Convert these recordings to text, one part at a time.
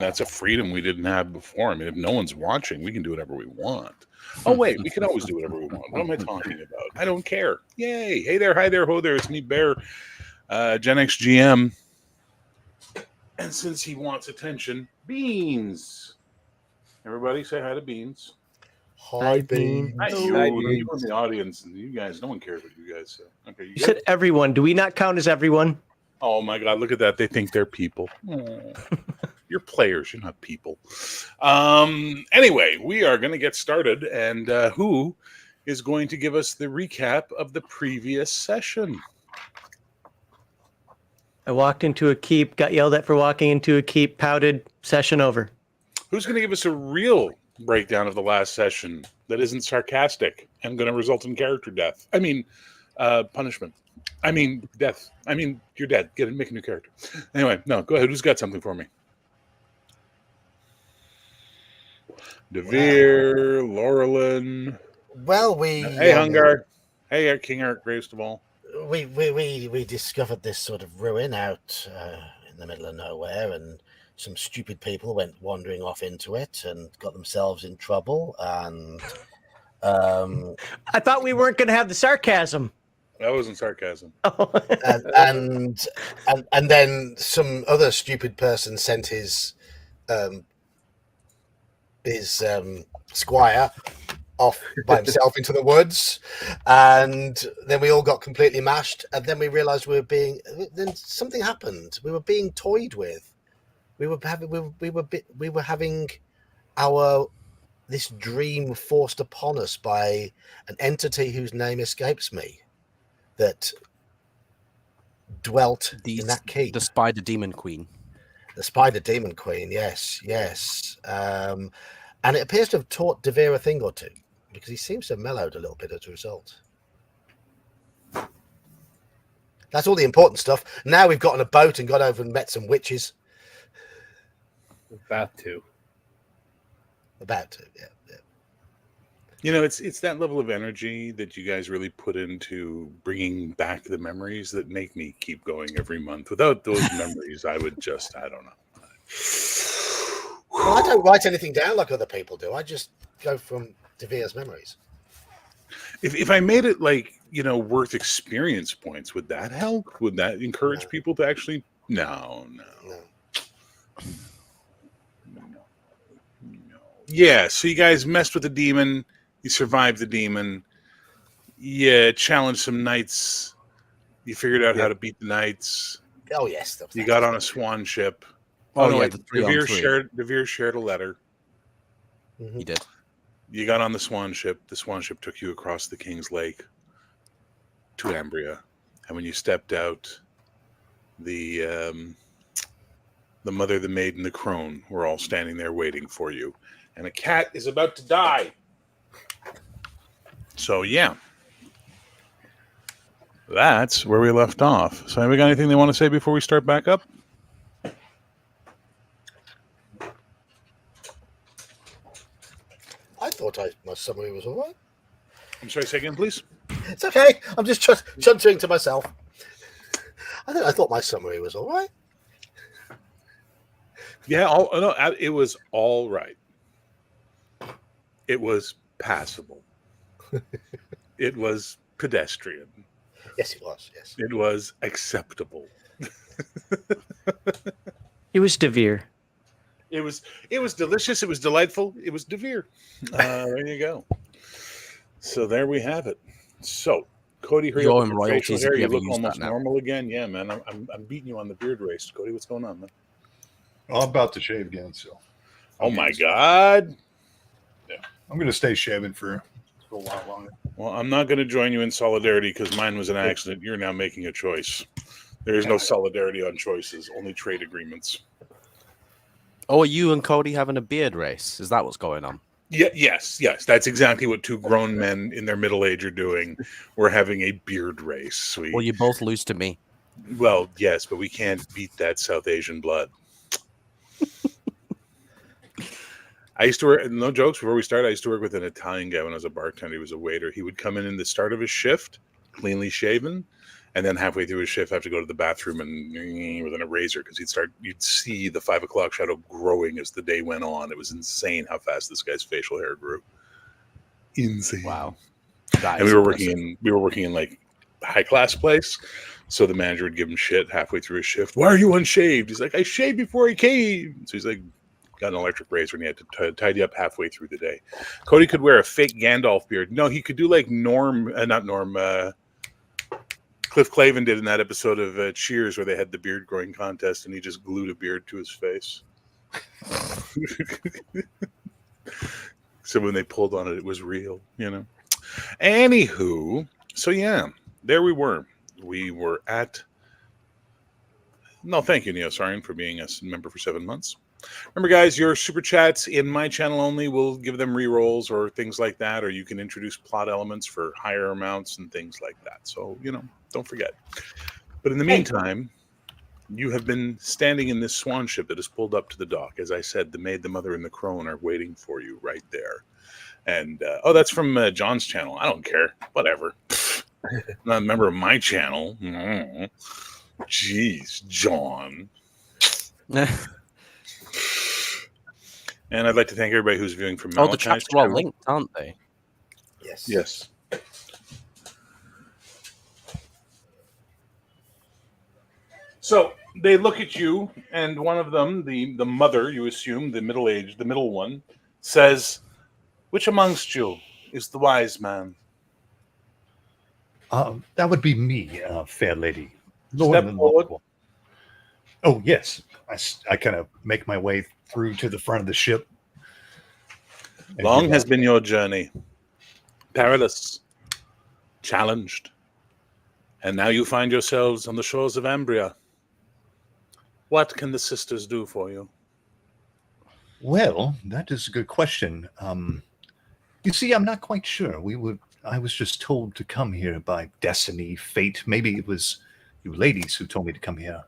That's a freedom we didn't have before. I mean, if no one's watching, we can do whatever we want. Oh, wait, we can always do whatever we want. What am I talking about? I don't care. Yay. Hey there, hi there, ho there. It's me, Bear, Gen X GM. And since he wants attention, Beans. Everybody say hi to Beans. Hi, Beans. Hi, you. Hi, You Beans. in the audience. And you guys, no one cares what you guys say. Okay, You said everyone. Do we not count as everyone? Oh, my God. Look at that. They think they're people. You're players. You're not people. Anyway, we are going to get started. And who is going to give us the recap of the previous session? I walked into a keep, got yelled at for walking into a keep, pouted, session over. Who's going to give us a real breakdown of the last session that isn't sarcastic and going to result in character death? I mean, punishment. I mean, death. I mean, you're dead. Make a new character. Anyway, no, go ahead. Who's got something for me? Devere, Laurelin. Well, we Hey, Hungar. Hey, King Eric Gravestoval. we discovered this sort of ruin out in the middle of nowhere, and some stupid people went wandering off into it and got themselves in trouble. And I thought we weren't going to have the sarcasm. That wasn't sarcasm. and then some other stupid person sent his squire off by himself into the woods, and then we all got completely mashed. And then we realized then something happened. We were being toyed with. We were having this dream forced upon us by an entity whose name escapes me, that dwelt in that keep. The Spider Demon Queen. The Spider Demon Queen, yes. And it appears to have taught Devere a thing or two, because he seems to have mellowed a little bit as a result. That's all the important stuff. Now we've got on a boat and got over and met some witches. About to, yeah. You know, it's that level of energy that you guys really put into bringing back the memories that make me keep going every month. Without those memories, I don't know. Well, I don't write anything down like other people do. I just go from Devere's memories. If I made it worth experience points, would that help? Would that encourage people to actually? No. Yeah, so you guys messed with the demon. You survived the demon. You challenged some knights. You figured out how to beat the knights. Oh, yes. You got on a swan ship. Devere shared a letter. Mm-hmm. He did. You got on the swan ship. The swan ship took you across the King's Lake to Ambria. And when you stepped out, the mother, the maid, and the crone were all standing there waiting for you. And a cat is about to die. So, yeah. That's where we left off. So, have we got anything they want to say before we start back up? I thought my summary was all right. I'm sorry, say again, please. It's okay. I'm just chuntering to myself. I thought my summary was all right. Yeah, it was all right. It was passable. It was pedestrian. Yes, it was. Yes, it was acceptable. It was Devere. It was delicious. It was delightful. It was Devere. There you go. So there we have it. So Cody, hurry up with your facial hair. You look almost normal again. Yeah, man. I'm beating you on the beard race, Cody. What's going on, man? Well, I'm about to shave again, so. Oh my God. Yeah, I'm going to stay shaving for a while longer. Well, I'm not going to join you in solidarity because mine was an accident. You're now making a choice. There is no solidarity on choices, only trade agreements. Oh, are you and Cody having a beard race? Is that what's going on? Yeah, yes. That's exactly what two grown men in their middle age are doing. We're having a beard race. Well, you both lose to me. Well, yes, but we can't beat that South Asian blood. I used to work, no jokes, before we started, I used to work with an Italian guy when I was a bartender. He was a waiter. He would come in the start of his shift, cleanly shaven, And then halfway through his shift, have to go to the bathroom and with an eraser because you'd see the 5 o'clock shadow growing as the day went on. It was insane how fast this guy's facial hair grew. Insane. Wow. And we were working in like high class place. So the manager would give him shit halfway through his shift. Why are you unshaved? He's like, I shaved before he came. So he's like, got an electric razor and he had to tidy up halfway through the day. Cody could wear a fake Gandalf beard. No, he could do like Cliff Clavin did in that episode of Cheers where they had the beard growing contest and he just glued a beard to his face. So when they pulled on it, it was real, you know. Anywho, so yeah, there we were. We were at... No, thank you, Neosarian, for being a member for 7 months. Remember, guys, your super chats in my channel only will give them rerolls or things like that, or you can introduce plot elements for higher amounts and things like that. So, you know, don't forget. But in the meantime, you have been standing in this swan ship that is pulled up to the dock. As I said, the maid, the mother, and the crone are waiting for you right there. And, that's from John's channel. I don't care. Whatever. I'm not a member of my channel. Jeez, John. And I'd like to thank everybody who's viewing from Malachi's the chats are all channel. linked, aren't they? Yes. Yes. So they look at you, and one of them, the mother, you assume, the middle one, says, "Which amongst you is the wise man?" That would be me, fair lady. Step forward. Oh, yes. I kind of make my way through to the front of the ship. Long has been your journey. Perilous. Challenged. And now you find yourselves on the shores of Ambria. What can the sisters do for you? Well, that is a good question. You see, I'm not quite sure. I was just told to come here by destiny, fate. Maybe it was you ladies who told me to come here.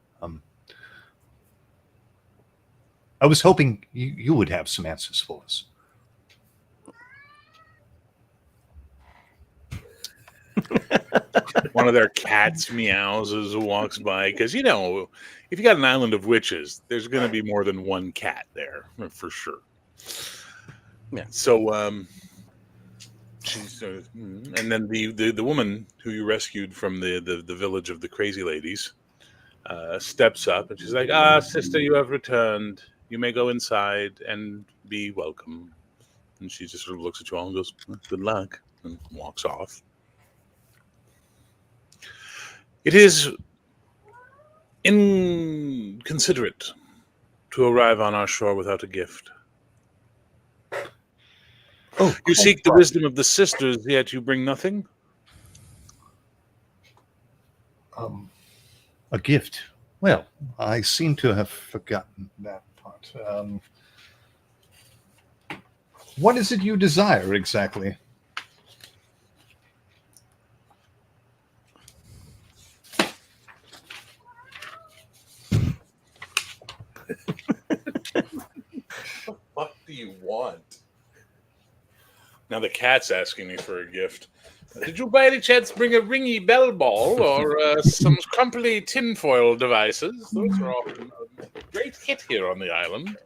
I was hoping you would have some answers for us. One of their cats meows as it walks by. Because, you know, if you got an island of witches, there's going to be more than one cat there, for sure. Yeah. So, and then the woman who you rescued from the village of the crazy ladies steps up and she's like, sister, you have returned. You may go inside and be welcome. And she just sort of looks at you all and goes, good luck, and walks off. It is inconsiderate to arrive on our shore without a gift. Oh, you seek the wisdom of the sisters, yet you bring nothing? A gift. Well, I seem to have forgotten that part. What is it you desire exactly? What do you want? Now the cat's asking me for a gift. Did you by any chance bring a ringy bell ball or some crumply tinfoil devices? Those are often a great hit here on the island.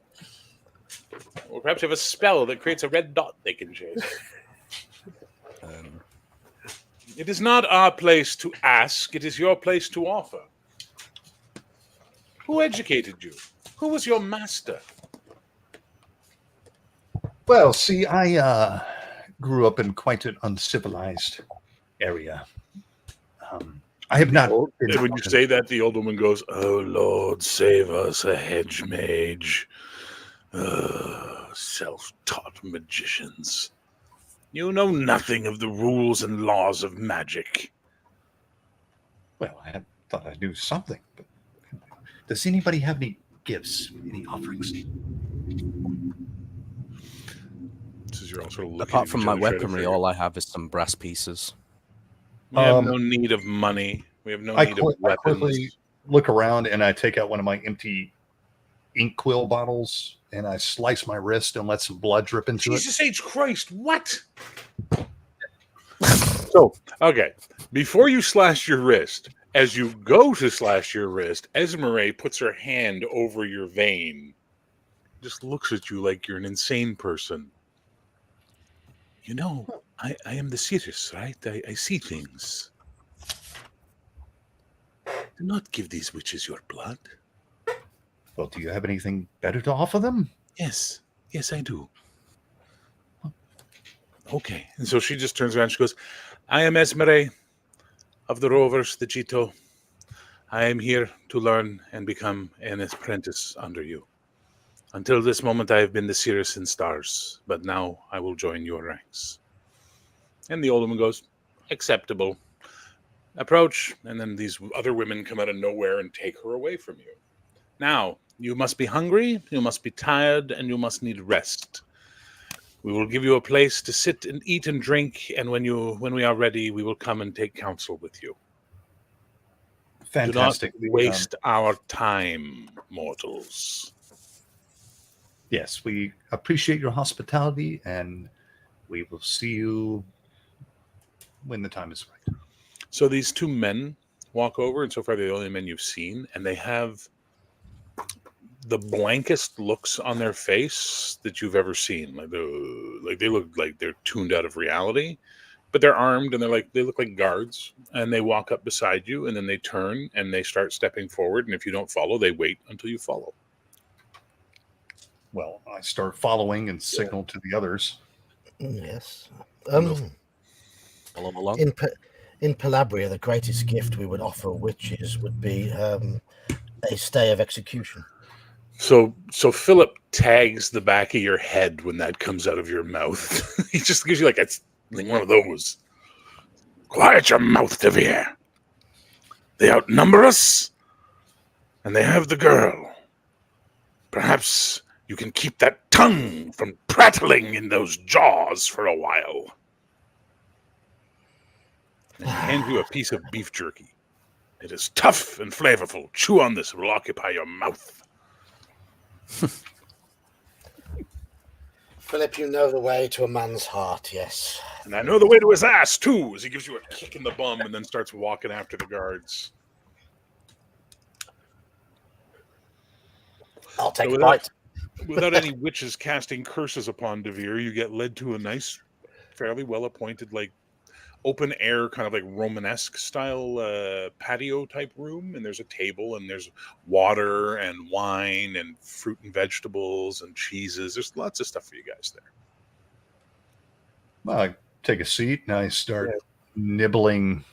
Or perhaps you have a spell that creates a red dot they can chase. It is not our place to ask. It is your place to offer. Who educated you? Who was your master? Well, see, I grew up in quite an uncivilized area. I have not. And when you say that, the old woman goes, "Oh Lord, save us, a hedge mage. Self-taught magicians. You know nothing of the rules and laws of magic." Well, I thought I knew something. But does anybody have any gifts, any offerings? You're all sort of Apart from my weaponry, all I have is some brass pieces. We have no need of money. We have no need of weapons. I quickly look around and I take out one of my empty ink quill bottles and I slice my wrist and let some blood drip into Jesus H. Christ, what? So, okay. Before you slash your wrist As you go to slash your wrist, Esmeralda puts her hand over your vein, just looks at you like you're an insane person. You know, I am the Sirius, right? I see things. Do not give these witches your blood. Well, do you have anything better to offer them? Yes, I do. Okay. And so she just turns around and she goes, I am Esmeralda of the Rovers, the Jito. I am here to learn and become an apprentice under you. Until this moment, I have been the Sirius and Stars, but now I will join your ranks. And the old woman goes, acceptable. Approach, and then these other women come out of nowhere and take her away from you. Now, you must be hungry, you must be tired, and you must need rest. We will give you a place to sit and eat and drink, and when we are ready, we will come and take counsel with you. Fantastic. Do not waste our time, mortals. Yes, we appreciate your hospitality, and we will see you when the time is right. So these two men walk over, and so far they're the only men you've seen, and they have the blankest looks on their face that you've ever seen. Like they look like they're tuned out of reality, but they're armed and they look like guards. And they walk up beside you, and then they turn and they start stepping forward. And if you don't follow, they wait until you follow. Well, I start following and signal to the others. Yes. Follow them along. In Palladium, the greatest gift we would offer witches would be a stay of execution. So Philip tags the back of your head when that comes out of your mouth. He just gives you like one of those. Quiet your mouth, Devere. They outnumber us, and they have the girl. Perhaps you can keep that tongue from prattling in those jaws for a while. And he hands you a piece of beef jerky. It is tough and flavorful. Chew on this. It will occupy your mouth. Philip, you know the way to a man's heart, yes. And I know the way to his ass, too, as he gives you a kick in the bum and then starts walking after the guards. I'll take a bite. Without any witches casting curses upon Devere, you get led to a nice, fairly well-appointed, open air, kind of like Romanesque style patio type room. And there's a table and there's water and wine and fruit and vegetables and cheeses. There's lots of stuff for you guys there. Well, I take a seat and I start nibbling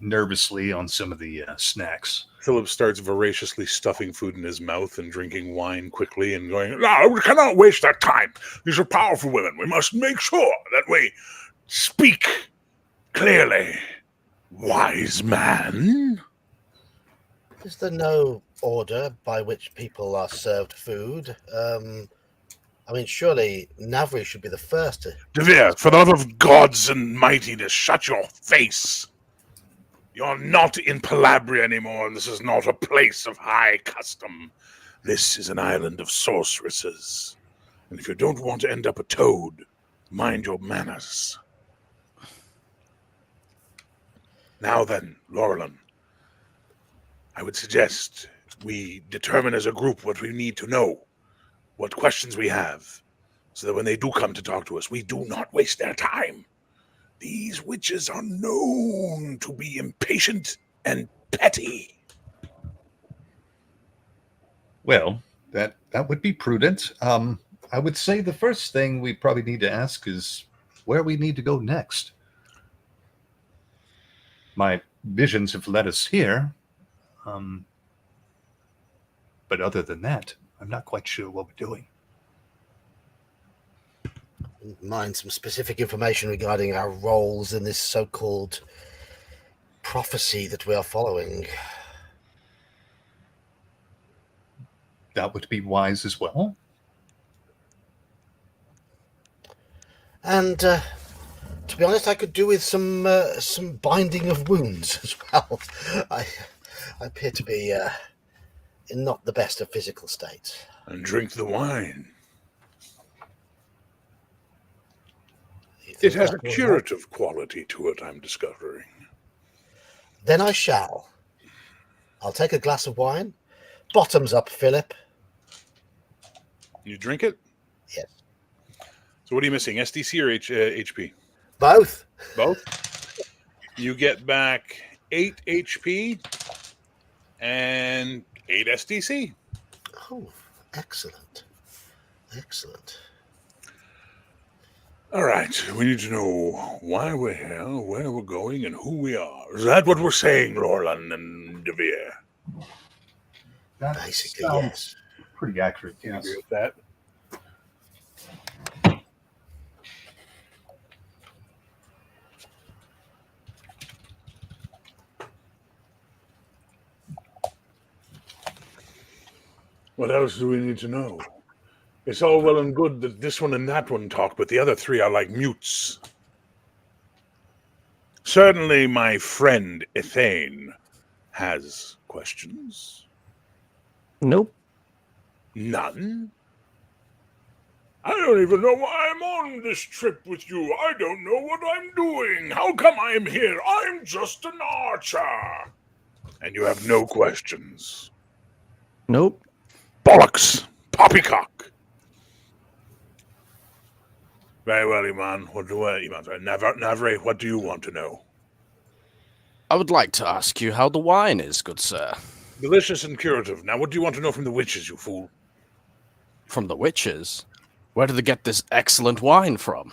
nervously on some of the snacks. Philip starts voraciously stuffing food in his mouth and drinking wine quickly and going, no, we cannot waste our time. These are powerful women. We must make sure that we speak clearly. Wise man. Is there no order by which people are served food? Surely Navri should be the first to... Devere, for the love of gods and mightiness, shut your face. You're not in Palladium anymore, and this is not a place of high custom. This is an island of sorceresses. And if you don't want to end up a toad, mind your manners. Now then, Laurelin, I would suggest we determine as a group what we need to know, what questions we have, so that when they do come to talk to us, we do not waste their time. These witches are known to be impatient and petty. Well, that would be prudent. I would say the first thing we probably need to ask is where we need to go next. My visions have led us here. But other than that, I'm not quite sure what we're doing. Mind some specific information regarding our roles in this so-called prophecy that we are following. That would be wise as well. And to be honest, I could do with some binding of wounds as well. I appear to be in not the best of physical states. And drink the wine. It has a curative quality to it, I'm discovering. Then I shall. I'll take a glass of wine. Bottoms up, Philip. You drink it? Yes. So what are you missing, SDC or HP? Both. Both? You get back 8 HP and 8 SDC. Oh, excellent. Excellent. All right, we need to know why we're here, where we're going, and who we are. Is that what we're saying, Lorlan and Devere? That Basically, sounds yes. pretty accurate. You Yes. agree with that? What else do we need to know? It's all well and good that this one and that one talk, but the other three are like mutes. Certainly my friend Ethane has questions. Nope. None? I don't even know why I'm on this trip with you. I don't know what I'm doing. How come I'm here? I'm just an archer. And you have no questions. Nope. Bollocks! Poppycock! Very well, Iman. Navre, what do you want to know? I would like to ask you how the wine is, good sir. Delicious and curative. Now, what do you want to know from the witches, you fool? From the witches? Where do they get this excellent wine from?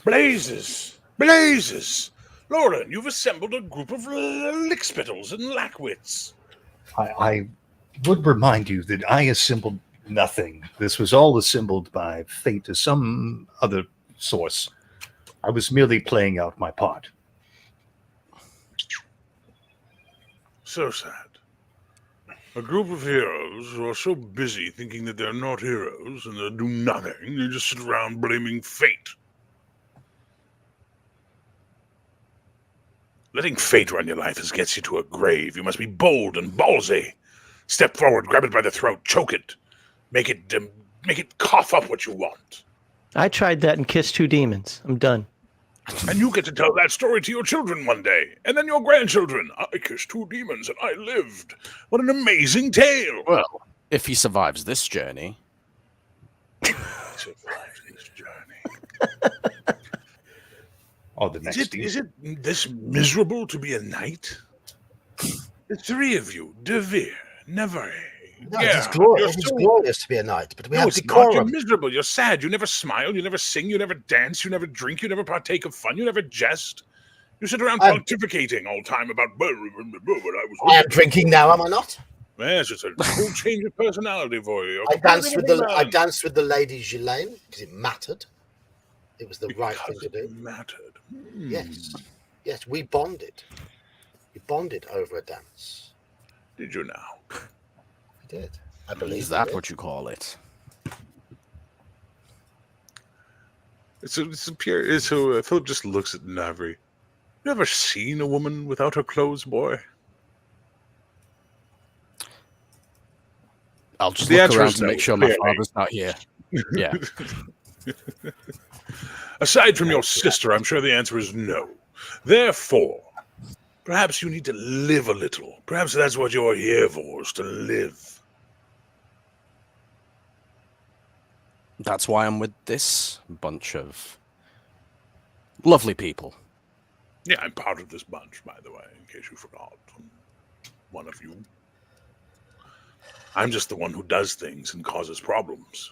Blazes! Blazes! Lauren, you've assembled a group of lickspittles and lackwits. I would remind you that I assembled nothing. This was all assembled by fate or some other source. I was merely playing out my part. So sad. A group of heroes who are so busy thinking that they're not heroes and they do nothing, they just sit around blaming fate. Letting fate run your life gets you to a grave. You must be bold and ballsy. Step forward, grab it by the throat, choke it. Make it cough up what you want. I tried that and kissed 2 demons. I'm done. And you get to tell that story to your children one day, and then your grandchildren. I kissed 2 demons and I lived. What an amazing tale. Well, if he survives this journey. Survives this journey. Oh, the next Is it this miserable to be a knight? The 3 of you, Devere, Navarre. No, it's glorious. It's glorious to be a knight, but we have decorum. You're miserable. You're sad. You never smile. You never sing. You never dance. You never drink. You never partake of fun. You never jest. You sit around pontificating all the time about what I was. I am drinking now, am I not? Yes, it's a whole change of personality for you. I danced with the Lady Ghislaine because it mattered. It was the right thing to do. It mattered. Yes, yes, we bonded. We bonded over a dance. Did you now? We did. I believe. Is that what you call it? Philip just looks at Navri. You ever seen a woman without her clothes, boy? I'll just The look answer around is to no, make sure my clearly. father's not here. Yeah. Aside from your sister, I'm sure the answer is no. Therefore, perhaps you need to live a little. Perhaps that's what you're here for, is to live. That's why I'm with this bunch of lovely people. Yeah, I'm part of this bunch, by the way, in case you forgot. One of you. I'm just the one who does things and causes problems.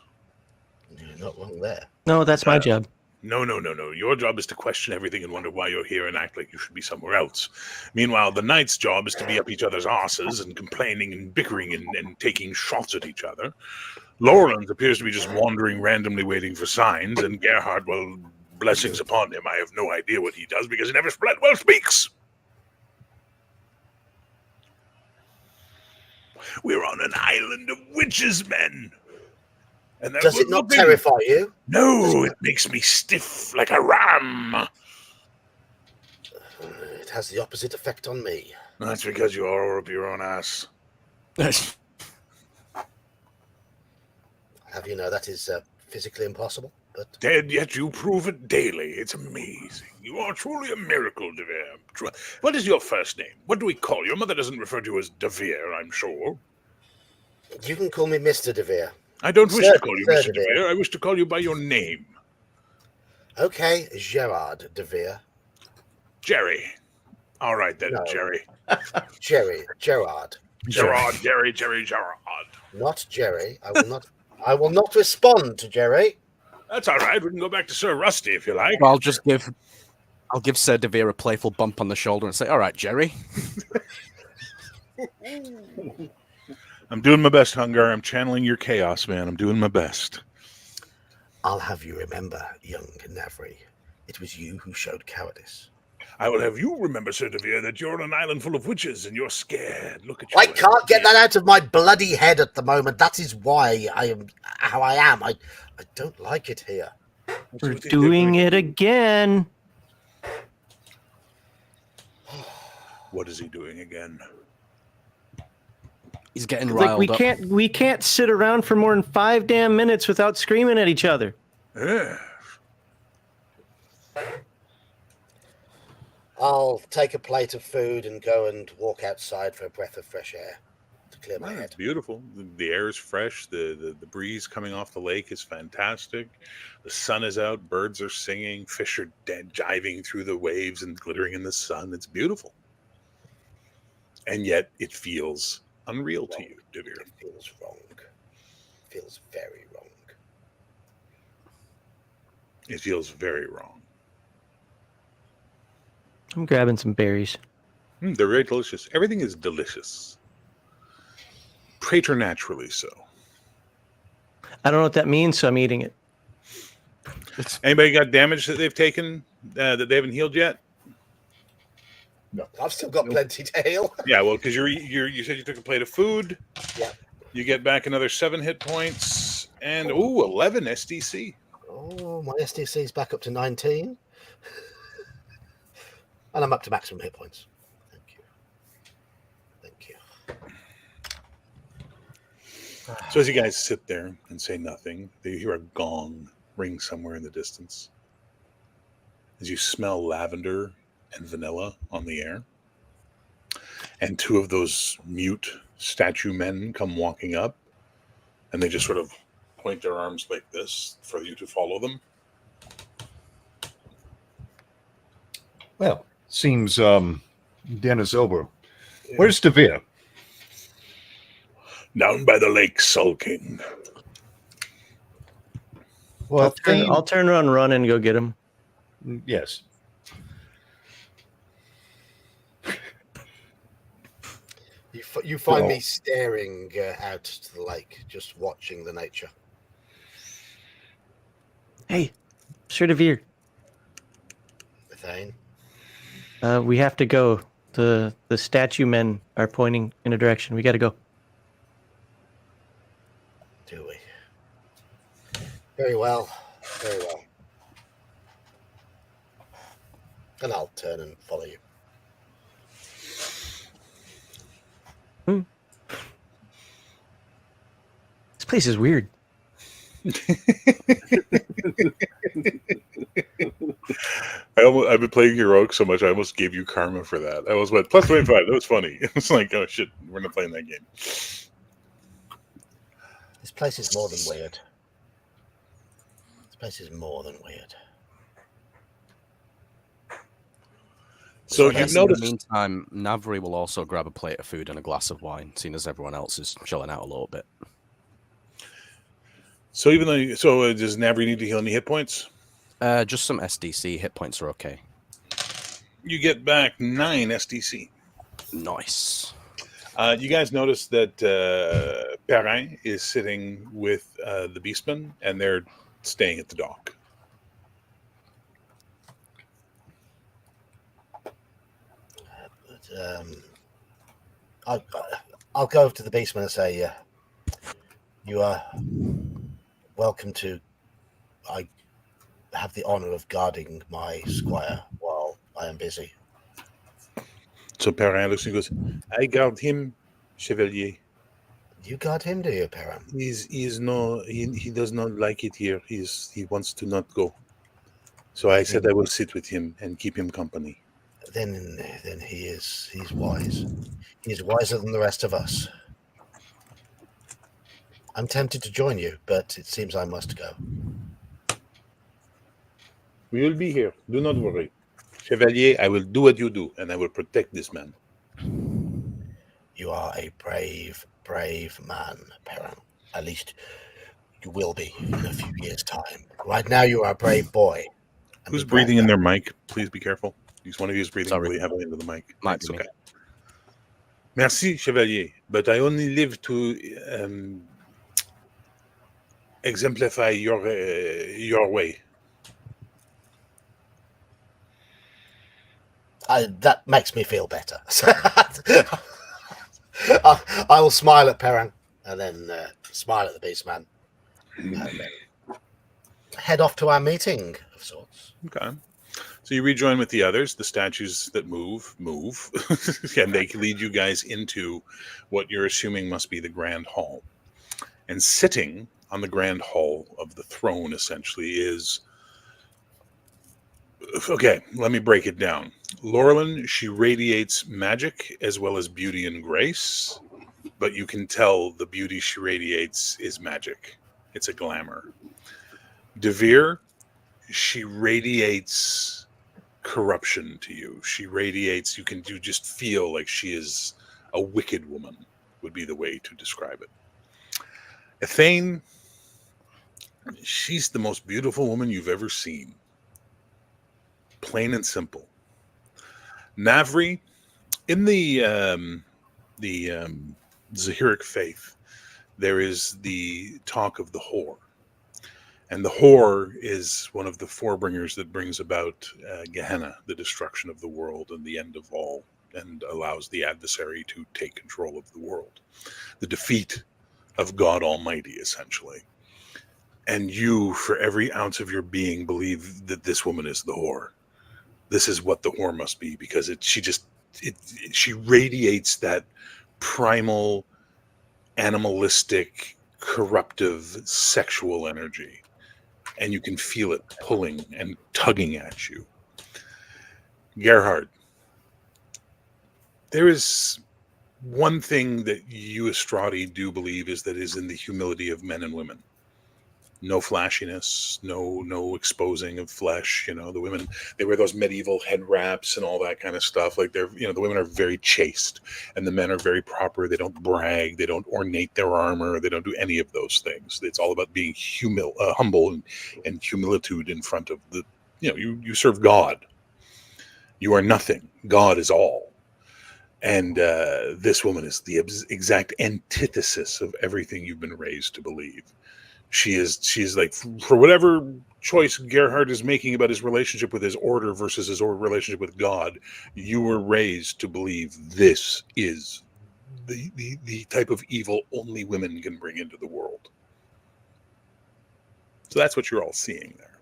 You're not wrong there. No, that's my job. No. Your job is to question everything and wonder why you're here and act like you should be somewhere else. Meanwhile, the knight's job is to be up each other's asses and complaining and bickering and taking shots at each other. Lawrence appears to be just wandering randomly waiting for signs, and Gerhard, well, blessings upon him, I have no idea what he does because he never well speaks. We're on an island of witches, men. And Does it not terrify you? No, it makes me stiff like a ram. It has the opposite effect on me. That's because you are up your own ass. Have you know that is physically impossible. But Dead, yet you prove it daily. It's amazing. You are truly a miracle, Devere. What is your first name? What do we call you? Your mother doesn't refer to you as Devere, I'm sure. you can call me Mr. DeVere. I don't wish Sir- to call you Sir Mr. Devere. Devere. I wish to call you by your name. Okay, Gerard DeVere. Jerry. All right then, No. Jerry. Gerard. Gerard. Not Jerry. I will not respond to Jerry. That's all right. We can go back to Sir Rusty if you like. I'll give Sir Devere a playful bump on the shoulder and say, "All right, Jerry." I'm doing my best, Hungar. I'm channeling your chaos, man. I'm doing my best. I'll have you remember, young Navri, it was you who showed cowardice. I will have you remember, Sir Devere, that you're on an island full of witches and you're scared. Look at you. I can't get that out of my bloody head at the moment. That is why I am how I am. I don't like it here. We're doing it again. What is he doing again? He's getting Like riled up. we can't sit around for more than 5 damn minutes without screaming at each other. Yeah. I'll take a plate of food and go and walk outside for a breath of fresh air to clear my It's head. beautiful. The air is fresh. The breeze coming off the lake is fantastic. The sun is out. Birds are singing. Fish are jiving through the waves and glittering in the sun. It's beautiful. And yet it feels unreal to you, Devere. It feels wrong. It feels very wrong. It feels very wrong. I'm grabbing some berries. They're very delicious. Everything is delicious. Preternaturally so. I don't know what that means, so I'm eating it. Anybody got damage that they've taken that they haven't healed yet? No, I've still got plenty to heal. Yeah, well, because you said you took a plate of food. Yeah. You get back another 7 hit points and 11 SDC. Oh, my SDC is back up to 19. And I'm up to maximum hit points. Thank you. Thank you. So as you guys sit there and say nothing, you hear a gong ring somewhere in the distance. As you smell lavender and vanilla on the air. And 2 of those mute statue men come walking up, and they just sort of point their arms like this for you to follow them. Well, seems dinner's over. Where's Devere? Down by the lake, sulking. Well, I'll turn around and run and go get him. yes. You find me staring out to the lake, just watching the nature. Hey, Sir Devere. Thane. We have to go. The statue men are pointing in a direction. We got to go. Do we? Very well. Very well. And I'll turn and follow you. This place is weird. I've been playing heroic so much I almost gave you karma for that. I was plus 25. That was funny. It was like, oh shit, we're not playing that game. This place is more than weird. This place is more than weird. So I guess you've noticed. in the meantime, Navri will also grab a plate of food and a glass of wine, seeing as everyone else is chilling out a little bit. So even though, does Navri need to heal any hit points? Just some SDC. Hit points are okay. You get back 9 SDC. Nice. You guys notice that Perrin is sitting with the Beastmen, and they're staying at the dock. I'll go to the Beastman and say, you are welcome to. I have the honor of guarding my squire while I am busy. So Perrin looks and goes, I guard him, Chevalier. You got him, do you, Perrin? He does not like it here. He wants to not go. So I said I will sit with him and keep him company. Then he's wise. He's wiser than the rest of us. I'm tempted to join you, but it seems I must go. We will be here. Do not worry. Chevalier, I will do what you do, and I will protect this man. You are a brave, brave man, Perrin. At least you will be in a few years' time. Right now, you are a brave boy. Who's breathing in their mic? Please be careful. One of you is breathing Sorry. really heavily into the mic. Might It's be me. okay. Merci, Chevalier. But I only live to exemplify your way. That makes me feel better. I will smile at Perrin and then smile at the Beastman. And then head off to our meeting of sorts. Okay. So you rejoin with the others, the statues that move, and they lead you guys into what you're assuming must be the Grand Hall. And sitting on the Grand Hall of the throne, essentially, is... Okay, let me break it down. Laurelin, she radiates magic as well as beauty and grace, but you can tell the beauty she radiates is magic. It's a glamour. Devere, she radiates corruption to you. She radiates, you just feel like she is a wicked woman, would be the way to describe it. Ethane, she's the most beautiful woman you've ever seen. Plain and simple. Navri, in the Zahiric faith, there is the talk of the whore. And the whore is one of the forebringers that brings about Gehenna, the destruction of the world and the end of all, and allows the adversary to take control of the world. The defeat of God Almighty, essentially. And you, for every ounce of your being, believe that this woman is the whore. This is what the whore must be, because she radiates that primal, animalistic, corruptive, sexual energy. And you can feel it pulling and tugging at you. Gerhard, there is one thing that you, Estradi, do believe is in the humility of men and women. No flashiness, no exposing of flesh. You know, the women, they wear those medieval head wraps and all that kind of stuff. Like the women are very chaste and the men are very proper. They don't brag. They don't ornate their armor. They don't do any of those things. It's all about being humble and humilitude in front of the, you serve God. You are nothing. God is all. And this woman is the exact antithesis of everything you've been raised to believe. She is like, for whatever choice Gerhard is making about his relationship with his order versus his relationship with God, you were raised to believe this is the type of evil only women can bring into the world. So that's what you're all seeing there.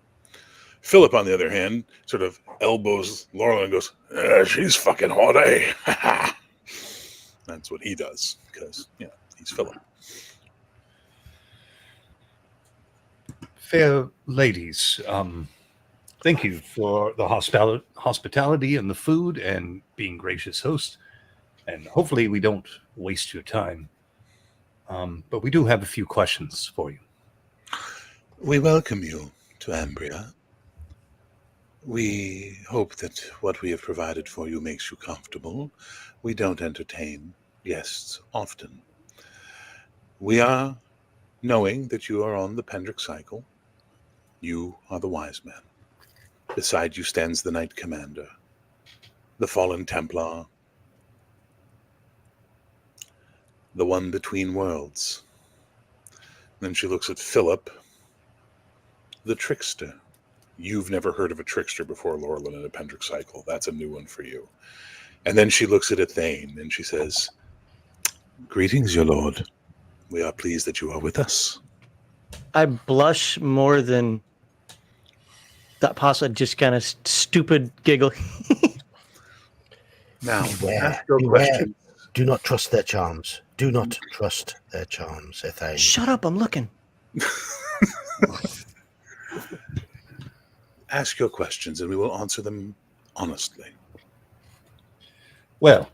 Philip, on the other hand, sort of elbows Laurel and goes, she's fucking hot, eh? That's what he does, because, he's Philip. Fair ladies, thank you for the hospitality and the food and being gracious host. And hopefully we don't waste your time. But we do have a few questions for you. We welcome you to Ambria. We hope that what we have provided for you makes you comfortable. We don't entertain guests often. We are knowing that you are on the Pendrick cycle. You are the wise man. Beside you stands the Knight Commander, the fallen Templar, the one between worlds. Then she looks at Philip, the trickster. You've never heard of a trickster before, Laurelin, in a Pendrick cycle. That's a new one for you. And then she looks at Ethane and she says, greetings, your lord. We are pleased that you are with us. I blush more than that pasta, just kind of stupid giggle. Now, Beware, ask your beware. questions Do not trust their charms. Do not trust their charms, Ethane. Shut up! I'm looking. Ask your questions, and we will answer them honestly. Well,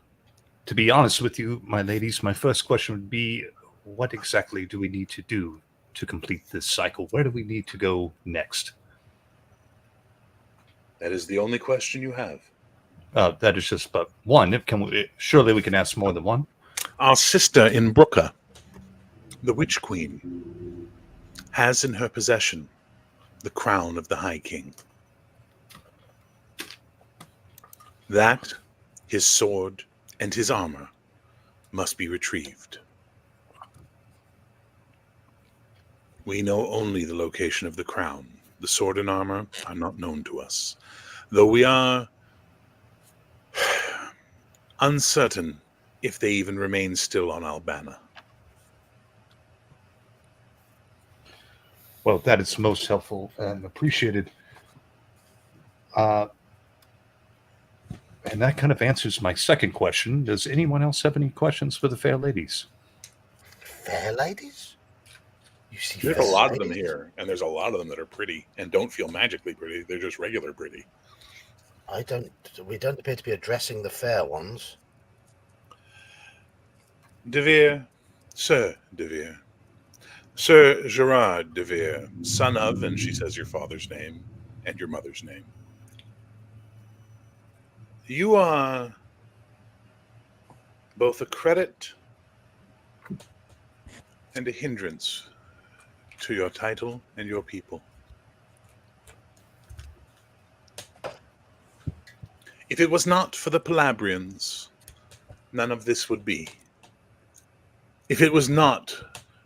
to be honest with you, my ladies, my first question would be, what exactly do we need to do to complete this cycle? Where do we need to go next? That is the only question you have. That is just but one. Surely we can ask more than one. Our sister in Brooker, the Witch Queen, has in her possession the crown of the High King. That, his sword, and his armor must be retrieved. We know only the location of the crown. The sword and armor are not known to us, though we are uncertain if they even remain still on Albana. Well, that is most helpful and appreciated. And that kind of answers my second question. Does anyone else have any questions for the fair ladies? Fair ladies? You see, There's fair a lot of them ladies? here, and there's a lot of them that are pretty and don't feel magically pretty. They're just regular pretty. We don't appear to be addressing the fair ones. Sir Gerard de Vere, son of, and she says your father's name and your mother's name. You are both a credit and a hindrance to your title and your people. If it was not for the Palladiums, none of this would be. If it was not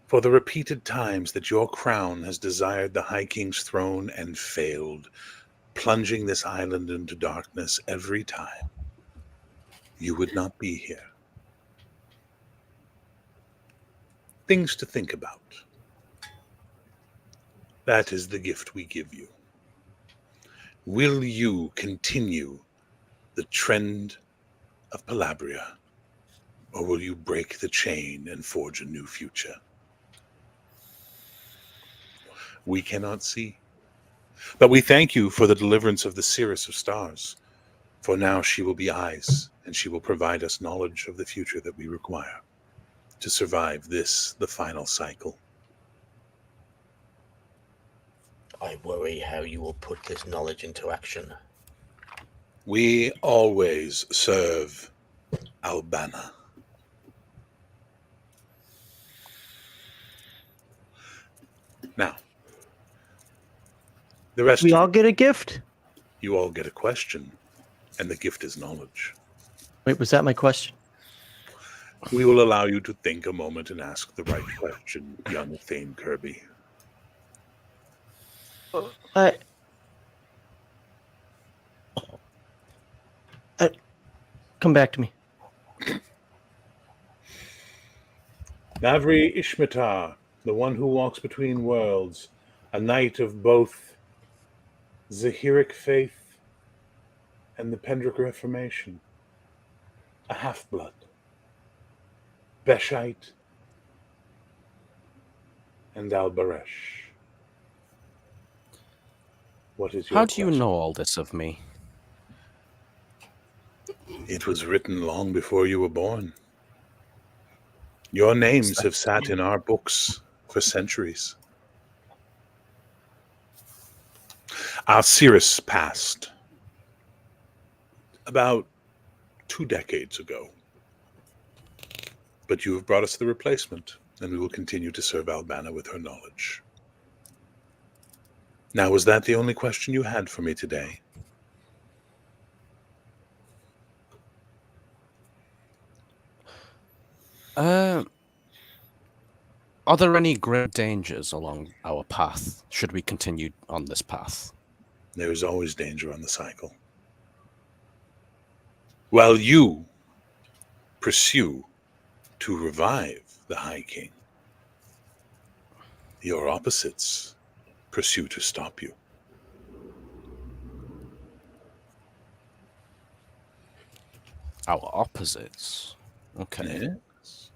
for the repeated times that your crown has desired the High King's throne and failed, plunging this island into darkness every time, you would not be here. Things to think about. That is the gift we give you. Will you continue the trend of Palabria, or will you break the chain and forge a new future? We cannot see. But we thank you for the deliverance of the Seeress of Stars. For now she will be eyes, and she will provide us knowledge of the future that we require to survive this, the final cycle. I worry how you will put this knowledge into action. We always serve Albana. Now, the rest We of all get a gift? you all get a question, and the gift is knowledge. Wait, was that my question? We will allow you to think a moment and ask the right question, young Thane Kirby. Come back to me. Navri Ishmatar, the one who walks between worlds, a knight of both Zahiric faith and the Pendric Reformation, a half-blood, Beshite, and Albaresh. What is your How do you question? know all this of me? It was written long before you were born. Your names have sat in our books for centuries. Our Seeress passed about 2 decades ago. But you have brought us the replacement, and we will continue to serve Albana with her knowledge. Now, was that the only question you had for me today? Are there any great dangers along our path, should we continue on this path? There is always danger on the cycle. While you pursue to revive the High King, your opposites pursue to stop you. Our opposites? Okay. Yes.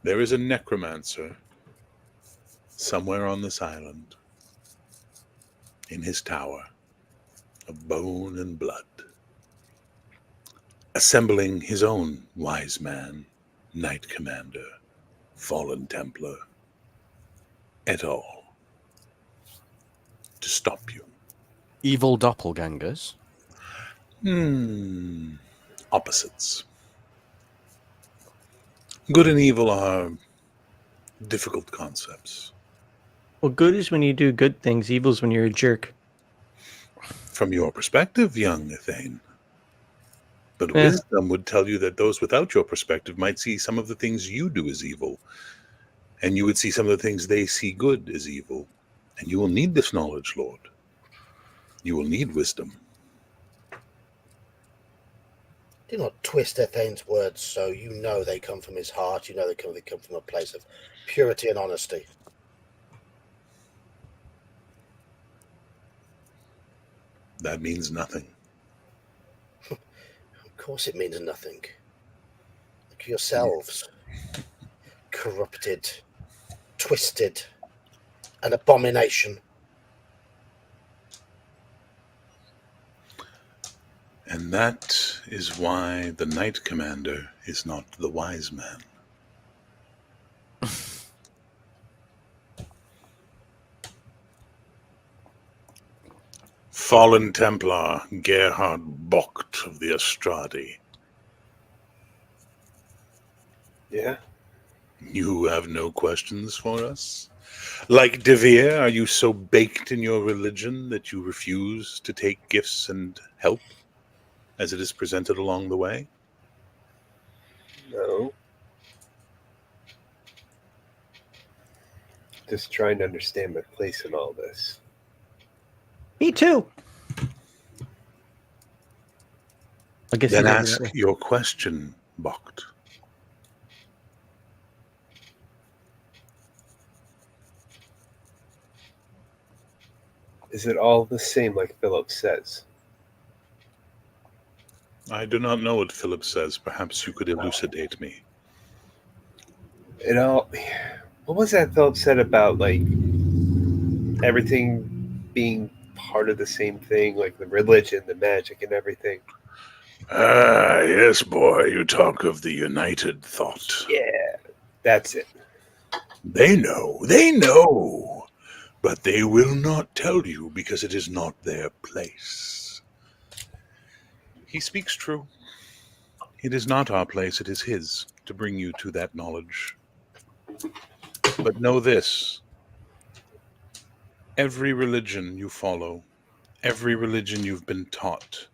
There is a necromancer somewhere on this island, in his tower of bone and blood, assembling his own wise man, Knight Commander, Fallen Templar, et al., to stop you. Evil doppelgangers. Opposites. Good and evil are difficult concepts. Well, good is when you do good things. Evil's when you're a jerk. From your perspective, young Thane. But Yeah. wisdom would tell you that those without your perspective might see some of the things you do as evil, and you would see some of the things they see good as evil. And you will need this knowledge, Lord. You will need wisdom. Do not twist Ethane's words so you know they come from his heart. You know they come from a place of purity and honesty. That means nothing. Of course it means nothing. Look at yourselves. Corrupted, twisted, an abomination. And that is why the Knight Commander is not the wise man. Fallen Templar Gerhard Bocht of the Astradi. Yeah. You have no questions for us? Like De Vere, are you so baked in your religion that you refuse to take gifts and help as it is presented along the way? No. Just trying to understand my place in all this. Me too. I guess Then you ask did that. your question, Bocht. Is it all the same like Philip says? I do not know what Philip says. Perhaps you could elucidate me. It all... What was that Philip said about, like, everything being part of the same thing, like the religion, the magic, and everything? Ah, yes, boy. You talk of the united thought. Yeah, that's it. They know, but they will not tell you because it is not their place. He speaks true. It is not our place, it is his to bring you to that knowledge. But know this, every religion you follow, every religion you've been taught,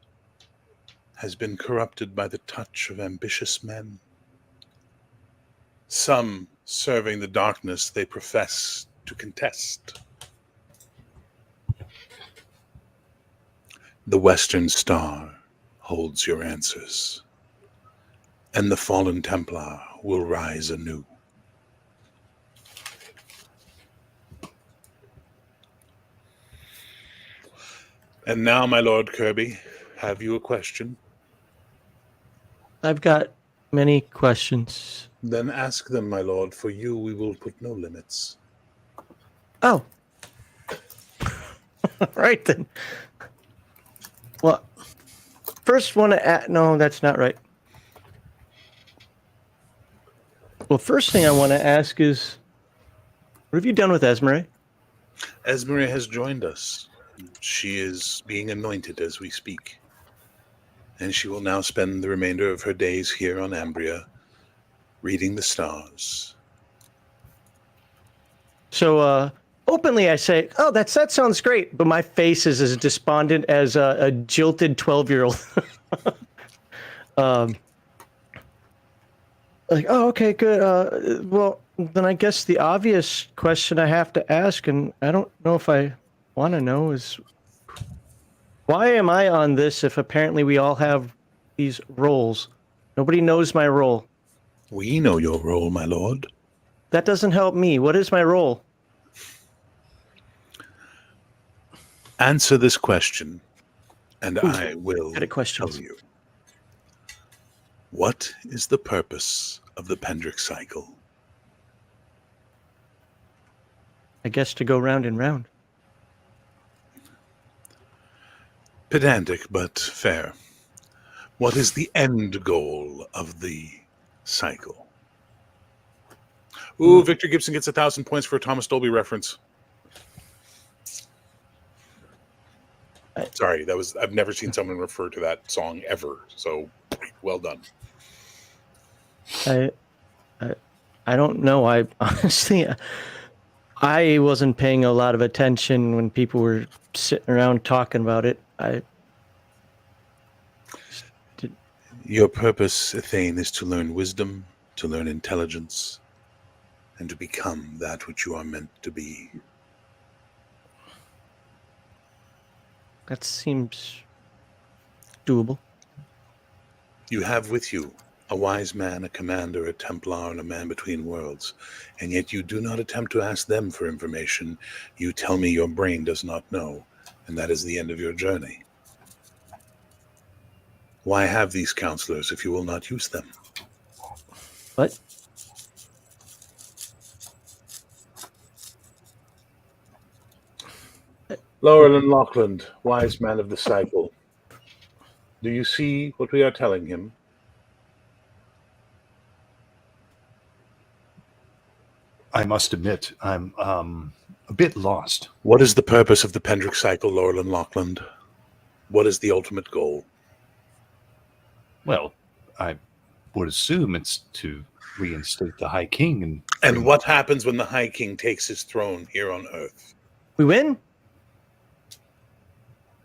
has been corrupted by the touch of ambitious men. Some serving the darkness they profess to contest. The Western Star holds your answers, and the Fallen Templar will rise anew. And now, my Lord Kirby, have you a question? I've got many questions. Then ask them, my lord. For you, we will put no limits. Oh. Right then. Well, first want to add, no, that's not right. Well, first thing I want to ask is, what have you done with Esmeralda? Esmeralda has joined us. She is being anointed as we speak. And she will now spend the remainder of her days here on Ambria, reading the stars. So, openly I say, oh, that sounds great, but my face is as despondent as a jilted 12-year-old. Like, oh, okay, good. Well, then I guess the obvious question I have to ask, and I don't know if I want to know, is why am I on this if apparently we all have these roles? Nobody knows my role. We know your role, my lord. That doesn't help me. What is my role? Answer this question. And I will Got a question. tell you. What is the purpose of the Pendrick cycle? I guess to go round and round. Pedantic, but fair. What is the end goal of the cycle? Ooh, Victor Gibson gets 1,000 points for a Thomas Dolby reference. Sorry, I've never seen someone refer to that song ever. So, well done. I don't know. I honestly, I wasn't paying a lot of attention when people were sitting around talking about it. Your purpose, Athane, is to learn wisdom, to learn intelligence, and to become that which you are meant to be. That seems doable. You have with you a wise man, a commander, a Templar, and a man between worlds, and yet you do not attempt to ask them for information. You tell me your brain does not know, and that is the end of your journey. Why have these counselors if you will not use them? What? Laurel and Lockland, wise man of the cycle. Do you see what we are telling him? I must admit, I'm a bit lost. What is the purpose of the Pendrick cycle, Laurel and Lockland? What is the ultimate goal? Well, I would assume it's to reinstate the High King. And what happens when the High King takes his throne here on Earth? We win?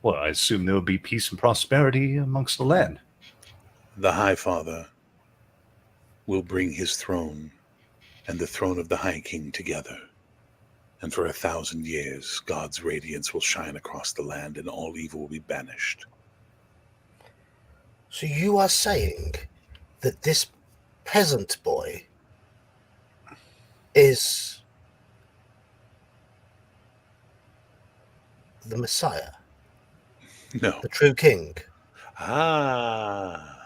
Well, I assume there will be peace and prosperity amongst the land. The High Father will bring his throne and the throne of the High King together. And for 1,000 years, God's radiance will shine across the land and all evil will be banished. So you are saying that this peasant boy is the Messiah? No. The true king? Ah.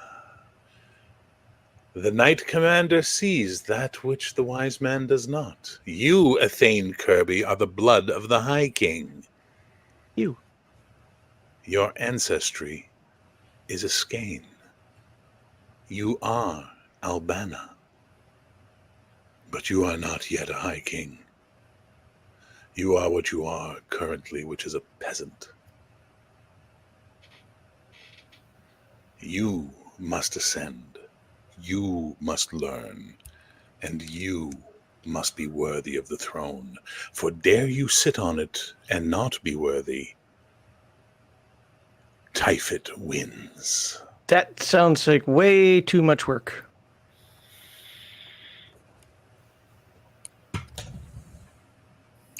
The Knight Commander sees that which the wise man does not. You, Athane Kirby, are the blood of the High King. You. Your ancestry is a skein. You are Albana. But you are not yet a High King. You are what you are currently, which is a peasant. You must ascend. You must learn. And you must be worthy of the throne. For dare you sit on it and not be worthy, Typhit wins. That sounds like way too much work.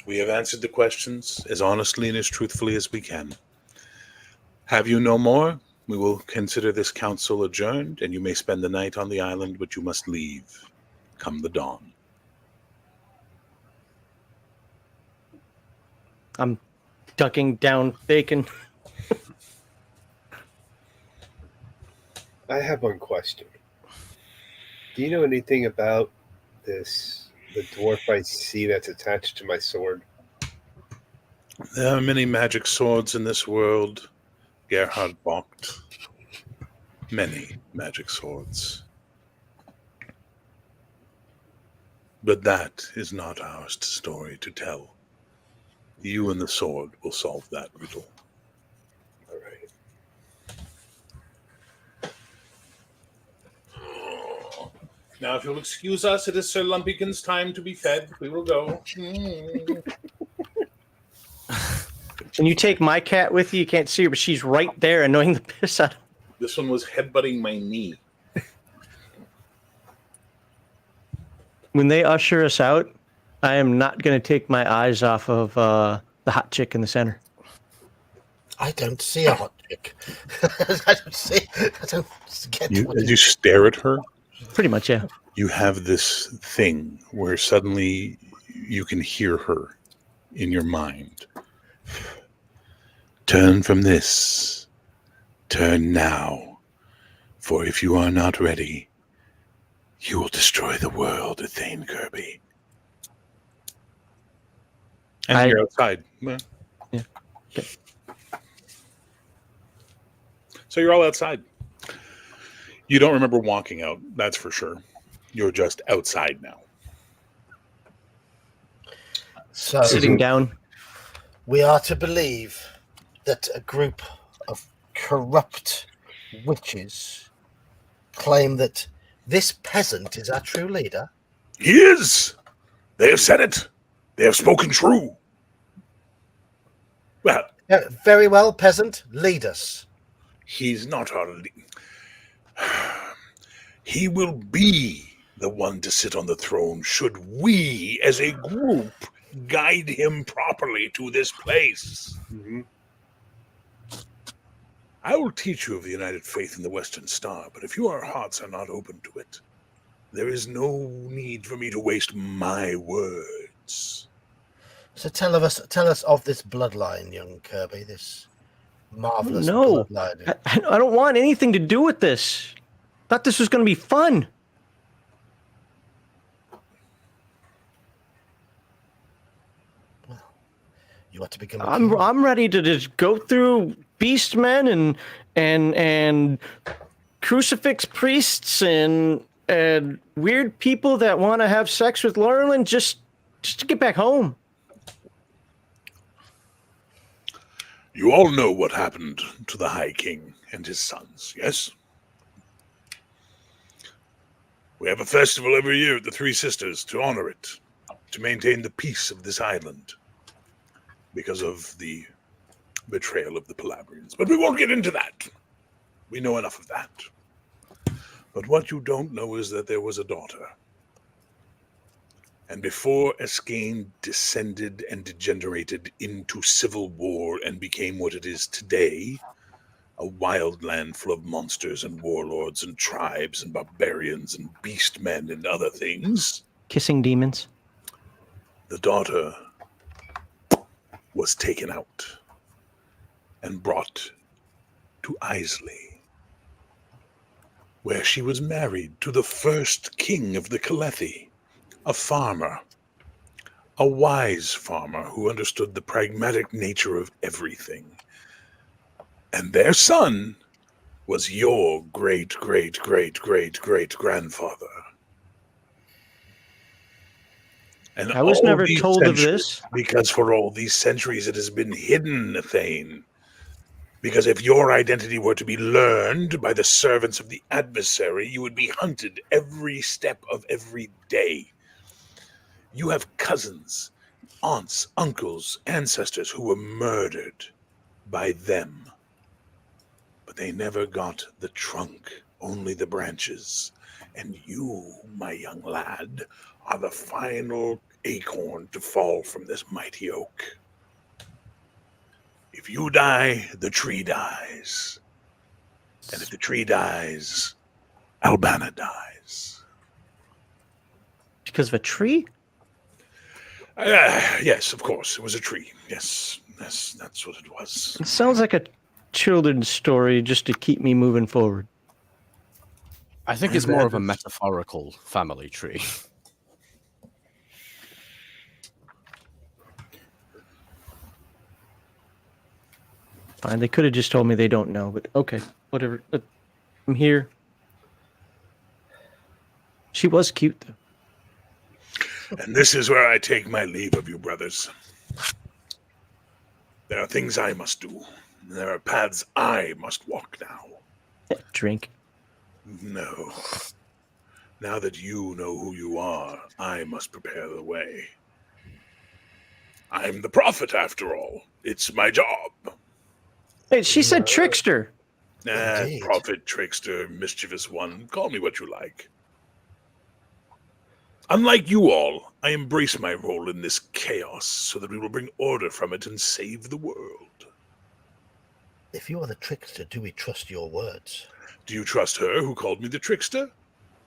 We have answered the questions as honestly and as truthfully as we can. Have you no more? We will consider this council adjourned, and you may spend the night on the island, but you must leave come the dawn. I'm ducking down bacon. I have one question. Do you know anything about the dwarf I see that's attached to my sword? There are many magic swords in this world, Gerhard Bocht. Many magic swords. But that is not our story to tell. You and the sword will solve that riddle. All right. Now, if you'll excuse us, it is Sir Lumpykin's time to be fed. We will go. Can you take my cat with you? You can't see her, but she's right there annoying the piss out of me. This one was headbutting my knee. When they usher us out, I am not going to take my eyes off of the hot chick in the center. I don't see a hot chick. I don't get what As you stare at her, Pretty much, yeah. you have this thing where suddenly you can hear her in your mind. Turn from this Turn now, for if you are not ready, you will destroy the world, Thane Kirby. And you're outside. Yeah. Okay. So you're all outside. You don't remember walking out, that's for sure. You're just outside now. So Sitting down. we are to believe that a group of corrupt witches claim that this peasant is our true leader. He is! They have said it. They have spoken true. Well, Very well, peasant, lead us. he's not our He will be the one to sit on the throne should we, as a group, guide him properly to this place. Mm-hmm. I will teach you of the united faith in the Western Star, but if your hearts are not open to it, there is no need for me to waste my words. So tell us of this bloodline, young Kirby, this marvelous No, bloodline. I don't want anything to do with this. Thought this was going to be fun. You want to become a king? I'm ready to just go through beastmen and crucifix priests and weird people that want to have sex with Lurlin just to get back home. You all know what happened to the High King and his sons, yes? We have a festival every year at the Three Sisters to honor it, to maintain the peace of this island, because of the betrayal of the Palladiums. But we won't get into that. We know enough of that. But what you don't know is that there was a daughter. And before Escaine descended and degenerated into civil war and became what it is today, a wild land full of monsters and warlords and tribes and barbarians and beastmen and other things, Kissing demons. the daughter was taken out and brought to Isley, where she was married to the first king of the Kalethi, a farmer, a wise farmer who understood the pragmatic nature of everything. And their son was your great-great-great-great-great-grandfather. And I was all never these told of centuries- this. Because for all these centuries it has been hidden, Thane. Because if your identity were to be learned by the servants of the adversary, you would be hunted every step of every day. You have cousins, aunts, uncles, ancestors who were murdered by them. But they never got the trunk, only the branches. And you, my young lad, are the final acorn to fall from this mighty oak. If you die, the tree dies. And if the tree dies, Albana dies. Because of a tree? Yes, of course. It was a tree. Yes, that's what it was. It sounds like a children's story just to keep me moving forward. I think it's more of a metaphorical family tree. Fine, they could have just told me they don't know, but okay, whatever. I'm here. She was cute, though. And this is where I take my leave of you, brothers. There are things I must do. There are paths I must walk now. Drink. No. Now that you know who you are, I must prepare the way. I'm the prophet, after all. It's my job. Hey, she said trickster. Indeed. Prophet, trickster, mischievous one. Call me what you like. Unlike you all, I embrace my role in this chaos so that we will bring order from it and save the world. If you are the trickster, do we trust your words? Do you trust her who called me the trickster?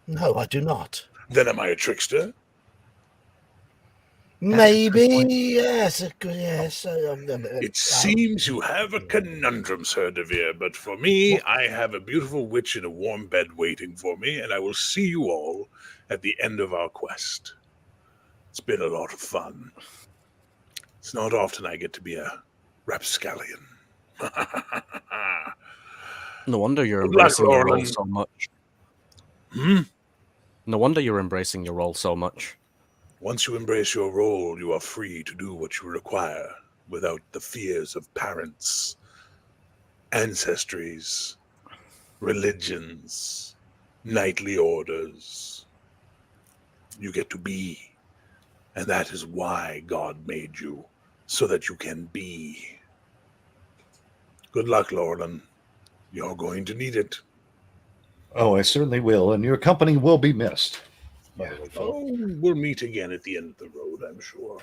No, I do not. Then am I a trickster? Maybe, yes. Yes. It seems you have a conundrum, Sir Devere, but for me, I have a beautiful witch in a warm bed waiting for me, and I will see you all at the end of our quest. It's been a lot of fun. It's not often I get to be a rapscallion. No wonder you're Good luck, embracing your role Orlin. so much. Hmm? No wonder you're embracing your role so much. Once you embrace your role, you are free to do what you require without the fears of parents, ancestries, religions, knightly orders. You get to be, and that is why God made you, so that you can be. Good luck, Lorlan. You're going to need it. Oh, I certainly will, and your company will be missed. By the way, Philip. Oh, we'll meet again at the end of the road, I'm sure.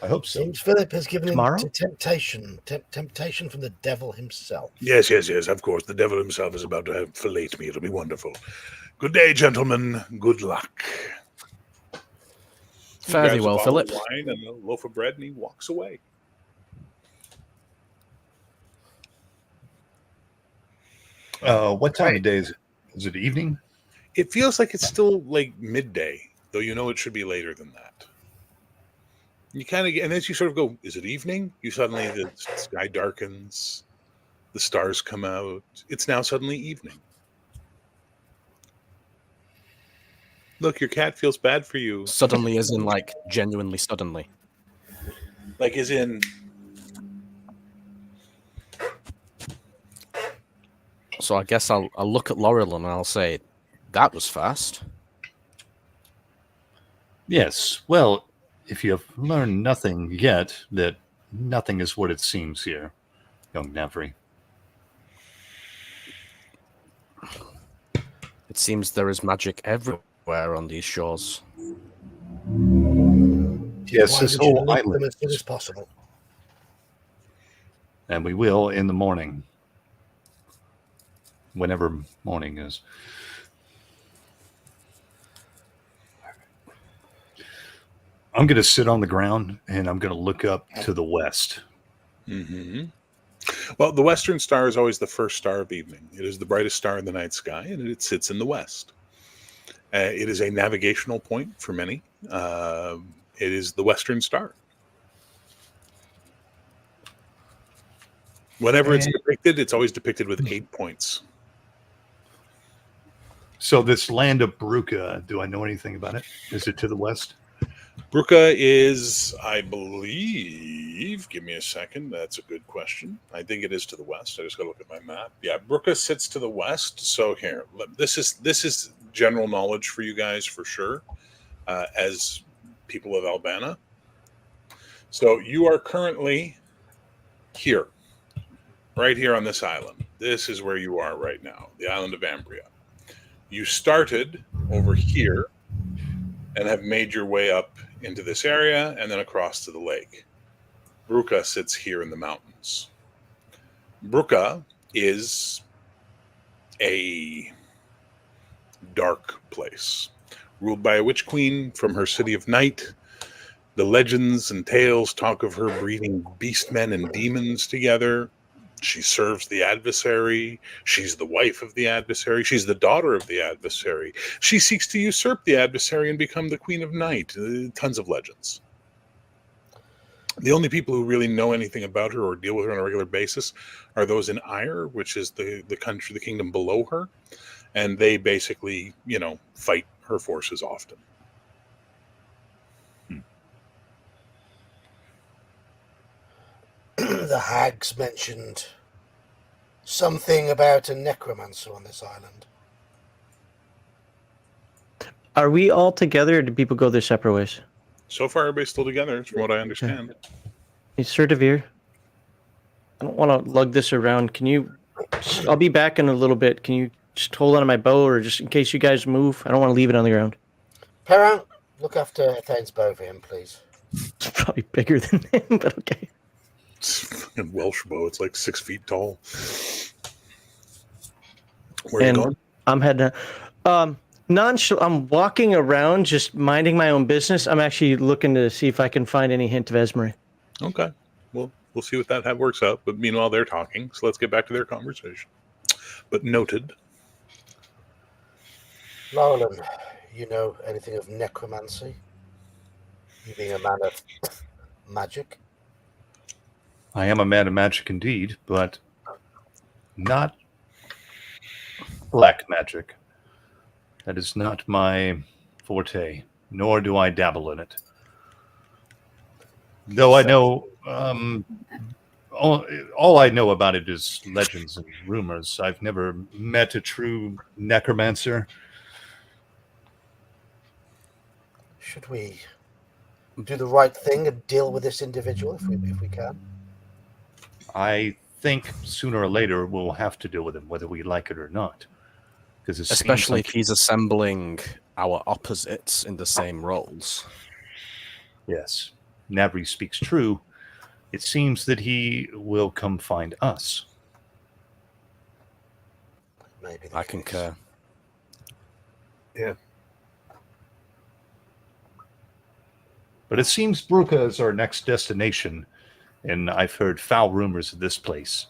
I hope so. Seems Philip has given Tomorrow? in to temptation. Temptation from the devil himself. Yes, of course. The devil himself is about to fillet me. It'll be wonderful. Good day, gentlemen. Good luck. Fare thee Grabs a well, bottle of Philip. wine and a loaf of bread, and he walks away. What time of day is it? Is it evening? It feels like it's still like midday, though you know it should be later than that. You kind of get, and as you sort of go, is it evening? You suddenly, the sky darkens, the stars come out. It's now suddenly evening. Look, your cat feels bad for you. Suddenly, as in like genuinely suddenly. Like, as in, So I guess I'll look at Laurel and I'll say, that was fast. Yes. Well, if you have learned nothing yet, that nothing is what it seems here, young Navri. It seems there is magic everywhere on these shores. Yes, Why this would you whole leave island. them as soon as possible? And we will in the morning. Whenever morning is. I'm going to sit on the ground and I'm going to look up to the west. mm-hmm. Well, the western star is always the first star of evening. It is the brightest star in the night sky, and it sits in the west. It is a navigational point for many. It is the western star. Whenever it's depicted, it's always depicted with 8 points. So this land of Bruca, do I know anything about it? Is it to the west? Bruca is, I believe, give me a second. That's a good question. I think it is to the west. I just got to look at my map. Yeah, Bruca sits to the west. So here, this is general knowledge for you guys for sure, as people of Albana. So you are currently here, right here on this island. This is where you are right now, the island of Ambria. You started over here and have made your way up into this area and then across to the lake. Bruca sits here in the mountains. Bruca is a dark place, ruled by a witch queen from her city of night. The legends and tales talk of her breeding beastmen and demons together. She serves the adversary. She's the wife of the adversary. She's the daughter of the adversary. She seeks to usurp the adversary and become the queen of night. Tons of legends. The only people who really know anything about her or deal with her on a regular basis are those in Ire, which is the country, the kingdom below her. And they basically, fight her forces often. The hags mentioned something about a necromancer on this island. Are we all together, or do people go their separate ways? So far, everybody's still together, from what I understand. Hey, Sir Devere, I don't want to lug this around. Can you? I'll be back in a little bit. Can you just hold on to my bow, or just in case you guys move? I don't want to leave it on the ground. Perrin, look after Thane's bow for him, please. It's probably bigger than him, but okay. It's a fucking Welsh bow. It's like 6 feet tall. Where are you going? I'm heading. I'm walking around, just minding my own business. I'm actually looking to see if I can find any hint of Esmery. Okay. Well, we'll see what that works out. But meanwhile, they're talking, so let's get back to their conversation. But noted. Laurelin, you know anything of necromancy? You being a man of magic? I am a man of magic indeed, but not black magic. That is not my forte, nor do I dabble in it. Though I know, all I know about it is legends and rumors. I've never met a true necromancer. Should we do the right thing and deal with this individual if we can? I think sooner or later we'll have to deal with him, whether we like it or not. Because especially if he's assembling our opposites in the same roles. Yes, Nabri speaks true. It seems that he will come find us. Maybe I concur. Yeah. But it seems Bruca is our next destination, and I've heard foul rumors of this place.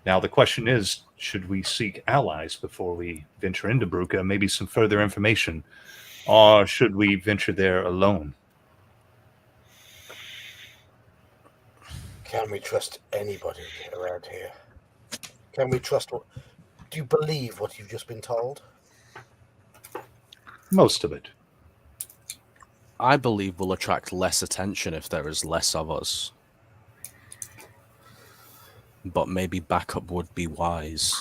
Now, the question is, should we seek allies before we venture into Bruca, maybe some further information, or should we venture there alone? Can we trust anybody around here? Can we trust do you believe what you've just been told? Most of it. I believe we'll attract less attention if there is less of us. But maybe backup would be wise.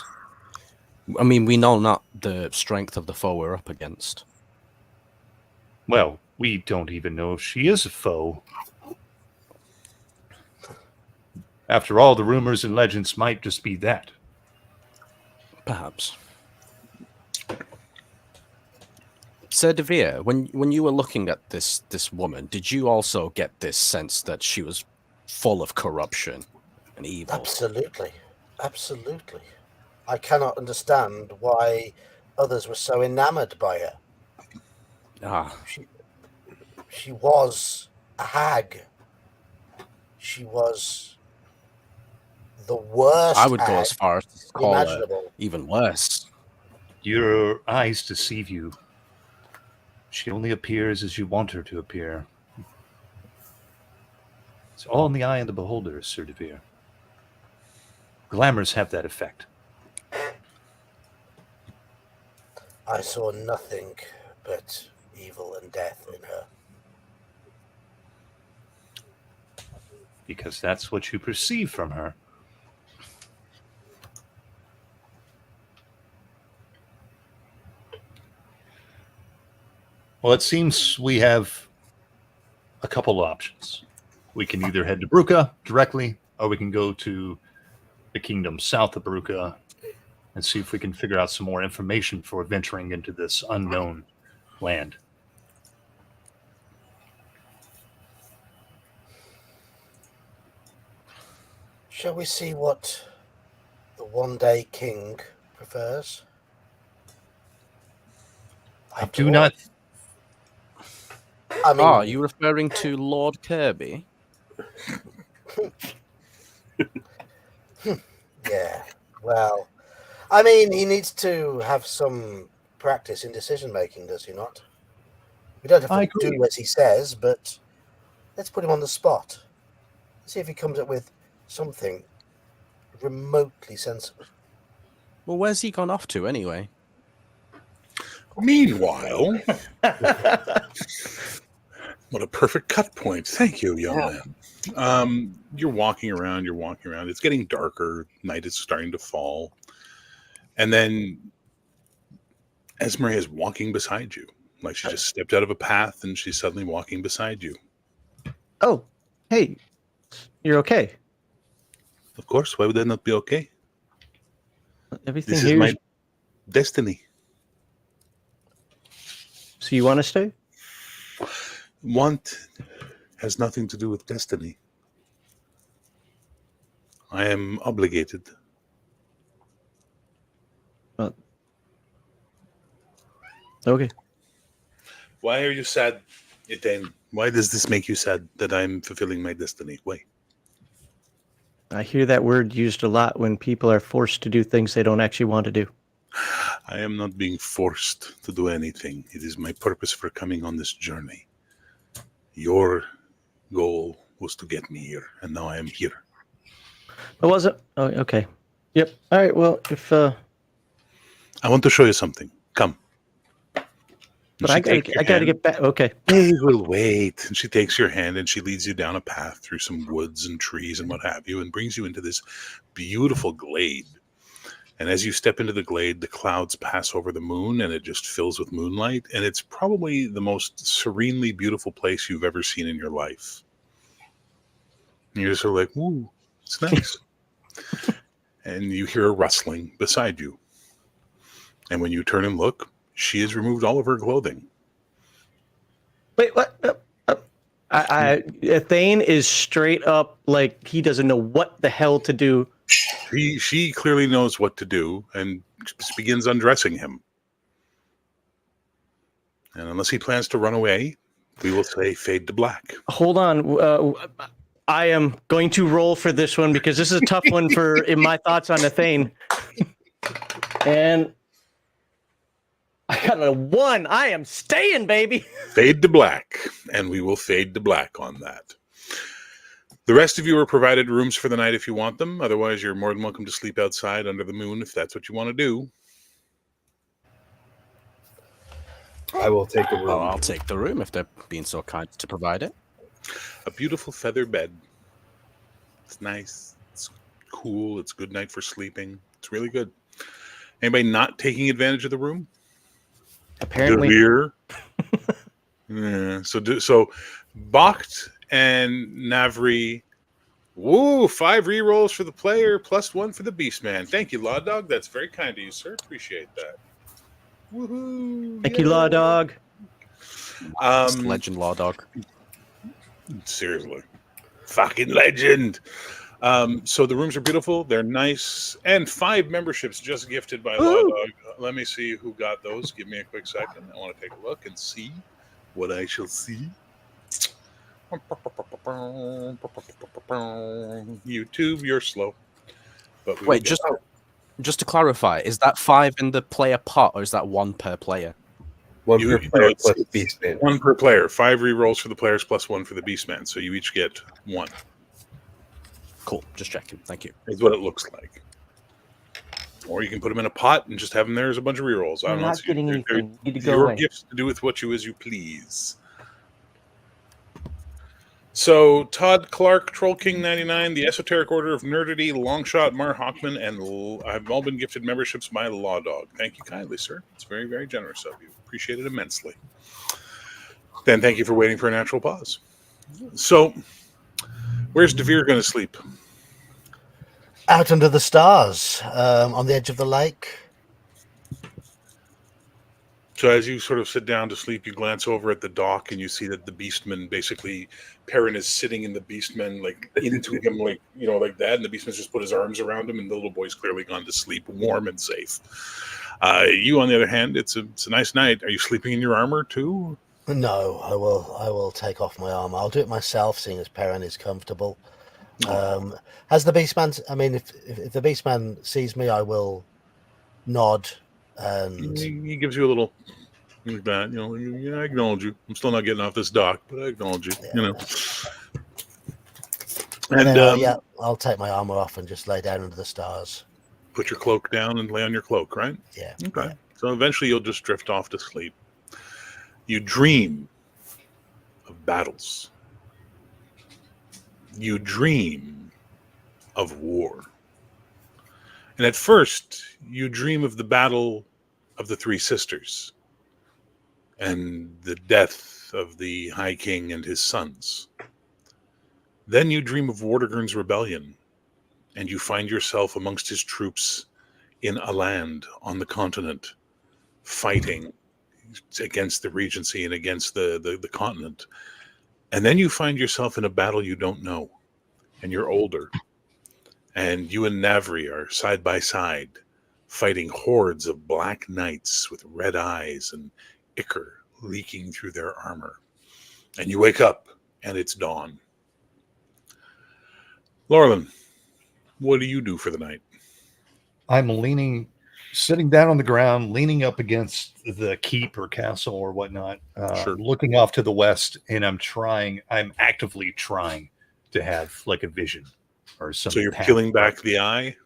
I mean, we know not the strength of the foe we're up against. Well, we don't even know if she is a foe. After all, the rumors and legends might just be that. Perhaps. Sir De Vere, when you were looking at this woman, did you also get this sense that she was full of corruption and evil? Absolutely. Absolutely. I cannot understand why others were so enamored by her. She was a hag. She was the worst. I would go as far as to call her even worse. Your eyes deceive you. She only appears as you want her to appear. It's all in the eye of the beholder, Sir De Vere. Glamours have that effect. I saw nothing but evil and death in her. Because that's what you perceive from her. Well, it seems we have a couple of options. We can either head to Bruca directly, or we can go to the kingdom south of Bruca and see if we can figure out some more information for venturing into this unknown land. Shall we see what the one-day king prefers? I do not... I mean, are you referring to Lord Kirby? Yeah, well, I mean, he needs to have some practice in decision-making, does he not? We don't have to do as he says, but let's put him on the spot. See if he comes up with something remotely sensible. Well, where's he gone off to anyway? Meanwhile, what a perfect cut point. Thank you, young man. You're walking around. It's getting darker. Night is starting to fall. And then Esmery is walking beside you. Like she just stepped out of a path and she's suddenly walking beside you. Oh, hey, you're okay. Of course. Why would that not be okay? Everything This here is my destiny. So you want to stay? Want has nothing to do with destiny. I am obligated. Well, Okay. Why are you sad, Etaine? Why does this make you sad that I'm fulfilling my destiny? Why? I hear that word used a lot when people are forced to do things they don't actually want to do. I am not being forced to do anything. It is my purpose for coming on this journey. Your goal was to get me here, and now I am here. It wasn't. Oh, okay. Yep. All right. Well, if I want to show you something. Come. but I gotta get back. Okay. Hey, we'll wait. And she takes your hand and she leads you down a path through some woods and trees and what have you, and brings you into this beautiful glade. And as you step into the glade, the clouds pass over the moon and it just fills with moonlight. And it's probably the most serenely beautiful place you've ever seen in your life. And you're just sort of like, ooh, it's nice. And you hear a rustling beside you. And when you turn and look, she has removed all of her clothing. Wait. What? Ethane is straight up like he doesn't know what the hell to do. She clearly knows what to do and just begins undressing him. And unless he plans to run away, we will say fade to black. Hold on. I am going to roll for this one because this is a tough one for in my thoughts on Ethane. And I got a 1. I am staying, baby. Fade to black, and we will fade to black on that. The rest of you are provided rooms for the night if you want them. Otherwise, you're more than welcome to sleep outside under the moon if that's what you want to do. I will take a room. Well, I'll take the room if they're being so kind to provide it. A beautiful feather bed. It's nice. It's cool. It's a good night for sleeping. It's really good. Anybody not taking advantage of the room? Apparently. Devere. Yeah. So Bakht and Navri. Woo! 5 rerolls for the player, +1 for the Beastman. Thank you, Law Dog. That's very kind of you, sir. Appreciate that. Woohoo! Thank you, Law Dog. Legend Law Dog. Seriously. Fucking legend. So the rooms are beautiful. They're nice. And 5 memberships just gifted by Law Dog. Let me see who got those. Give me a quick second. I want to take a look and see what I shall see. YouTube, you're slow. But Wait, just to clarify, is that 5 in the player pot or is that 1 per player? One per player plus Beastman. 1 per player. 5 rerolls for the players +1 for the Beastman. So you each get 1. Cool, just checking. Thank you. Is what it looks like. Or you can put them in a pot and just have them there as a bunch of rerolls. I don't know. Not getting anything. You need to go your away. gifts to do with what you as you please. So Todd Clark, Troll King 99, the Esoteric Order of Nerdity, Longshot, Mar Hockman, and I've all been gifted memberships by Law Dog. Thank you kindly, sir. It's very, very generous of you. Appreciate it immensely. Then thank you for waiting for a natural pause. So, where's Devere going to sleep? Out under the stars, on the edge of the lake. So as you sort of sit down to sleep, you glance over at the dock and you see that the Beastman, basically, Perrin is sitting in the Beastman, like into him, like, you know, like that. And the Beastman's just put his arms around him and the little boy's clearly gone to sleep, warm and safe. You, on the other hand, it's a nice night. Are you sleeping in your armor too? No, I will take off my armor. I'll do it myself, seeing as Perrin is comfortable. Has the Beastman? I mean, if the Beastman sees me, I will nod, and He gives you a little like that. You know, yeah, I acknowledge you. I'm still not getting off this dock, but I acknowledge you. Yeah. You know. and And then, I'll take my armor off and just lay down under the stars. put your cloak down and lay on your cloak, right? Yeah. Okay. Yeah. So eventually you'll just drift off to sleep. You dream of battles. You dream of war. And at first, you dream of the battle of the 3 sisters and the death of the High King and his sons. Then you dream of Vortigern's rebellion, and you find yourself amongst his troops in a land on the continent, fighting against the Regency and against the continent. And then you find yourself in a battle you don't know, and you're older. And you and Navri are side by side, fighting hordes of black knights with red eyes and ichor leaking through their armor. And you wake up, and it's dawn. Laurelin, what do you do for the night? I'm sitting down on the ground, leaning up against the keep or castle or whatnot, Sure. looking off to the west, and I'm actively trying to have like a vision or something. So you're peeling back the eye?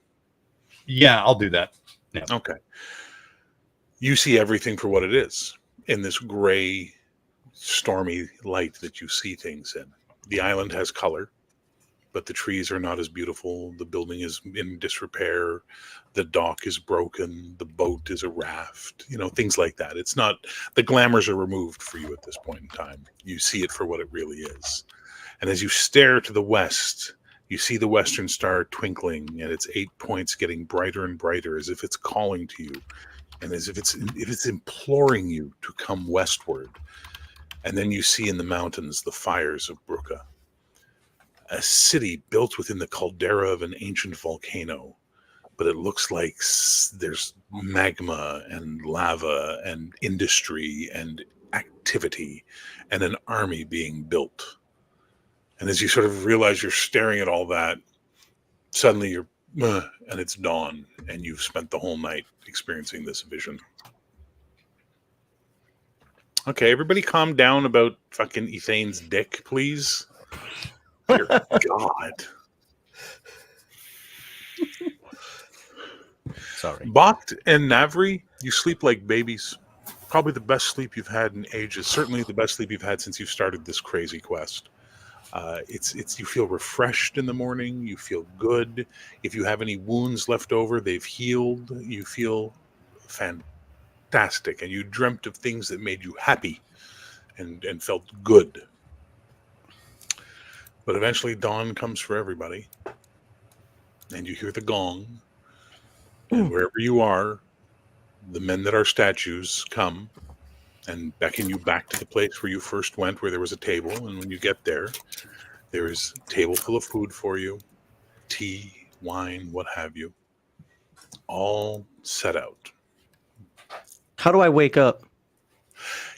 Yeah, I'll do that. Yeah. Okay. You see everything for what it is in this gray, stormy light that you see things in. The island has color, but the trees are not as beautiful. The building is in disrepair. The dock is broken. The boat is a raft. Things like that. It's not, the glamours are removed for you at this point in time. You see it for what it really is. And as you stare to the west, you see the western star twinkling, and its 8 points getting brighter and brighter, as if it's calling to you, and as if it's imploring you to come westward. And then you see in the mountains the fires of Bruca, a city built within the caldera of an ancient volcano, but it looks like there's magma and lava and industry and activity and an army being built. And as you sort of realize you're staring at all that, suddenly and it's dawn, and you've spent the whole night experiencing this vision. Okay, everybody calm down about fucking Ethane's dick, please. Dear God. Sorry. Bakht and Navri, you sleep like babies. Probably the best sleep you've had in ages. Certainly the best sleep you've had since you've started this crazy quest. You feel refreshed in the morning. You feel good. If you have any wounds left over, they've healed. You feel fantastic, and you dreamt of things that made you happy and felt good. But eventually dawn comes for everybody, and you hear the gong, and wherever you are, the men that are statues come and beckon you back to the place where you first went, where there was a table. And when you get there, there is a table full of food for you, tea, wine, what have you, all set out. How do I wake up?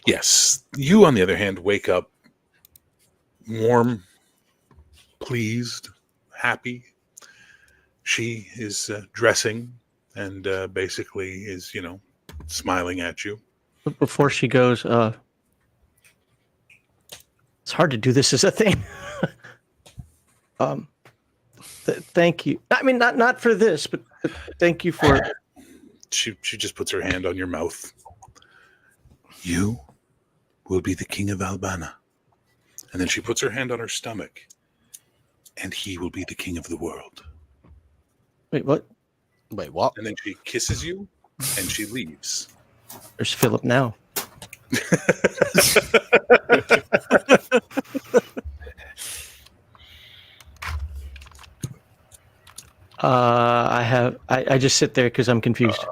Yes, you, on the other hand, wake up warm, pleased, happy. She is dressing and basically is, smiling at you. But before she goes, it's hard to do this as a thing. Thank you. I mean, not for this, but thank you for. She just puts her hand on your mouth. You will be the king of Albana. And then she puts her hand on her stomach. And he will be the king of the world. Wait, what? Wait, what? And then she kisses you and she leaves. There's Philip now. I just sit there because I'm confused.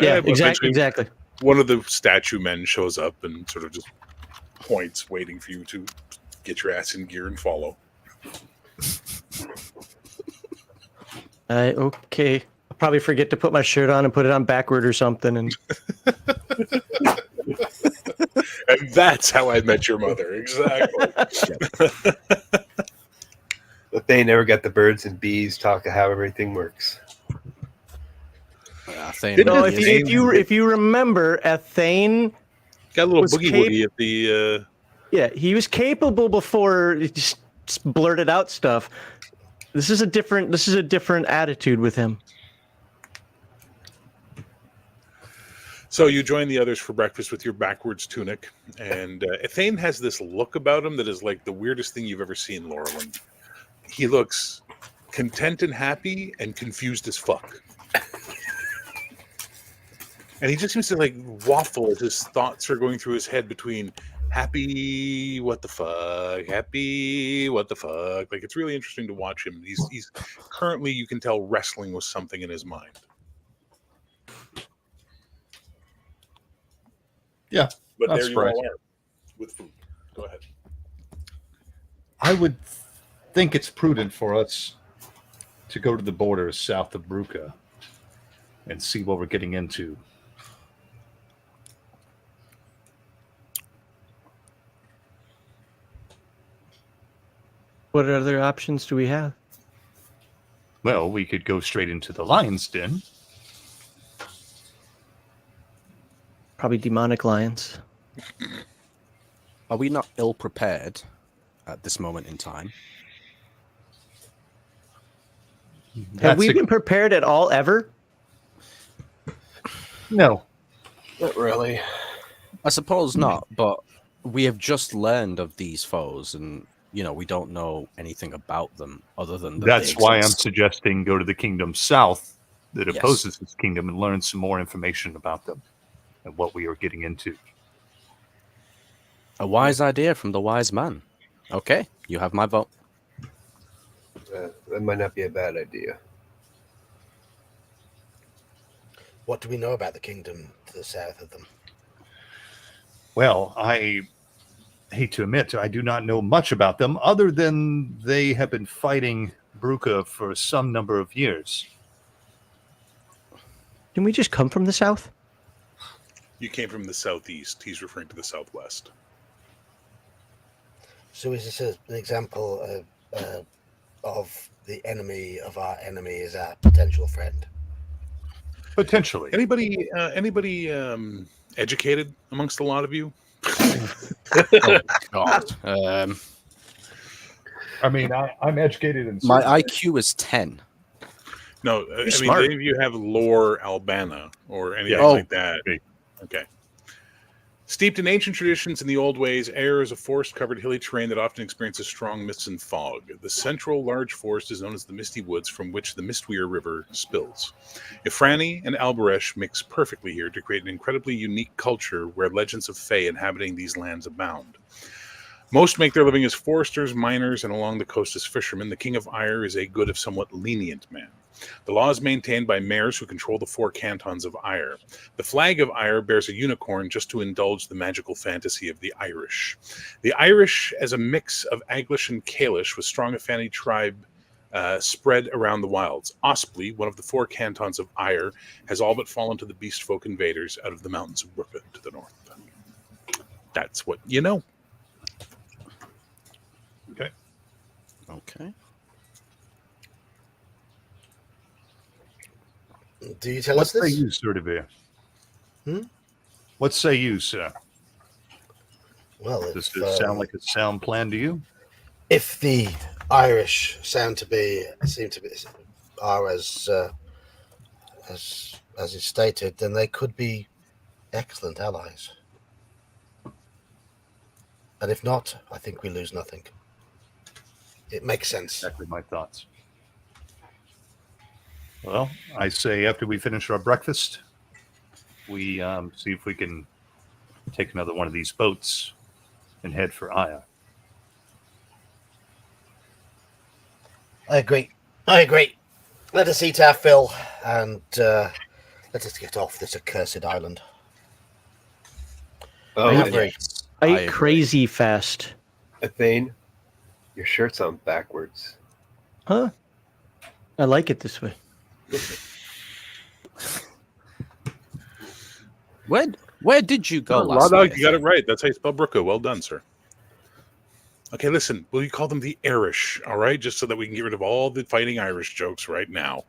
Yeah, exactly. One of the statue men shows up and sort of just points, waiting for you to get your ass in gear and follow. Okay. I'll probably forget to put my shirt on and put it on backward or something. And and that's how I met your mother. Exactly. But they never got the birds and bees talk of how everything works. No, if you remember, Ethane got a little boogie woogie at the. Yeah, he was capable before he just blurted out stuff. This is a different attitude with him. So you join the others for breakfast with your backwards tunic, and Ethane has this look about him that is like the weirdest thing you've ever seen, Laurelin. He looks content and happy and confused as fuck. And he just seems to like waffle as his thoughts are going through his head between happy, what the fuck, happy, what the fuck. Like, it's really interesting to watch him. He's currently, you can tell, wrestling with something in his mind. Yeah, but I'm there surprised. you all are with food. Go ahead. I would think it's prudent for us to go to the border south of Bruca and see what we're getting into. What other options do we have? Well, we could go straight into the lion's den. Probably demonic lions. Are we not ill prepared at this moment in time? Have we been prepared at all ever? No. Not really. I suppose not, but we have just learned of these foes, and we don't know anything about them other than that That's they why I'm exist. suggesting go to the kingdom south that Yes. opposes this kingdom and learn some more information about them and what we are getting into. A wise idea from the wise man. Okay, you have my vote. That might not be a bad idea. What do we know about the kingdom to the south of them? Well, I hate to admit, I do not know much about them other than they have been fighting Bruca for some number of years. Didn't we just come from the south? You came from the southeast. He's referring to the southwest. So is this an example of the enemy of our enemy is our potential friend? Potentially. Anybody educated amongst a lot of you? Oh, God. I mean, I'm educated in My IQ is 10. No, I mean, smart. any of you have lore Albana or anything Yeah. like that? Okay. Okay. Steeped in ancient traditions and the old ways, Air is a forest-covered hilly terrain that often experiences strong mists and fog. The central large forest is known as the Misty Woods, from which the Mistweir River spills. Ifrani and Albaresh mix perfectly here to create an incredibly unique culture where legends of Fae inhabiting these lands abound. Most make their living as foresters, miners, and along the coast as fishermen. The King of Ire is a good if somewhat lenient man. The law is maintained by mayors who control the 4 cantons of Ire. The flag of Ire bears a unicorn just to indulge the magical fantasy of the Irish. The Irish, as a mix of Aglish and Kalish, with strong Afani tribe spread around the wilds. Ospley, one of the 4 cantons of Ire, has all but fallen to the beast folk invaders out of the mountains of Brooklyn to the north. That's what you know. Okay. Do you tell What us say this? you, Sir DeVere? Hmm? What say you, sir? Well, Does this sound like a sound plan to you? if the Irish seem to be are as is stated, then they could be excellent allies. And if not, I think we lose nothing. It makes sense. Exactly my thoughts. Well, I say after we finish our breakfast, we see if we can take another one of these boats and head for Aya. I agree. Let us eat our fill and let us get off this accursed island. Oh, I I and agree. I I ate agree. crazy fast. Thane, your shirt's on backwards. Huh? I like it this way. Where did you go last Law night? Dog, you got it right. That's how you spell Brooke. Well done, sir. Okay, listen. Will you call them the Irish? All right, just so that we can get rid of all the fighting Irish jokes right now.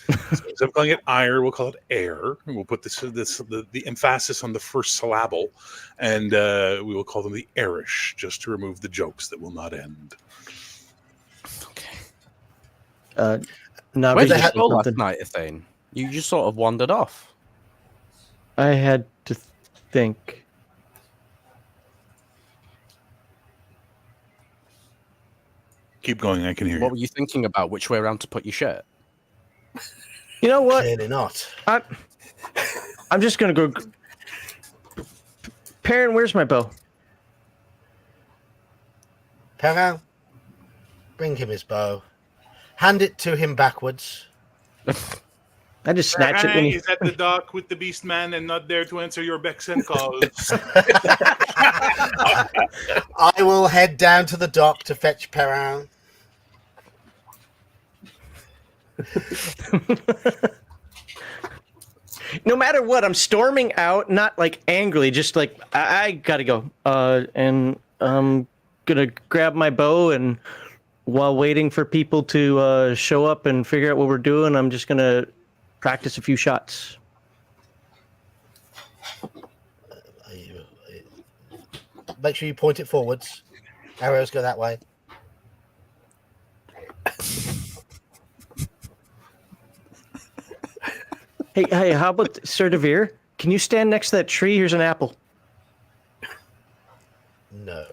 So instead of calling it ire, we'll call it air. And we'll put the emphasis on the first syllable, and we will call them the Irish, just to remove the jokes that will not end. Okay. Not Where really did you go last something. night, Thane? You just sort of wandered off. I had to think. Keep going. I can hear What you. were you thinking about? Which way around to put your shirt? You know what? Clearly not. I'm just gonna go. Perrin, where's my bow? Perrin, bring him his bow. Hand it to him backwards. I just snatch it when he. Is at the dock with the beast man and not there to answer your becks and calls. I will head down to the dock to fetch Perrin. No matter what, I'm storming out, not like angrily, just like I gotta go. And I'm gonna grab my bow and while waiting for people to show up and figure out what we're doing, I'm just gonna practice a few shots. Make sure you point it forwards. Arrows go that way. Hey, how about Sir Devere? Can you stand next to that tree? Here's an apple. No.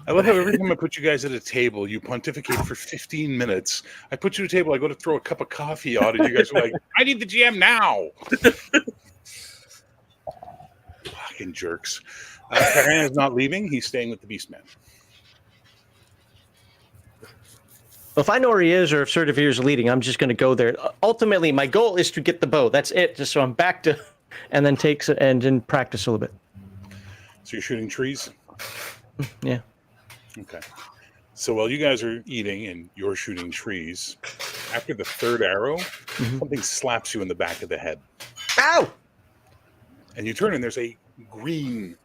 I love how every time I put you guys at a table, you pontificate for 15 minutes. I put you at a table, I go to throw a cup of coffee out, and you guys are like, I need the GM now. Fucking jerks. Perrin is not leaving. He's staying with the Beastman. Well, if I know where he is or if Sir Devere is leading, I'm just going to go there. Ultimately, my goal is to get the bow. That's it. Just so I'm back to, and then then practice a little bit. So you're shooting trees? Yeah. Okay. So while you guys are eating and you're shooting trees, after the third arrow, something slaps you in the back of the head. Ow! And you turn and there's a green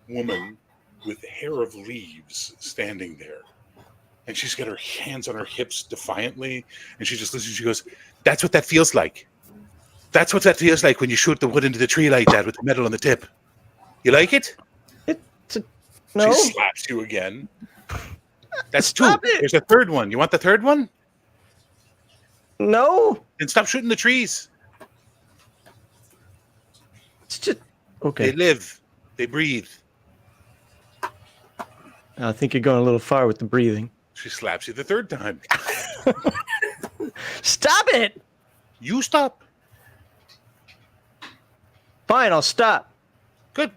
woman with hair of leaves standing there. And she's got her hands on her hips defiantly. And she just listens. She goes, that's what that feels like. That's what that feels like when you shoot the wood into the tree like that with the metal on the tip. You like it? No. She slaps you again. That's Stop two. it. There's a third one. You want the third one? No. Then stop shooting the trees. It's just okay. They live. They breathe. I think you're going a little far with the breathing. She slaps you the third time. Stop it! You stop. Fine, I'll stop. Good.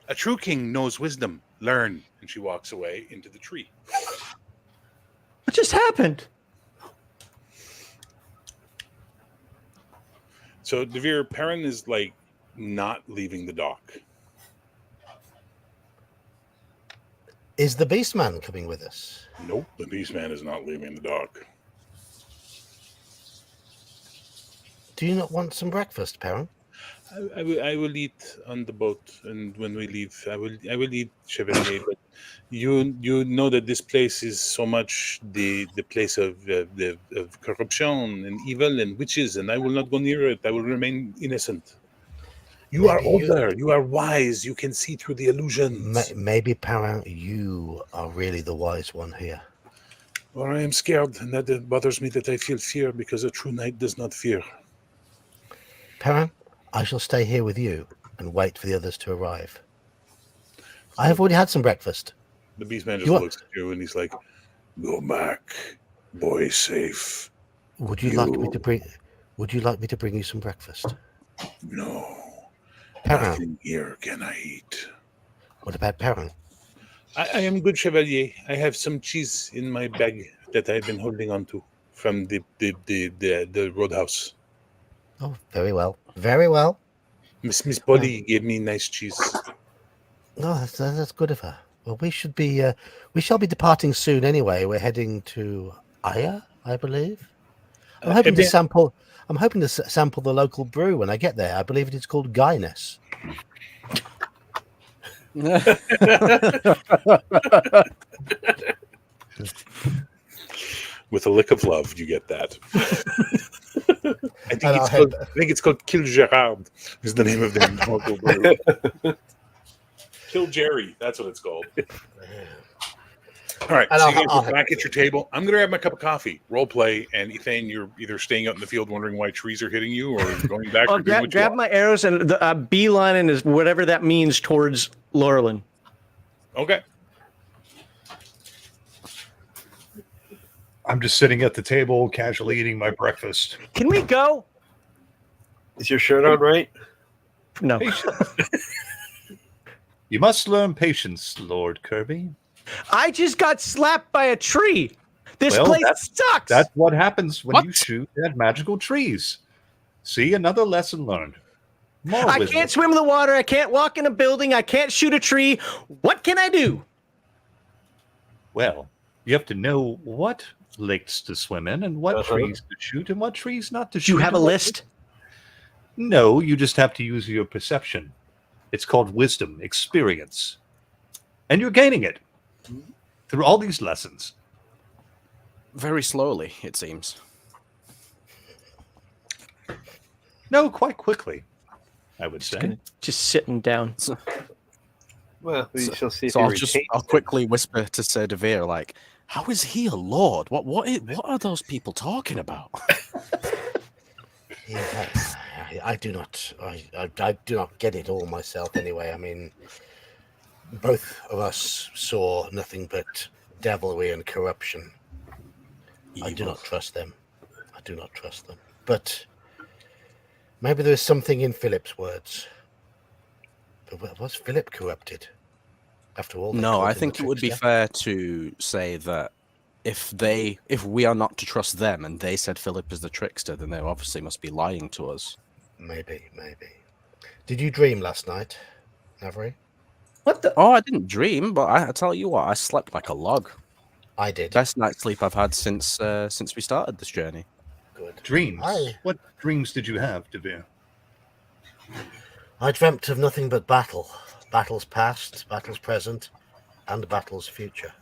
A true king knows wisdom. Learn. And she walks away into the tree. What just happened? So, Devere, Perrin is like not leaving the dock. Is the Beastman coming with us? Nope, the Beastman is not leaving the dock. Do you not want some breakfast, Perrin? I will eat on the boat, and when we leave, I will eat, Chevalier. But you know that this place is so much the place of corruption and evil and witches, and I will not go near it. I will remain innocent. You are older. You are wise. You can see through the illusions. Maybe, Perrin, you are really the wise one here. Or I am scared, and that bothers me that I feel fear because a true knight does not fear. Perrin, I shall stay here with you and wait for the others to arrive. I have already had some breakfast. The Beastman just looks at you and he's like, "Go back, boy, safe." Would you like me to bring you some breakfast? No. Perrin. Nothing here can I eat. What about Perrin? I am good, Chevalier. I have some cheese in my bag that I've been holding on to from the roadhouse. Oh, very well. Very well. Miss Polly gave me nice cheese. Oh, that's good of her. Well, we shall be departing soon anyway. We're heading to Aya, I believe. I'm hoping to sample the local brew when I get there. I believe it is called Guinness. With a lick of love, you get that. I think it's called Kill Gerard is the name of the local brew. Kill Jerry, that's what it's called. All right, so you guys are back at your table. I'm going to have my cup of coffee, role play, and Ethane, you're either staying out in the field wondering why trees are hitting you or going back. I'll grab my arrows and beeline is whatever that means towards Laurelin. Okay. I'm just sitting at the table, casually eating my breakfast. Can we go? Is your shirt on right? No. You must learn patience, Lord Kirby. I just got slapped by a tree. This place sucks. That's what happens when you shoot at magical trees. See, another lesson learned. I can't swim in the water. I can't walk in a building. I can't shoot a tree. What can I do? Well, you have to know what lakes to swim in and what trees to shoot and what trees not to shoot. Do you have a list? No, you just have to use your perception. It's called wisdom, experience. And you're gaining it. through all these lessons? Very slowly, it seems. No, quite quickly, I would say. Just sitting down. Well, we shall see. So if I'll quickly whisper to Sir Devere, like, how is he a lord? What are those people talking about? Yeah, I do not. I do not get it all myself. Anyway, I mean, both of us saw nothing but devilry and corruption. I do not trust them. I do not trust them. But maybe there is something in Philip's words. But was Philip corrupted? After all, No, I think it would be fair to say that if we are not to trust them and they said Philip is the trickster, then they obviously must be lying to us. Maybe. Did you dream last night, Avery? What the? Oh, I didn't dream, but I tell you what, I slept like a log. I did. Best night's sleep I've had since we started this journey. Good. Dreams. What dreams did you have, Devere? I dreamt of nothing but battle. Battles past, battles present, and battles future.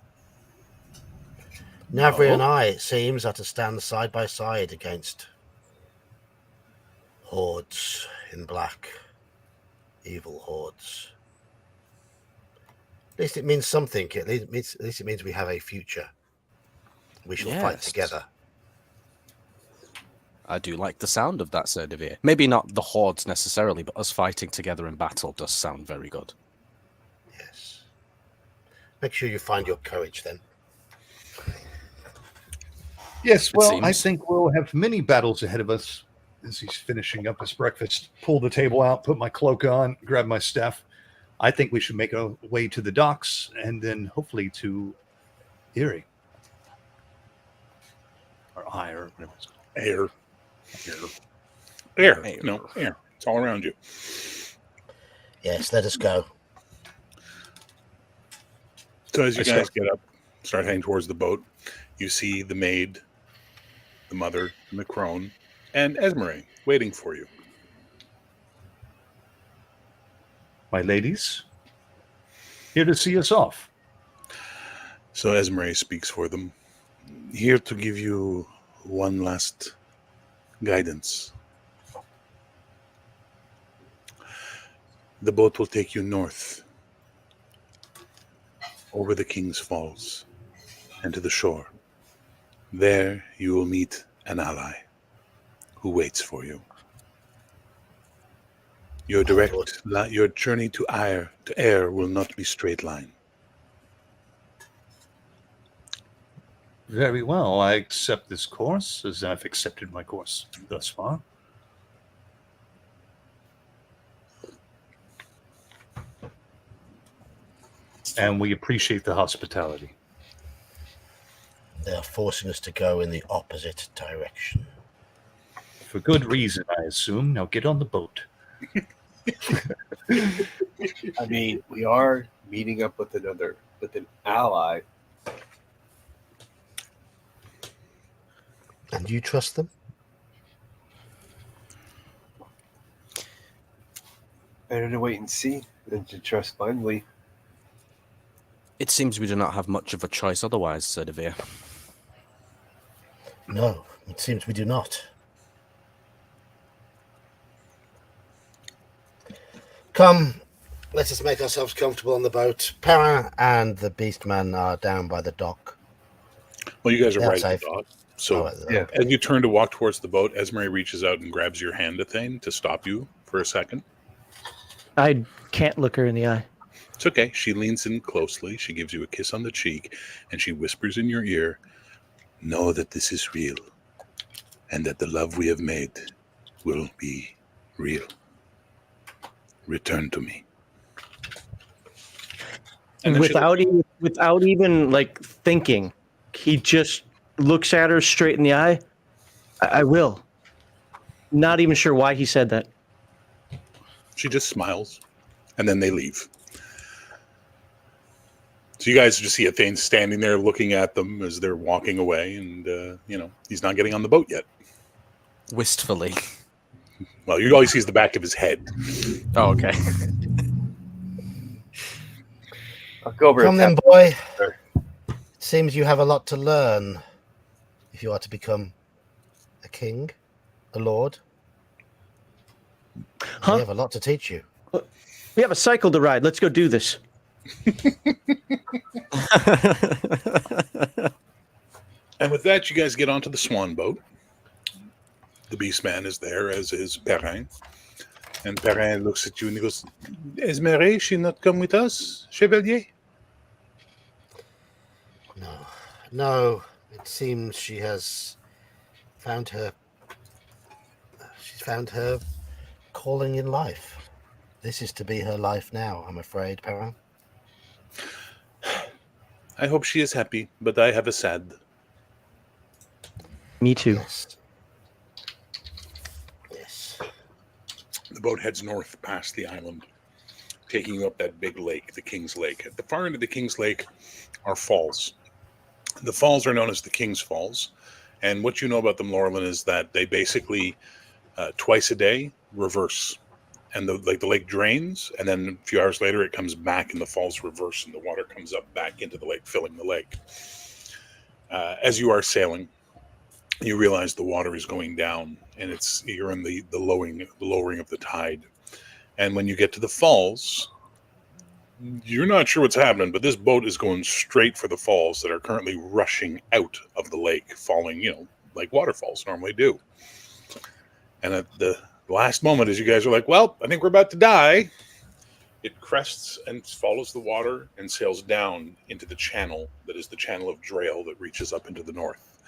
Navri and I, it seems, are to stand side by side against hordes in black. Evil hordes. At least it means something. At least it means we have a future. We shall fight together. I do like the sound of that, Sir Devere. Maybe not the hordes necessarily, but us fighting together in battle does sound very good. Yes. Make sure you find your courage then. Yes, well, I think we'll have many battles ahead of us. As he's finishing up his breakfast, pull the table out, put my cloak on, grab my staff. I think we should make our way to the docks and then hopefully to Erie. Or Ire, whatever it's called. Air. No, air. It's all around you. Yes, let us go. So as you guys get up, start heading towards the boat, you see the maid, the mother, and the crone, and Esmeralda waiting for you. My ladies, here to see us off. So Esmeralda speaks for them. Here to give you one last guidance. The boat will take you north, over the King's Falls, and to the shore. There you will meet an ally who waits for you. Your journey to Ayr will not be straight line. Very well. I accept this course as I've accepted my course thus far. And we appreciate the hospitality. They are forcing us to go in the opposite direction. For good reason, I assume. Now get on the boat. I mean, we are meeting up with an ally. And you trust them? Better to wait and see than to trust blindly. It seems we do not have much of a choice otherwise, Sir Devere. No, it seems we do not. Come, let us make ourselves comfortable on the boat. Perrin and the Beastman are down by the dock. Well, you guys are They're right at safe. the dock. So Yeah. as you turn to walk towards the boat, Esmeralda reaches out and grabs your hand, Athane, to stop you for a second. I can't look her in the eye. It's okay. She leans in closely. She gives you a kiss on the cheek, and she whispers in your ear, "Know that this is real, and that the love we have made will be real. Return to me." And then without even like thinking, he just looks at her straight in the eye. I will. Not even sure why he said that. she just smiles, and then they leave. So you guys just see Athane standing there looking at them as they're walking away, and he's not getting on the boat yet. Wistfully. Well, you always sees the back of his head. Oh, okay. I'll go over Come and then, tap boy. her. seems you have a lot to learn if you are to become a king, a lord. Huh? We have a lot to teach you. We have a cycle to ride. Let's go do this. And with that, you guys get onto the swan boat. The beast man is there, as is Perrin. And Perrin looks at you and he goes, Esmerée, she not come with us, Chevalier? No, it seems she has found her. She's found her calling in life. This is to be her life now, I'm afraid, Perrin. I hope she is happy, but I have a sad. Me too. Yes. The boat heads north past the island, taking you up that big lake, the King's Lake. At the far end of the King's Lake are falls. The falls are known as the King's Falls. And what you know about them, Laurelin, is that they basically, twice a day, reverse. And the lake drains, and then a few hours later it comes back and the falls reverse and the water comes up back into the lake, filling the lake. As you are sailing, you realize the water is going down and you're in the lowering of the tide. And when you get to the falls, you're not sure what's happening, but this boat is going straight for the falls that are currently rushing out of the lake, falling, like waterfalls normally do. And at the last moment, as you guys are like, well, I think we're about to die, it crests and follows the water and sails down into the channel that is the channel of Drail that reaches up into the north,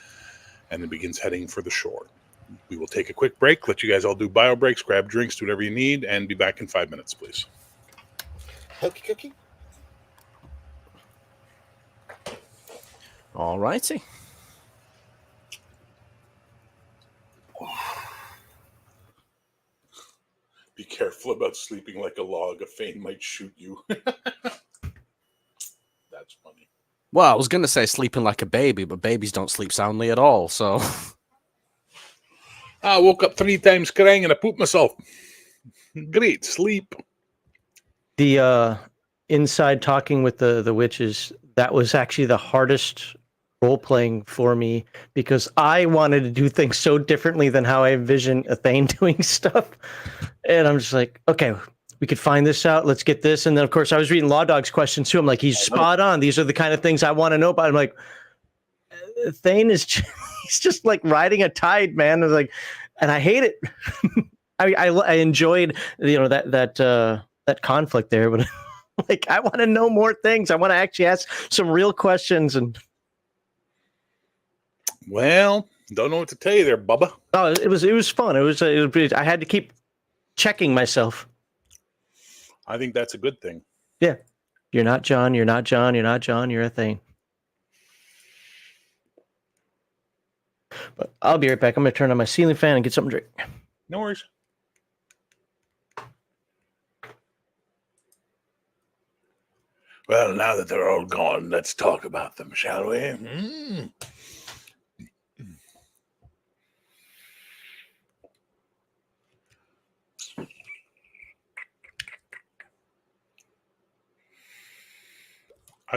and then begins heading for the shore. We will take a quick break, let you guys all do bio breaks, grab drinks, do whatever you need, and be back in 5 minutes, please. Hokey cookie. All righty. Be careful about sleeping like a log. A Fane might shoot you. That's funny. Well, I was going to say sleeping like a baby, but babies don't sleep soundly at all, so... I woke up 3 times crying and I pooped myself. Great sleep. The inside talking with the witches, that was actually the hardest role playing for me because I wanted to do things so differently than how I envisioned Athane doing stuff. And I'm just like, okay, we could find this out. Let's get this. And then, of course, I was reading Law Dog's questions too. I'm like, he's spot on. These are the kind of things I want to know about. I'm like, Thane is he's just like riding a tide, man. I was like, and I hate it. I enjoyed that conflict there, but like I want to know more things. I want to actually ask some real questions. And well, don't know what to tell you there, Bubba. oh, it was fun. I had to keep checking myself. I think that's a good thing. Yeah, you're not John. You're not John. You're not John. You're Athane. But I'll be right back. I'm going to turn on my ceiling fan and get something to drink. No worries. Well, now that they're all gone, let's talk about them, shall we? I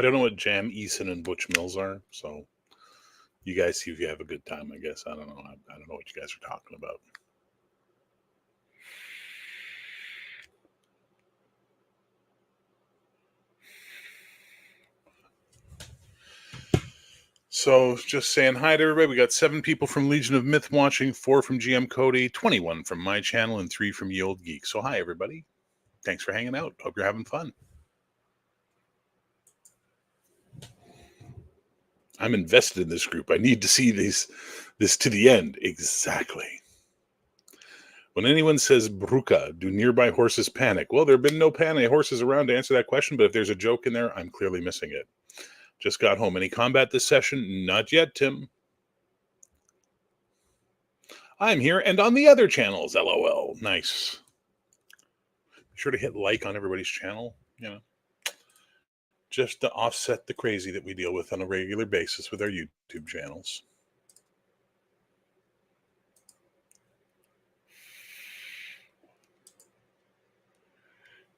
don't know what Jam, Eason, and Butch Mills are, so you guys see if you have a good time, I guess. I don't know. I don't know what you guys are talking about. So just saying hi to everybody. We got 7 people from Legion of Myth watching, 4 from GM Cody, 21 from my channel, and 3 from Ye Old Geek. So hi, everybody. Thanks for hanging out. Hope you're having fun. I'm invested in this group. I need to see this to the end. Exactly. When anyone says Bruca, do nearby horses panic? Well, there have been no panic horses around to answer that question, but if there's a joke in there, I'm clearly missing it. Just got home. Any combat this session? Not yet, Tim. I'm here and on the other channels, LOL. Nice. Be sure to hit like on everybody's channel, just to offset the crazy that we deal with on a regular basis with our YouTube channels.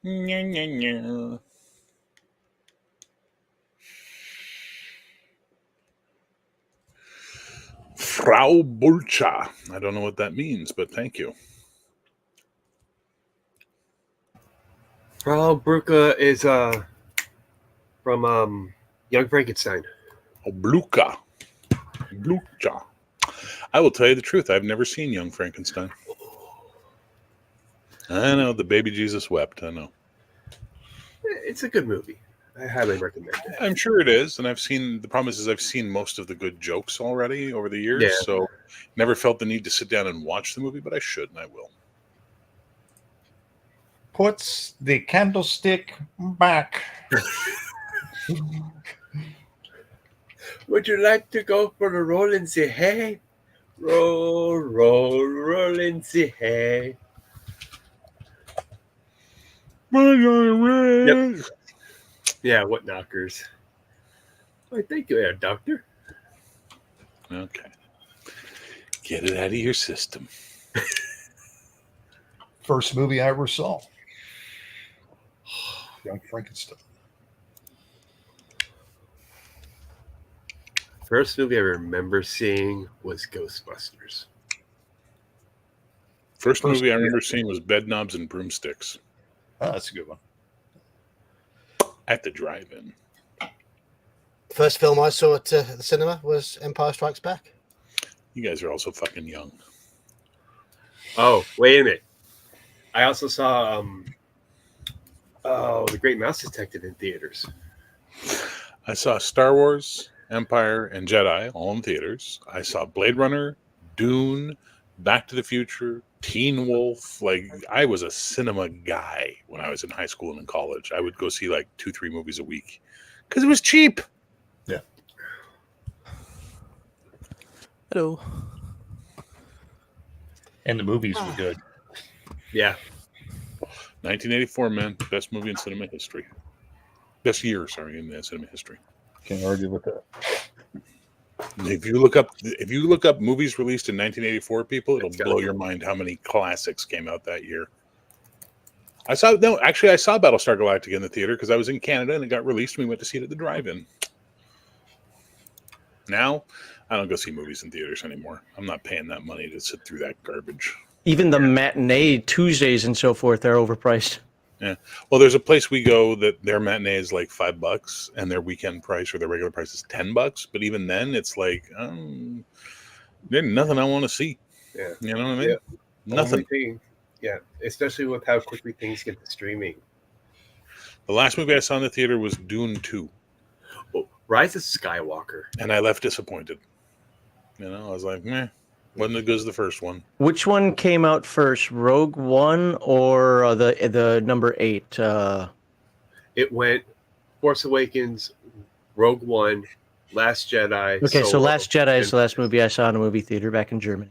Nya, nya, nya. Frau Bulcha. I don't know what that means, but thank you. Frau Bruca is from Young Frankenstein. Oh, Blucha. Blucha. I will tell you the truth. I've never seen Young Frankenstein. I know, the baby Jesus wept. I know. It's a good movie. I highly recommend it. I'm sure it is, and the problem is I've seen most of the good jokes already over the years, Yeah. so never felt the need to sit down and watch the movie, but I should, and I will. Puts the candlestick back. Would you like to go for a roll in the hay? Roll, roll, roll in the hay. Yep. Yeah, what knockers? Why, thank you, Air Doctor. Okay. Get it out of your system. First movie I ever saw. Young Frankenstein. First movie I remember seeing was Ghostbusters. First movie I remember seeing was Bedknobs and Broomsticks Oh, that's a good one. at the drive-in. First film I saw at the cinema was Empire Strikes Back. You guys are also fucking young. Oh, wait a minute. I also saw The Great Mouse Detective in theaters. I saw Star Wars, Empire, and Jedi all in theaters. I saw Blade Runner, Dune, Back to the Future, Teen Wolf. Like, I was a cinema guy when I was in high school and in college. I would go see like 2-3 movies a week because it was cheap. Yeah. Hello. And the movies were good. Yeah. 1984, man, best movie in cinema history. Best year, sorry, in cinema history. Can't argue with that. If you look up movies released in 1984, people, it'll It's gotta blow be- your mind how many classics came out that year. I saw Battlestar Galactica in the theater because I was in Canada and it got released and we went to see it at the drive-in. Now, I don't go see movies in theaters anymore. I'm not paying that money to sit through that garbage. Even the matinee Tuesdays and so forth are overpriced. Yeah. Well, there's a place we go that their matinee is like $5 and their weekend price or their regular price is $10. But even then, it's like, there's nothing I want to see. Yeah. You know what I mean? Yeah. Nothing. Only thing, yeah, especially with how quickly things get to streaming. The last movie I saw in the theater was Dune 2, Oh, Rise of Skywalker. and I left disappointed. You know, I was like, meh, wasn't as good as the first one. Which one came out first, Rogue One or the number 8? It went Force Awakens, Rogue One, Last Jedi. Okay, so Solo, Last Jedi is and- the last movie I saw in a movie theater back in Germany.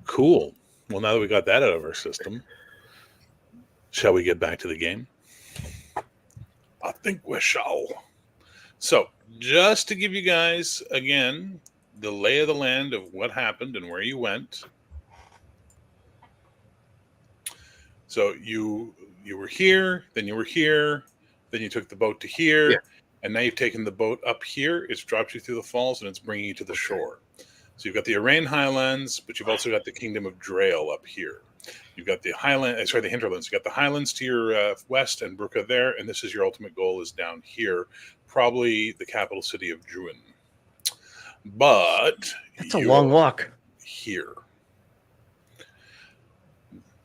Cool. Well, now that we got that out of our system, shall we get back to the game? I think we shall. So, just to give you guys, again, the lay of the land of what happened and where you went. So, you were here, then you were here, then you took the boat to here, Yeah. and now you've taken the boat up here. It's dropped you through the falls, and it's bringing you to the shore. So you've got the Arain Highlands, but you've also got the Kingdom of Drael up here. You've got the the hinterlands. You've got the Highlands to your west and Bruca there, and this is your ultimate goal is down here, probably the capital city of Druin. But That's a you long are walk. here.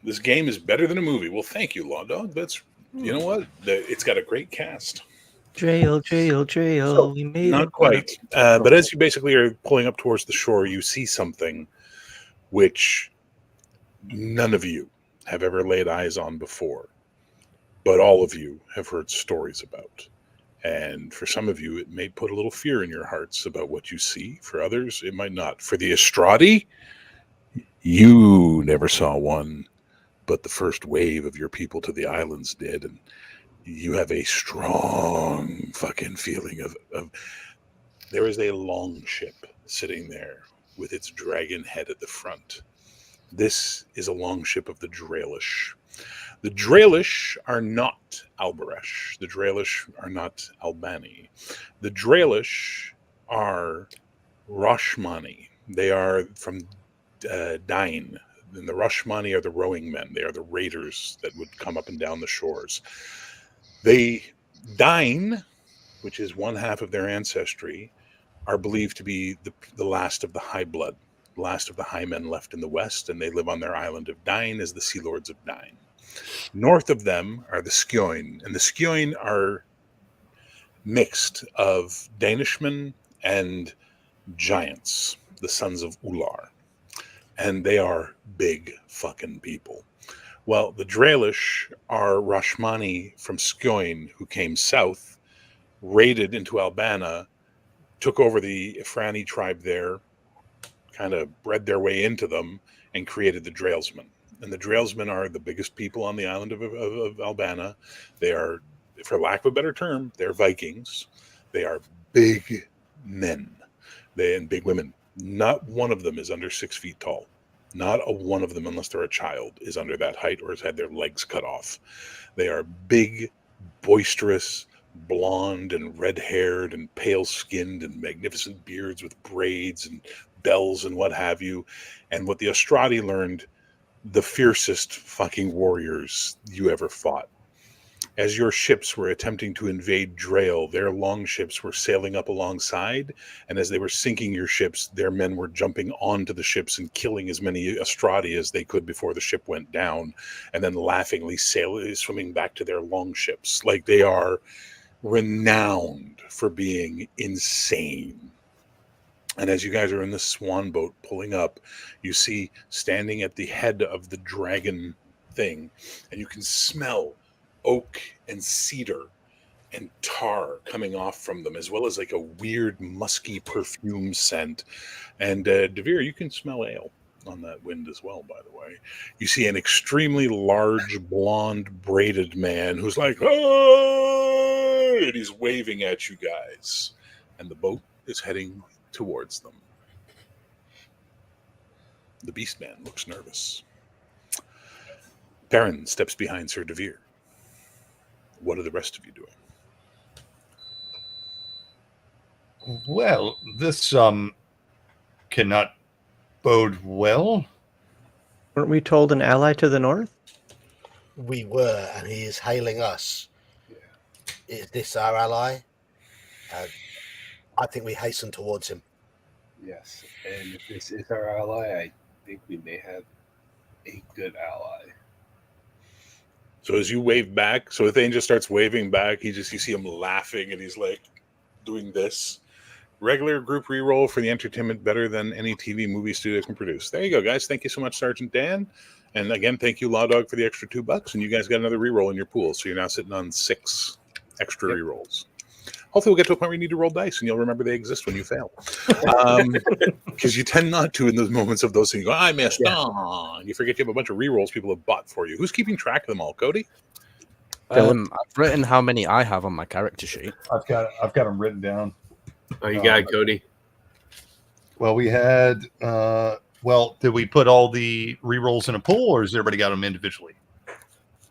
This game is better than a movie. Well, thank you, Law Dog. That's, you know what? It's got a great cast. Trail. So, We made Not it. quite. But as you basically are pulling up towards the shore, you see something which none of you have ever laid eyes on before, but all of you have heard stories about. And for some of you, it may put a little fear in your hearts about what you see. For others, it might not. For the Estradi, you never saw one, but the first wave of your people to the islands did. And you have a strong fucking feeling of there is a long ship sitting there with its dragon head at the front. This is a long ship of the Draelish. The Draelish are not Albaresh. The Draelish are not Albani. The Draelish are Rashmani. They are from Dain. And the Rashmani are the rowing men. They are the raiders that would come up and down the shores. They, Dain, which is one half of their ancestry, are believed to be the last of the high blood, last of the high men left in the west, and they live on their island of Dain as the Sea Lords of Dain. North of them are the Skjoin, and the Skjoin are mixed of Danishmen and giants, the sons of Ular. And they are big fucking people. Well, the Draelish are Rashmani from Skjoin who came south, raided into Albana, took over the Ifrani tribe there, kind of bred their way into them, and created the Draelsmen. And the Draelsmen are the biggest people on the island of Albana. They are, for lack of a better term, they're Vikings. They are big men. And big women. Not one of them is under 6 feet tall. Not a one of them, unless they're a child, is under that height or has had their legs cut off. They are big, boisterous, blonde and red-haired and pale-skinned and magnificent beards with braids and bells and what have you. And what the Ostrati learned, the fiercest fucking warriors you ever fought. As your ships were attempting to invade Drael, their longships were sailing up alongside, and as they were sinking your ships, their men were jumping onto the ships and killing as many Ostrati as they could before the ship went down, and then laughingly swimming back to their longships. Like, they are renowned for being insane. And as you guys are in the swan boat pulling up, you see standing at the head of the dragon thing, and you can smell oak and cedar and tar coming off from them, as well as like a weird musky perfume scent. And Devere, you can smell ale on that wind as well, by the way. You see an extremely large, blonde, braided man who's like, "Oh!" and he's waving at you guys. And the boat is heading towards them. The beast man looks nervous. Perrin steps behind Sir Devere. What are the rest of you doing? Well, this cannot bode well. Weren't we told an ally to the north? We were, and he is hailing us. Is this our ally? I think we hasten towards him. Yes, and if this is our ally, I think we may have a good ally. So as you wave back, so Thane just starts waving back. You see him laughing, and he's like doing this. Regular group reroll for the entertainment better than any TV movie studio can produce. There you go, guys. Thank you so much, Sergeant Dan. And again, thank you, Law Dog, for the extra $2. And you guys got another reroll in your pool. So you're now sitting on 6 extra rerolls. Hopefully we'll get to a point where you need to roll dice and you'll remember they exist when you fail. Because you tend not to in those moments of those things. You go, I missed. Yeah. You forget you have a bunch of rerolls people have bought for you. Who's keeping track of them all, Cody? I've written how many I have on my character sheet. I've got them written down. Oh, you got it, Cody. Well, we had. Did we put all the rerolls in a pool, or has everybody got them individually?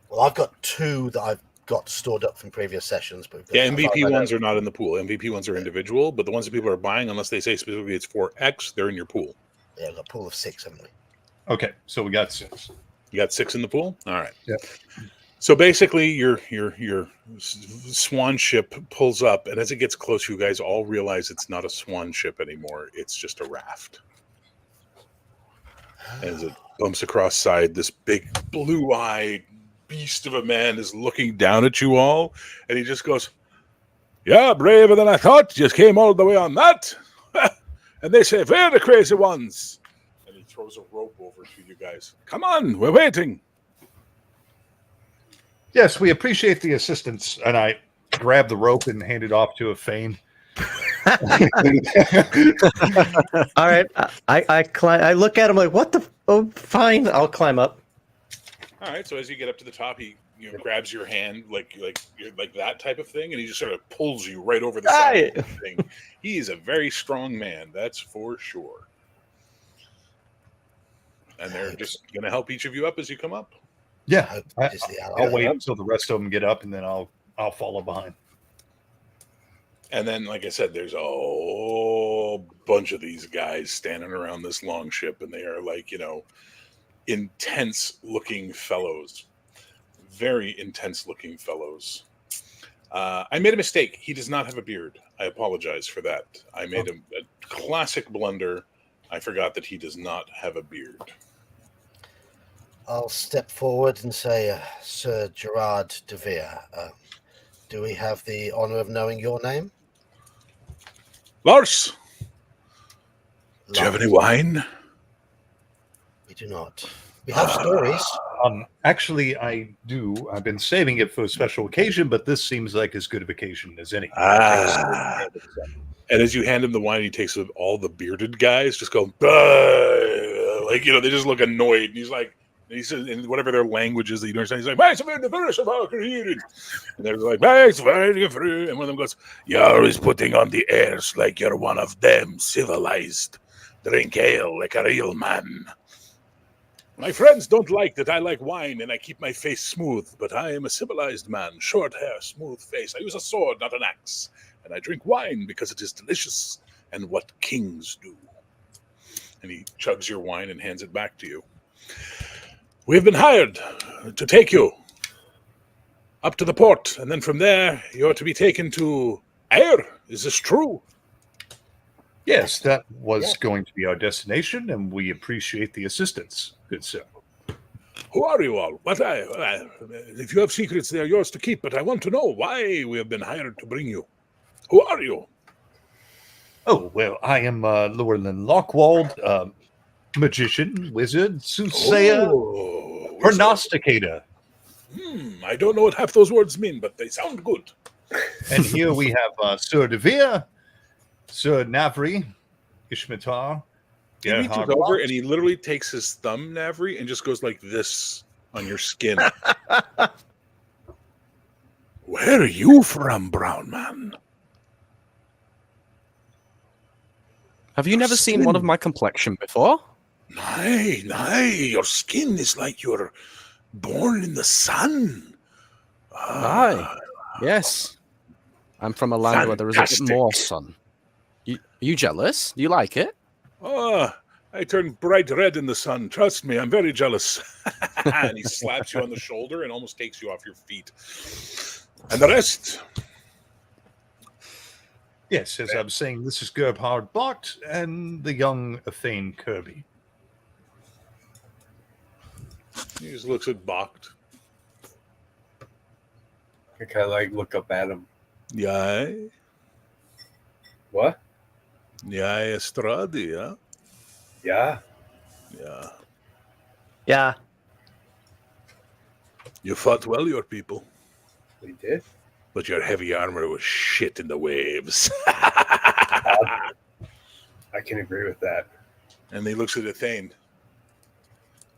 Well, I've got 2 that I've got stored up from previous sessions. But Yeah, MVP ones are not in the pool. MVP ones are individual, but the ones that people are buying, unless they say specifically it's for X, they're in your pool. Yeah, we've got a pool of 6, haven't we? Okay, so we got 6. You got 6 in the pool? All right. Yep. So basically, your swan ship pulls up, and as it gets close, you guys all realize it's not a swan ship anymore. It's just a raft. As it bumps across side, this big blue-eyed beast of a man is looking down at you all, and he just goes, "Yeah, braver than I thought. Just came all the way on that." And they say, "We're the crazy ones." And he throws a rope over to you guys. "Come on, we're waiting." Yes, we appreciate the assistance. And I grab the rope and hand it off to a Fane. All right, I climb. I look at him like, what the? Oh, fine, I'll climb up. All right, so as you get up to the top, he grabs your hand like that type of thing, and he just sort of pulls you right over the side of the thing. He is a very strong man, that's for sure. And they're just going to help each of you up as you come up. Yeah, I'll wait until the rest of them get up, and then I'll follow behind. And then, like I said, there's a whole whole bunch of these guys standing around this long ship, and they are like, intense looking fellows. Very intense looking fellows. I made a mistake. He does not have a beard. I apologize for that. I made a classic blunder. I forgot that he does not have a beard. I'll step forward and say, Sir Gerard de Vere, do we have the honor of knowing your name? Lars, do you have any wine? We do not. We have stories. Actually, I do. I've been saving it for a special occasion, but this seems like as good of occasion as any. And as you hand him the wine, he takes all the bearded guys just go, like, they just look annoyed. And he's like, he says in whatever their language is that you don't understand, he's like, and they're like, and one of them goes, you're always putting on the airs like you're one of them, civilized. Drink ale like a real man. My friends don't like that I like wine and I keep my face smooth, but I am a civilized man, short hair, smooth face. I use a sword, not an axe, and I drink wine because it is delicious and what kings do. And he chugs your wine and hands it back to you. We have been hired to take you up to the port, and then from there you are to be taken to Air. Is this true? Yes, that was going to be our destination, and we appreciate the assistance, good sir. Who are you all? If you have secrets, they are yours to keep, but I want to know why we have been hired to bring you. Who are you? Oh, well, I am Llewellyn Lockwald, magician, wizard, soothsayer, prognosticator. I don't know what half those words mean, but they sound good. And here we have Sir de Vere, Sir Navri, Ishmatar. He reaches over and he literally takes his thumb, Navri, and just goes like this on your skin. Where are you from, brown man? Have you never seen one of my complexion before? Nay, your skin is like you're born in the sun. Aye, yes. I'm from a land where there is a bit more sun. Are you jealous? Do you like it? I turn bright red in the sun. Trust me, I'm very jealous. And he slaps you on the shoulder and almost takes you off your feet. And the rest? Yes, as I was saying, this is Gerhard Bott and the young Thane Kirby. He just looks at Bakht. I kind of look up at him. Yay. What? Yay, Estradi, huh? Yeah. Yeah. Yeah. You fought well, your people. We did. But your heavy armor was shit in the waves. I can agree with that. And he looks at Thane.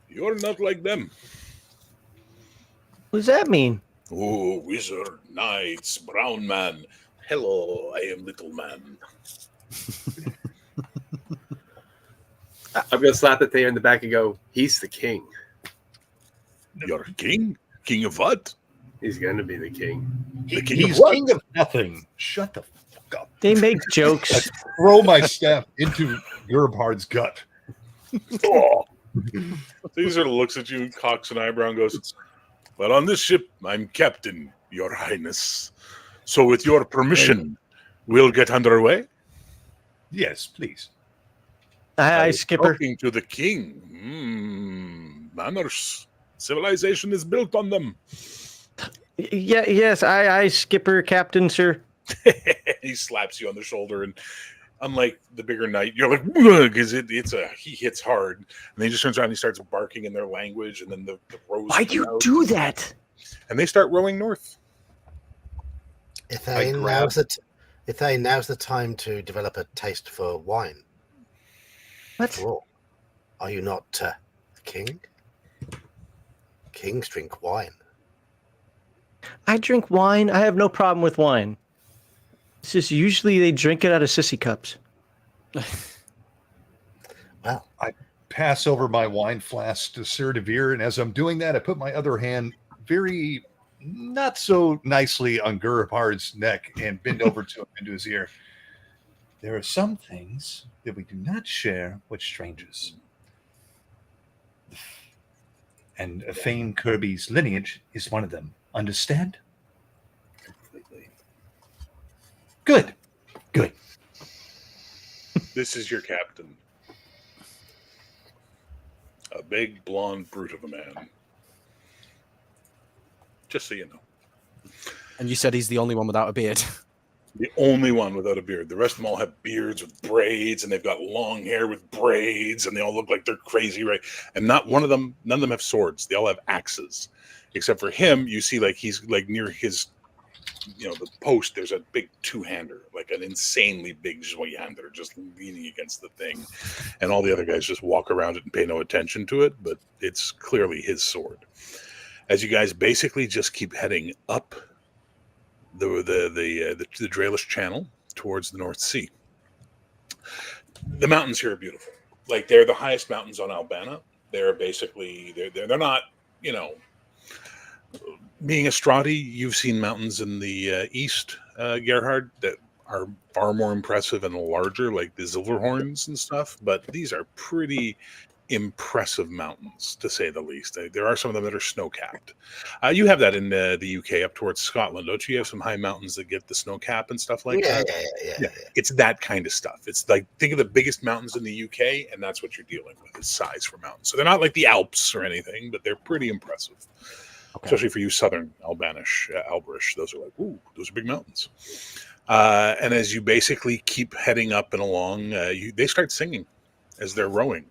You're not like them. What does that mean? Oh, wizard, knights, brown man. Hello, I am little man. I'm going to slap the thing in the back and go, he's the king. You're king? King of what? He's going to be the king. The king He's of what? king of nothing. Shut the fuck up. They make jokes. I throw my staff into Gerhard's gut. Oh. He sort of looks at you, cocks an eyebrow, and goes, well, on this ship, I'm captain, your highness. So with your permission, we'll get underway? Yes, please. Aye, Skipper. Talking to the king. Manners. Civilization is built on them. Yeah, yes, aye, Skipper, Captain, sir. He slaps you on the shoulder, and unlike the bigger knight, you're like, because he hits hard, and then he just turns around and he starts barking in their language, and then the rows. Why'd you do that? And they start rowing north. Ithane, now's the time to develop a taste for wine. What? After all, are you not a king? Kings drink wine. I drink wine. I have no problem with wine. It's just usually they drink it out of sissy cups. Well, I pass over my wine flask to Sir de Vere, and as I'm doing that, I put my other hand very not so nicely on Gerhard's neck and bend over to him into his ear. there are some things that we do not share with strangers. And Fane Kirby's lineage is one of them. Understand? Completely. Good. Good. This is your captain. A big, blonde brute of a man. Just so you know. And you said he's the only one without a beard. The only one without a beard. The rest of them all have beards with braids, and they've got long hair with braids, and they all look like they're crazy, right? And none of them have swords. They all have axes. Except for him, you see like he's like near his, the post, there's a big two-hander, like an insanely big hander just leaning against the thing. And all the other guys just walk around it and pay no attention to it, but it's clearly his sword. As you guys basically just keep heading up the Draelish Channel towards the North Sea. The mountains here are beautiful. Like, they're the highest mountains on Albana. They're basically they're not, being a Strati, you've seen mountains in the east, Gerhard, that are far more impressive and larger, like the Silverhorns and stuff. But these are pretty impressive mountains, to say the least. There are some of them that are snow-capped. You have that in the UK up towards Scotland, don't you? You have some high mountains that get the snow cap and stuff like that. Yeah. It's that kind of stuff. It's like, think of the biggest mountains in the UK, and that's what you're dealing with, is size for mountains. So they're not like the Alps or anything, but they're pretty impressive. Okay. Especially for you southern Albanish, Alberish. Those are like, ooh, those are big mountains. And as you basically keep heading up and along, they start singing as they're rowing.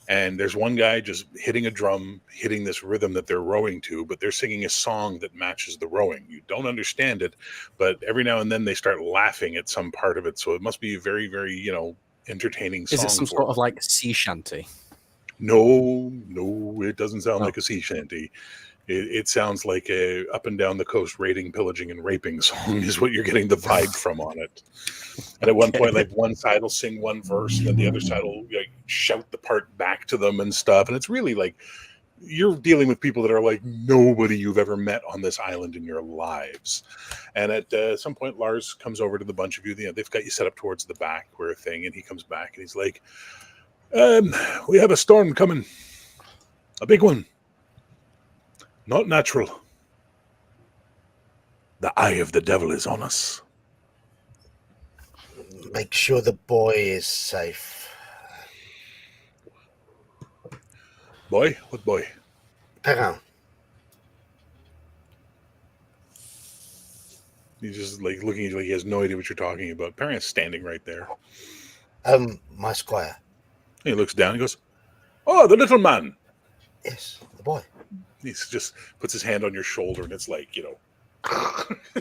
And there's one guy just hitting a drum, hitting this rhythm that they're rowing to, but they're singing a song that matches the rowing. You don't understand it, but every now and then they start laughing at some part of it. So it must be a very, very, entertaining song. Is it some sort of like sea shanty? No, it doesn't sound like a sea shanty. It sounds like a up and down the coast raiding, pillaging, and raping song is what you're getting the vibe from on it. And at one point, like, one side will sing one verse, and then the other side will shout the part back to them and stuff. And it's really like you're dealing with people that are like nobody you've ever met on this island in your lives. And at some point, Lars comes over to the bunch of you. They've got you set up towards the back where a thing, and he comes back and he's like, "We have a storm coming, a big one. Not natural. The eye of the devil is on us. Make sure the boy is safe." Boy? What boy? Perrin. He's just like looking at you like he has no idea what you're talking about. Perrin's standing right there. My squire. He looks down and goes, "Oh, the little man." Yes, the boy. He just puts his hand on your shoulder, and it's like,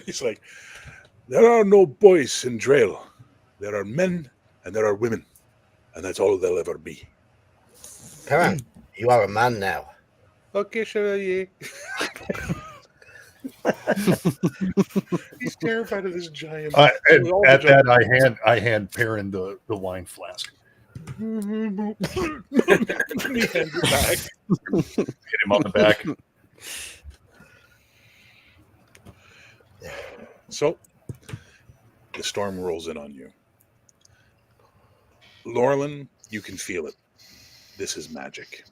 he's like, "There are no boys in Drael. There are men and there are women, and that's all they'll ever be." Perrin, you are a man now. Okay, Chevalier. He's terrified of this giant. At that, I hand Perrin the wine flask. He hands it back. Hit him on the back. So the storm rolls in on you. Laurelin, you can feel it. This is magic.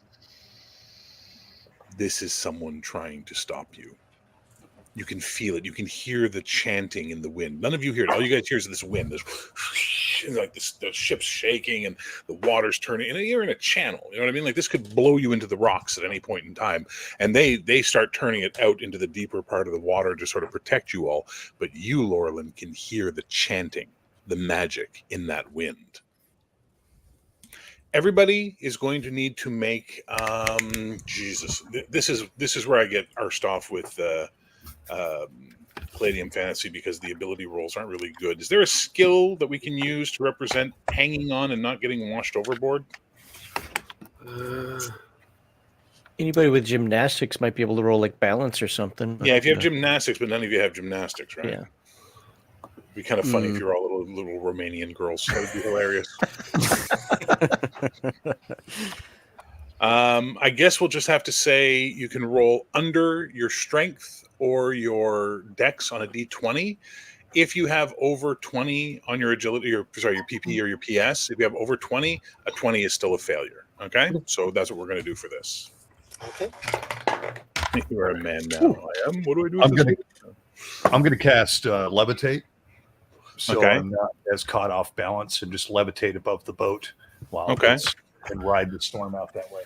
This is someone trying to stop you. You can feel it. You can hear the chanting in the wind. None of you hear it. All you guys hear is this wind. This, like this, the ship's shaking and the water's turning. And you're in a channel. You know what I mean? Like, this could blow you into the rocks at any point in time. And they start turning it out into the deeper part of the water to sort of protect you all. But you, Laurelin, can hear the chanting, the magic in that wind. Everybody is going to need to make Jesus. This is where I get arsed off with Palladium Fantasy, because the ability rolls aren't really good. Is there a skill that we can use to represent hanging on and not getting washed overboard? Anybody with gymnastics might be able to roll like balance or something. Yeah, if you have gymnastics, but none of you have gymnastics, right? Yeah. It'd be kind of funny if you're all little Romanian girls. That would be hilarious. I guess we'll just have to say you can roll under your strength or your dex on a d20. If you have over 20 on your agility, your PP or your PS, if you have over 20, a 20 is still a failure. Okay, so that's what we're going to do for this. Okay. You are a man now. I am. What do I do with I'm gonna cast levitate, so Okay. I'm not as caught off balance, and just levitate above the boat while Okay. and ride the storm out that way.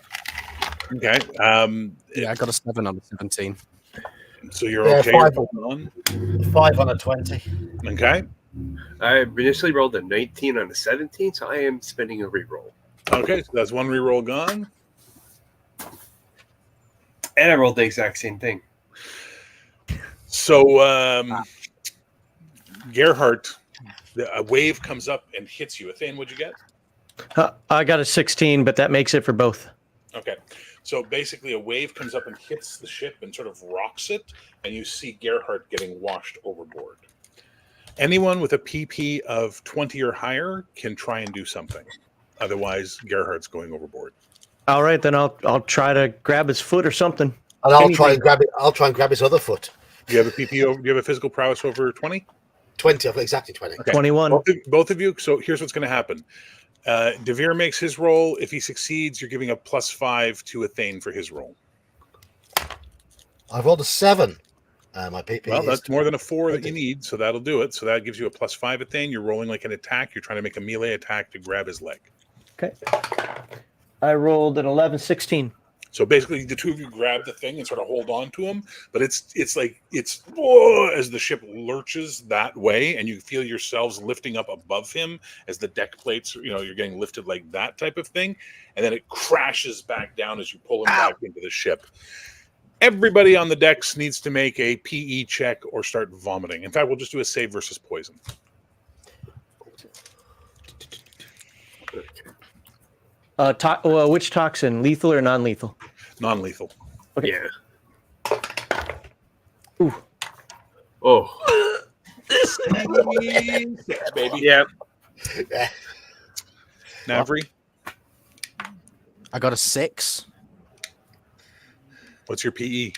Okay. Yeah, I got a 7 on the 17. So you're Yeah, okay. You're 5. holding on. 5 on a 20. Okay. I initially rolled a 19 on a 17, so I am spending a reroll. Okay. So that's one reroll gone. And I rolled the exact same thing. So, Gerhardt, a wave comes up and hits you. Athane, what'd you get? I got a 16, but that makes it for both. Okay. So basically, a wave comes up and hits the ship and sort of rocks it, and you see Gerhardt getting washed overboard. Anyone with a PP of 20 or higher can try and do something. Otherwise, Gerhardt's going overboard. All right, then I'll try to grab his foot or something. And I'll try Anything. and grab it. I'll try and grab his other foot. Do you have a PP over? Do you have a physical prowess over 20? 20. I've got exactly 20. Okay. 21. Both of you. So here's what's going to happen. Devere makes his roll. If he succeeds, you're giving a +5 to Athane for his roll. I've rolled a 7. My PP. Well, is that's more than a 4 that 20. you need, so that'll do it. So that gives you a +5 Athane. You're rolling like an attack. You're trying to make a melee attack to grab his leg. Okay. I rolled an 11, 16. So basically, the two of you grab the thing and sort of hold on to him, but it's whoa, as the ship lurches that way, and you feel yourselves lifting up above him as the deck plates, you're getting lifted like that type of thing, and then it crashes back down as you pull him back into the ship. Everybody on the decks needs to make a PE check or start vomiting. In fact, we'll just do a save versus poison. Which toxin? Lethal or non-lethal? Non-lethal. Okay. Yeah. Ooh. Oh. 6, baby. Yeah. Navri, I got a 6. what's your PE?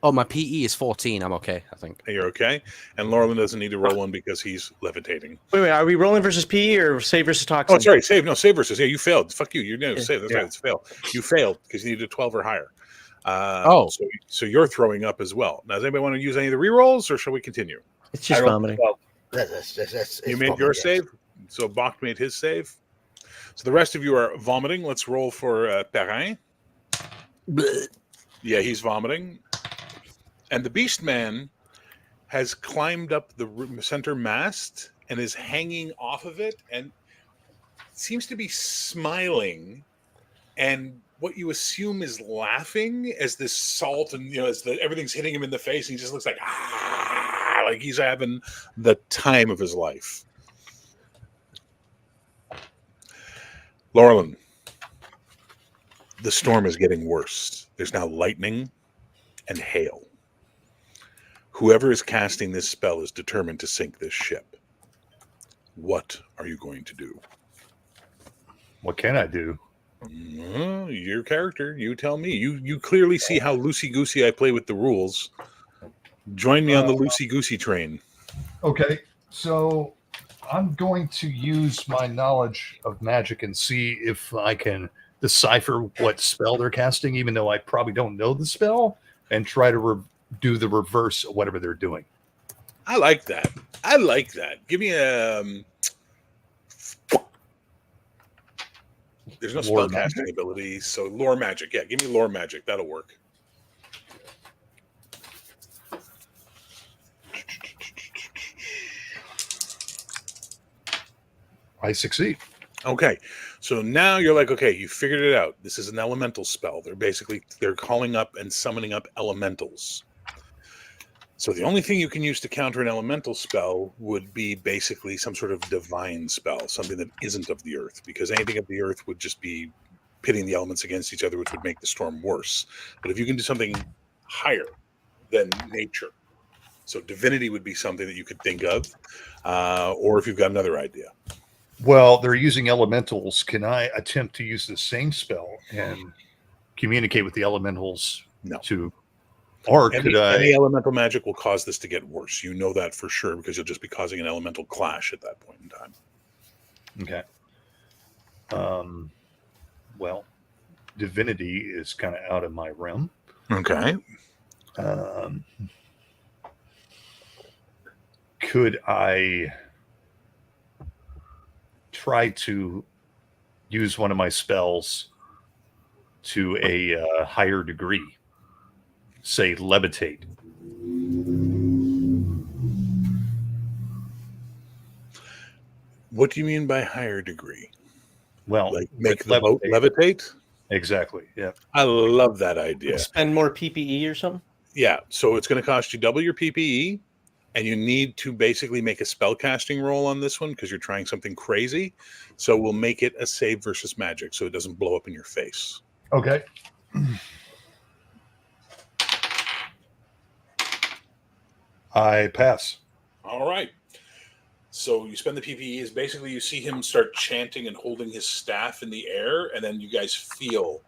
Oh, my PE is 14. I'm okay, I think. You're okay. And Laurelin doesn't need to roll one because he's levitating. Wait, are we rolling versus PE or save versus toxin? Oh, sorry, save. No, save versus. Yeah, you failed. Fuck you. You're no Yeah. save. That's Yeah. right. It's fail. You failed because you needed a 12 or higher. So you're throwing up as well. Now, does anybody want to use any of the rerolls, or shall we continue? It's just I rolled vomiting. 12. You made your save, so Bach made his save. So the rest of you are vomiting. Let's roll for Perrin. Yeah, he's vomiting. And the Beast Man has climbed up the center mast and is hanging off of it and seems to be smiling. And what you assume is laughing as this salt and as everything's hitting him in the face, and he just looks like like he's having the time of his life. Laurelin, the storm is getting worse. There's now lightning and hail. Whoever is casting this spell is determined to sink this ship. What are you going to do? What can I do? Your character. You tell me. You clearly see how loosey-goosey I play with the rules. Join me on the loosey-goosey train. Okay, so I'm going to use my knowledge of magic and see if I can decipher what spell they're casting, even though I probably don't know the spell, and try to do the reverse of whatever they're doing. I like that. Give me a... There's no Lore spell casting abilities, so lore magic. Yeah, give me lore magic. That'll work. I succeed. Okay, so now you're like, okay, you figured it out. This is an elemental spell. They're calling up and summoning up elementals. So the only thing you can use to counter an elemental spell would be basically some sort of divine spell, something that isn't of the earth, because anything of the earth would just be pitting the elements against each other, which would make the storm worse. But if you can do something higher than nature, so divinity would be something that you could think of, or if you've got another idea. Well, they're using elementals. Can I attempt to use the same spell and communicate with the elementals? No. Or could Any I? elemental magic will cause this to get worse. You know that for sure because you'll just be causing an elemental clash at that point in time. Okay. Well, divinity is kind of out of my realm. Okay. Um, could I try to use one of my spells to a higher degree? Say levitate. What do you mean by higher degree? Well, Like make with the boat levitate? Exactly. Yeah. I love that idea. Spend more PPE or something? Yeah. So it's going to cost you double your PPE, and you need to basically make a spell casting roll on this one because you're trying something crazy. So we'll make it a save versus magic so it doesn't blow up in your face. Okay. I pass. All right. So you spend the PPE is basically you see him start chanting and holding his staff in the air, and then you guys feel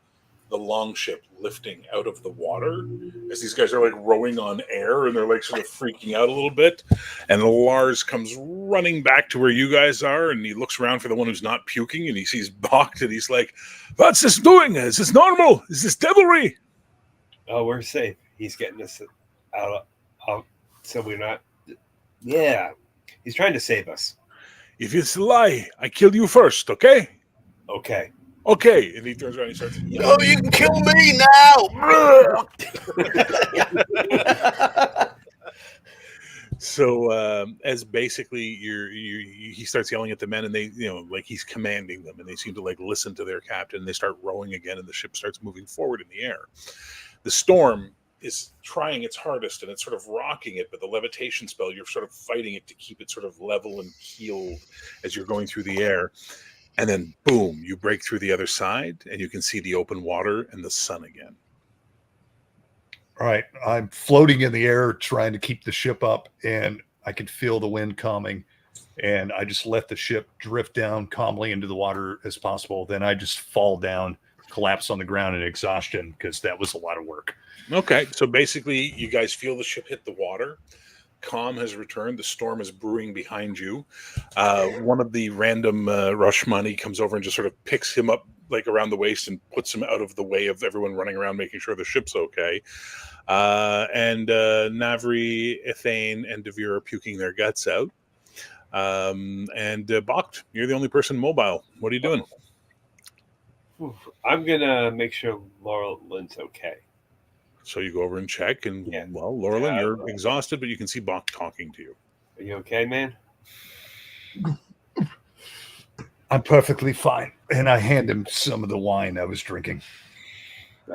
the longship lifting out of the water as these guys are like rowing on air and they're like sort of freaking out a little bit. And Lars comes running back to where you guys are and he looks around for the one who's not puking and he sees Bach and he's like, "What's this doing? Is this normal? Is this devilry?" Oh, we're safe. He's getting us out, so we're not. Yeah, he's trying to save us. "If it's a lie, I kill you first, okay?" Okay. "Okay." And he turns around and he starts yelling. Oh, you can kill me now! So as basically he starts yelling at the men and they, like he's commanding them and they seem to like listen to their captain and they start rowing again and the ship starts moving forward in the air. The storm is trying its hardest and it's sort of rocking it, but the levitation spell, you're sort of fighting it to keep it sort of level and keeled as you're going through the air. And then boom, you break through the other side and you can see the open water and the sun again. All right. I'm floating in the air trying to keep the ship up, and I can feel the wind coming. And I just let the ship drift down calmly into the water as possible. Then I just fall down, collapse on the ground in exhaustion because that was a lot of work. Okay, so basically you guys feel the ship hit the water. Calm has returned. The storm is brewing behind you. One of the random Rashmani comes over and just sort of picks him up like around the waist and puts him out of the way of everyone running around making sure the ship's okay. And Navri, Ethane, and Devere are puking their guts out. And Bakht, you're the only person mobile. What are you doing? I'm gonna make sure Laurelyn's okay. So you go over and check, and Yeah. well, Laurelyn, you're exhausted, but you can see Bakht talking to you. Are you okay, man? I'm perfectly fine. And I hand him some of the wine I was drinking.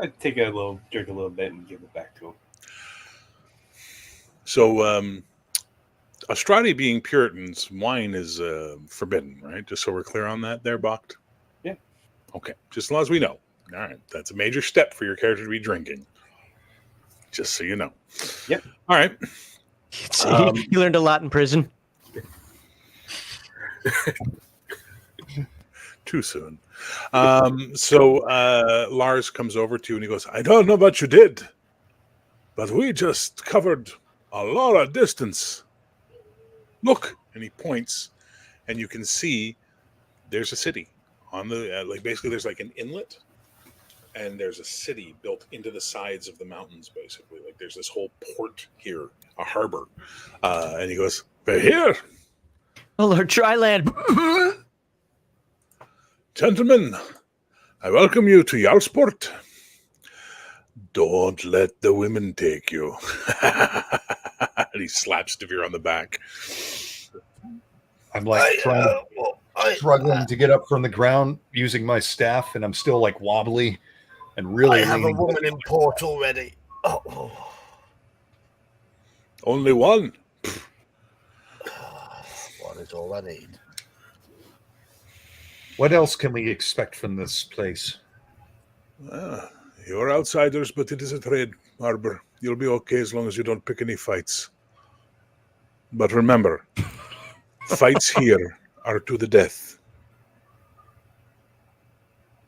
I'd drink a little bit and give it back to him. So, Austrati being Puritans, wine is forbidden, right? Just so we're clear on that there, Bakht? Yeah. Okay, just as long as we know. All right, that's a major step for your character to be drinking. Just so you know. Yep. All right. You learned a lot in prison. Too soon. So Lars comes over to you and he goes, "I don't know what you did, but we just covered a lot of distance. Look," and he points, and you can see there's a city on the like basically there's like an inlet, and there's a city built into the sides of the mountains. Basically, like there's this whole port here, a harbor, and he goes, "We're here, Oh, Lord, dry land. gentlemen. I welcome you to Yarsport. Don't let the women take you." And he slaps Devere on the back. I'm like struggling to get up from the ground using my staff, and I'm still like wobbly and really I have a leaning. woman in port already. Oh. Only one. One is all I need. What else can we expect from this place? You're outsiders, but it is a trade harbor. You'll be okay as long as you don't pick any fights. But remember, fights here are to the death.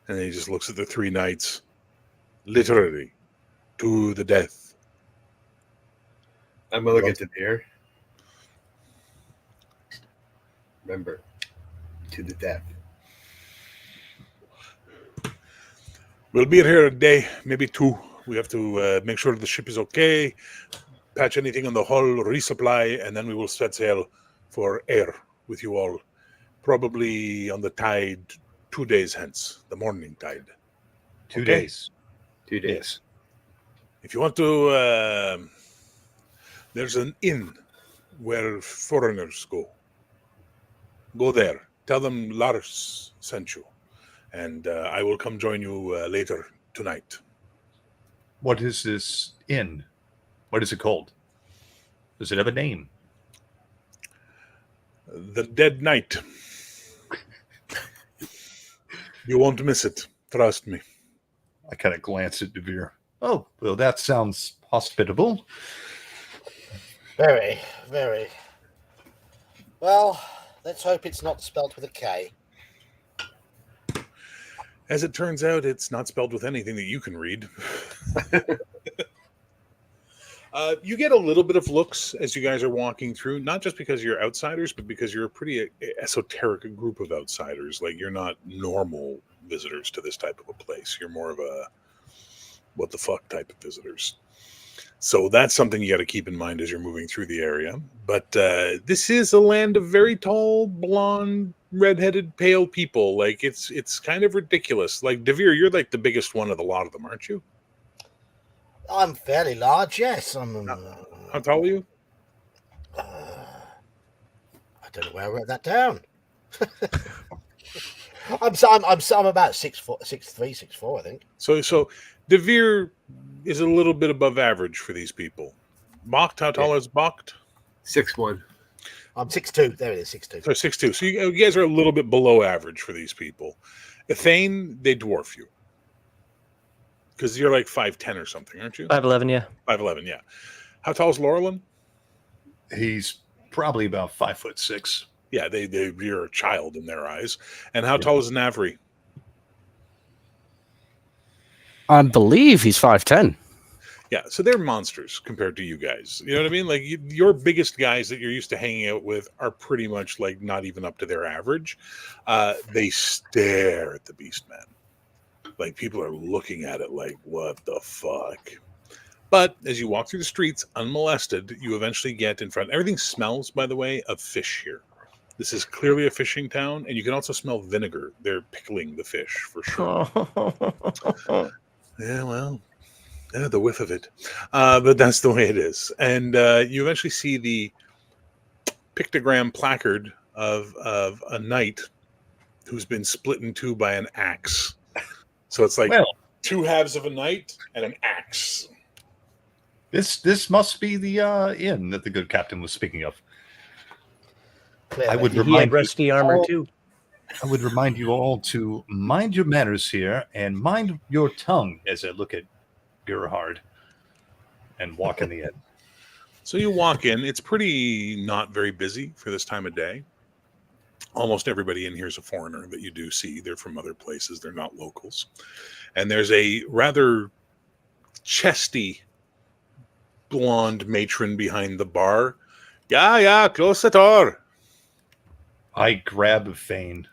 And then he just looks at the three knights. Literally, to the death. I'm gonna look at the beer. Remember, to the death. We'll be here a day, maybe 2. We have to make sure the ship is okay, patch anything on the hull, resupply, and then we will set sail for air with you all. Probably on the tide 2 days hence, the morning tide. 2 Okay. days. 2 days. Yes. If you want to, there's an inn where foreigners go. Go there. Tell them Lars sent you. And I will come join you later tonight. What is this inn? What is it called? Does it have a name? The Dead Knight. You won't miss it. Trust me. I kind of glance at DeVere. Oh, well, that sounds hospitable. Very, very. Well, let's hope it's not spelt with a K. As it turns out, it's not spelled with anything that you can read. You get a little bit of looks as you guys are walking through, not just because you're outsiders, but because you're a pretty esoteric group of outsiders. Like, you're not normal visitors to this type of a place. You're more of a what the fuck type of visitors. So that's something you got to keep in mind as you're moving through the area. But this is a land of very tall, blonde, redheaded, pale people. Like, it's kind of ridiculous. Like, DeVere, you're like the biggest one of the lot of them, aren't you? I'm fairly large, yes. How tall are you? I don't know where I wrote that down. I'm about 6'3", 6'4", I think. So DeVere is a little bit above average for these people. Bacht, how tall is Bacht? 6'1". I'm 6'2". There it is, 6'2". So 6'2". So you guys are a little bit below average for these people. Ethane, they dwarf you. Because you're like 5'10" or something, aren't you? 5'11", yeah. 5'11", yeah. How tall is Laurelin? He's probably about 5'6". Yeah, you're a child in their eyes. And how tall is Navri? I believe he's 5'10". Yeah, so they're monsters compared to you guys. You know what I mean? Like, your biggest guys that you're used to hanging out with are pretty much like not even up to their average. They stare at the Beastman. Like, people are looking at it like, what the fuck? But as you walk through the streets unmolested, you eventually get in front. Everything smells, by the way, of fish here. This is clearly a fishing town, and you can also smell vinegar. They're pickling the fish for sure. Yeah, well, the whiff of it. But that's the way it is. And you eventually see the pictogram placard of a knight who's been split in two by an axe. So it's like two halves of a knight and an axe. This must be the inn that the good captain was speaking of. Clearly. I would He remind had rusty armor all, too. I would remind you all to mind your manners here and mind your tongue as I look at Gerhard and walk in the inn. So you walk in. It's pretty not very busy for this time of day. Almost everybody in here is a foreigner that you do see. They're from other places. They're not locals. And there's a rather chesty blonde matron behind the bar. Yeah, close the door. I grab Fane.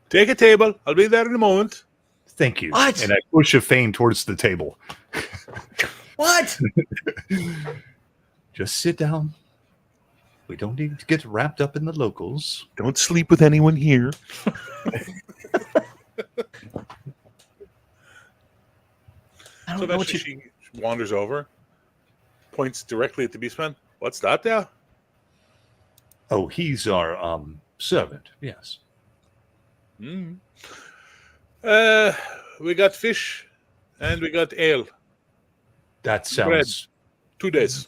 Take a table. I'll be there in a moment. Thank you. What? And I push a Fane towards the table. What? Just sit down. We don't need to get wrapped up in the locals. Don't sleep with anyone here. So eventually she wanders over, points directly at the Beastman. What's that there? Oh, he's our servant. Yes. We got fish and we got ale. That sounds 2 days.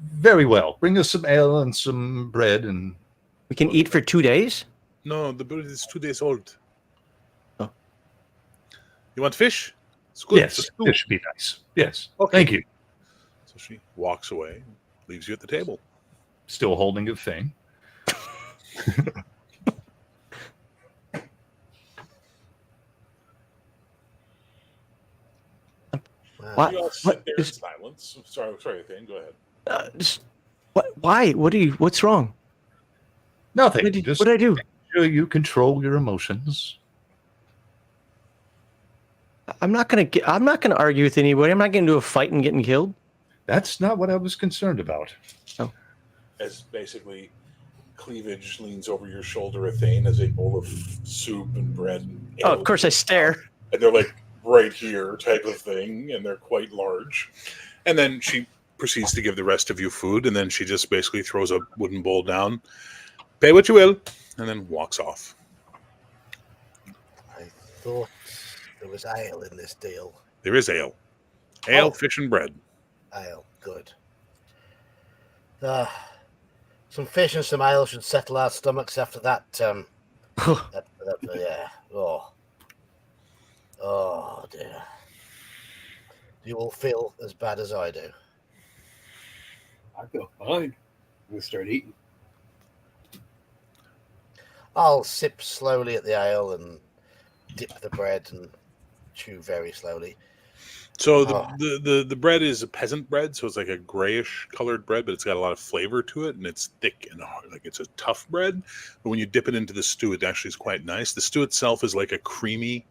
very well. Bring us some ale and some bread and We can eat for 2 days? No, the bird is 2 days old. Oh. You want fish? It's good. yes, It's this should be nice. Yes. Okay. Thank you. So she walks away, leaves you at the table. Still holding a Fane. What? You all sit What there in is? silence. Sorry, Thane. Go ahead. What? Why? What do you? What's wrong? Nothing. What Just did I do? make sure you control your emotions. I'm not gonna argue with anybody. I'm not gonna do a fight and getting killed. That's not what I was concerned about. As basically cleavage leans over your shoulder, Athane, as a bowl of soup and bread. And Oh, ale of course I stare. and they're like right here type of thing, and they're quite large. And then she proceeds to give the rest of you food, and then she just basically throws a wooden bowl down, pay what you will, and then walks off. I thought there was ale in this deal. There is ale, fish, and bread. Ale, good. Some fish and some ale should settle our stomachs after that. Yeah. Oh dear. Do you all feel as bad as I do? I feel fine. I'm gonna start eating. I'll sip slowly at the ale and dip the bread and chew very slowly. So the bread is a peasant bread, so it's like a grayish colored bread, but it's got a lot of flavor to it, and it's thick and hard, like it's a tough bread. But when you dip it into the stew, it actually is quite nice. The stew itself is like a creamy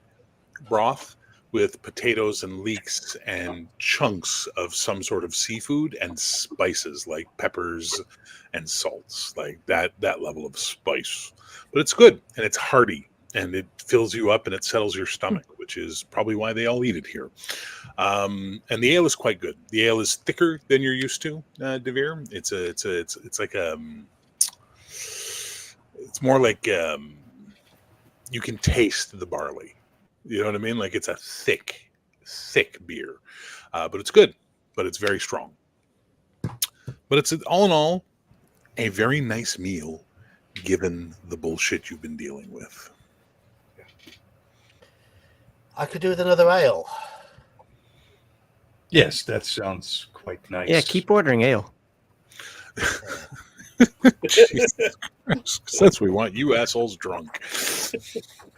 broth with potatoes and leeks and chunks of some sort of seafood and spices like peppers and salts, like that level of spice. But it's good and it's hearty and it fills you up and it settles your stomach, which is probably why they all eat it here. And the ale is quite good. The ale is thicker than you're used to, Devere. It's like it's more like you can taste the barley. You know what I mean? Like it's a thick beer, but it's good. But it's very strong. But it's all in all a very nice meal, given the bullshit you've been dealing with. I could do with another ale. Yes, that sounds quite nice. Yeah, keep ordering ale. Since we want you assholes drunk.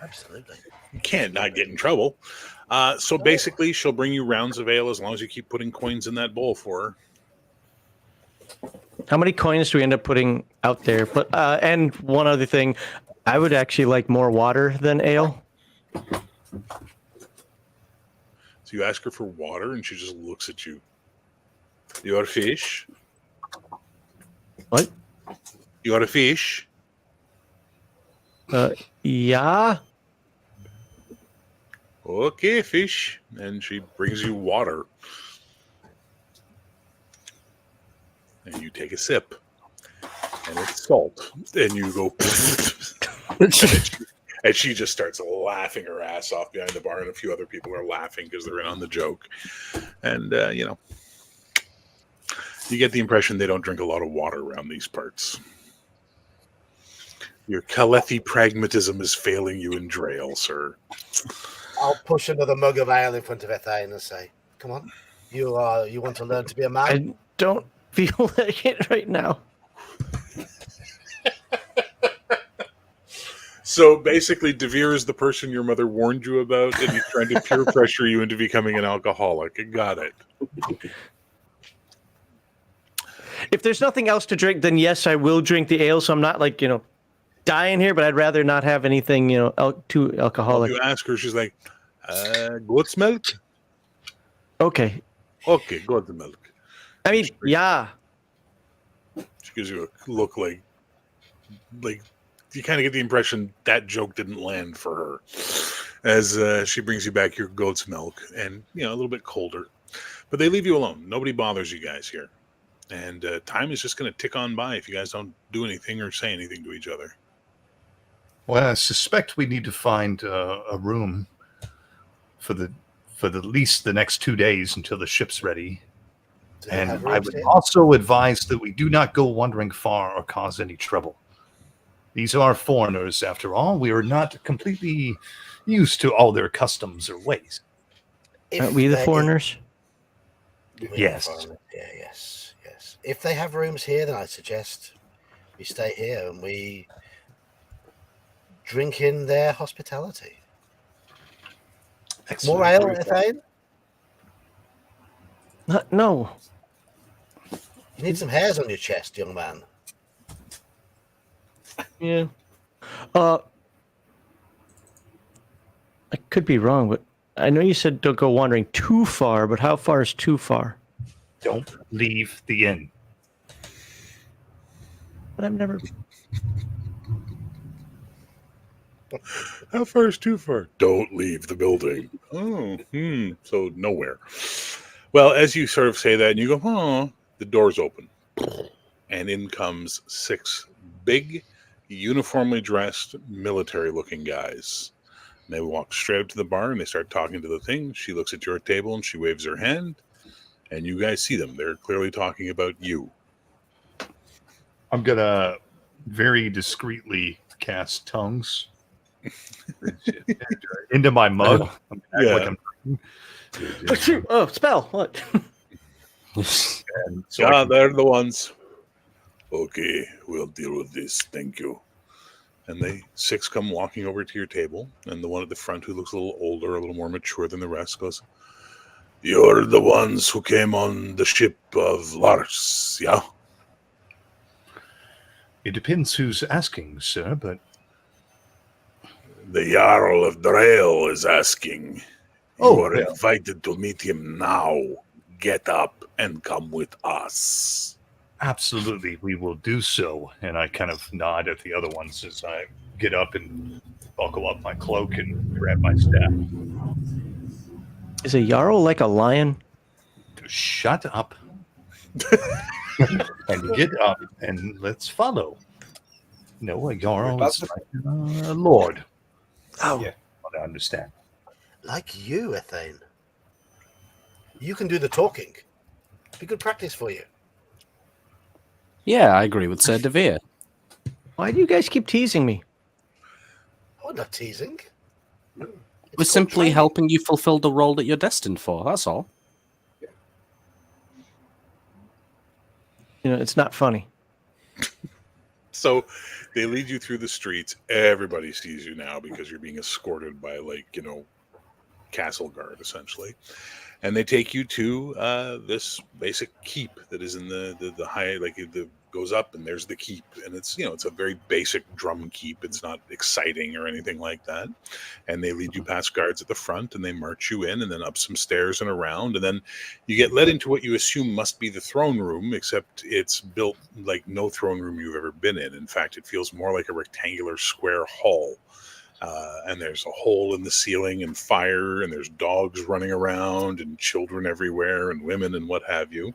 Absolutely. You can't not get in trouble. So basically, she'll bring you rounds of ale as long as you keep putting coins in that bowl for her. How many coins do we end up putting out there? But and one other thing, I would actually like more water than ale. So you ask her for water, and she just looks at you. Your fish? What? Your fish? Yeah. Okay, fish. And she brings you water. And you take a sip. And it's salt. And you go... and she just starts laughing her ass off behind the bar, and a few other people are laughing because they're in on the joke. And, you get the impression they don't drink a lot of water around these parts. Your Kalethi pragmatism is failing you in Drail, sir. I'll push another mug of ale in front of Ethane and say, "Come on, you want to learn to be a man?" I don't feel like it right now. So basically, Devere is the person your mother warned you about, and he's trying to peer pressure you into becoming an alcoholic. Got it. If there's nothing else to drink, then yes, I will drink the ale. So I'm not like, dying here, but I'd rather not have anything, too alcoholic. Well, you ask her, she's like, goat's milk? Okay. Okay, goat's milk. I mean, yeah. She gives you a look like you kind of get the impression that joke didn't land for her as she brings you back your goat's milk and, a little bit colder. But they leave you alone. Nobody bothers you guys here. And time is just going to tick on by if you guys don't do anything or say anything to each other. Well, I suspect we need to find a room for the at least the next 2 days until the ship's ready. And I would also advise that we do not go wandering far or cause any trouble. These are foreigners, after all. We are not completely used to all their customs or ways. Aren't we the foreigners? Yes. Yeah, yes. If they have rooms here, then I suggest we stay here and we drink in their hospitality. Excellent. More ale, Ethane? No. You need some hairs on your chest, young man. Yeah. I could be wrong, but I know you said don't go wandering too far, but how far is too far? Don't leave the inn. But I've never. How far is too far? Don't leave the building. Oh, so nowhere. Well, as you sort of say that, and you go, oh, the doors open, and in comes 6 big, uniformly dressed, military-looking guys. And they walk straight up to the bar, and they start talking to the thing. She looks at your table, and she waves her hand, and you guys see them. They're clearly talking about you. I'm gonna very discreetly cast tongues into my mug. I'm gonna act like I'm Oh, spell. What? and so Yeah, they're the ones. Okay, we'll deal with this. Thank you. And they 6 come walking over to your table, and the one at the front, who looks a little older, a little more mature than the rest, goes, "You're the ones who came on the ship of Lars, yeah?" it depends who's asking, sir, but The Jarl of Drael is asking. You Oh, are well. invited to meet him now. Get up and come with us. absolutely we will do so. And I kind of nod at the other ones as I get up and buckle up my cloak and grab my staff. Is a Jarl like a lion? Shut up. And get up and let's follow. No, a Jarl is like a lord. Oh. Yeah. I understand. Like you, Ethane. You can do the talking. Be good practice for you. Yeah, I agree with Sir Devere. Why do you guys keep teasing me? Oh, not teasing. We're called simply training. helping you fulfill the role that you're destined for, that's all. You know, it's not funny. So they lead you through the streets. Everybody sees you now because you're being escorted by, castle guard, essentially. And they take you to this basic keep that is in the high, it goes up, and there's the keep. And it's, it's a very basic drum keep. It's not exciting or anything like that. And they lead you past guards at the front, and they march you in, and then up some stairs and around. And then you get led into what you assume must be the throne room, except it's built like no throne room you've ever been in. In fact, it feels more like a rectangular square hall. And there's a hole in the ceiling and fire, and there's dogs running around and children everywhere and women and what have you.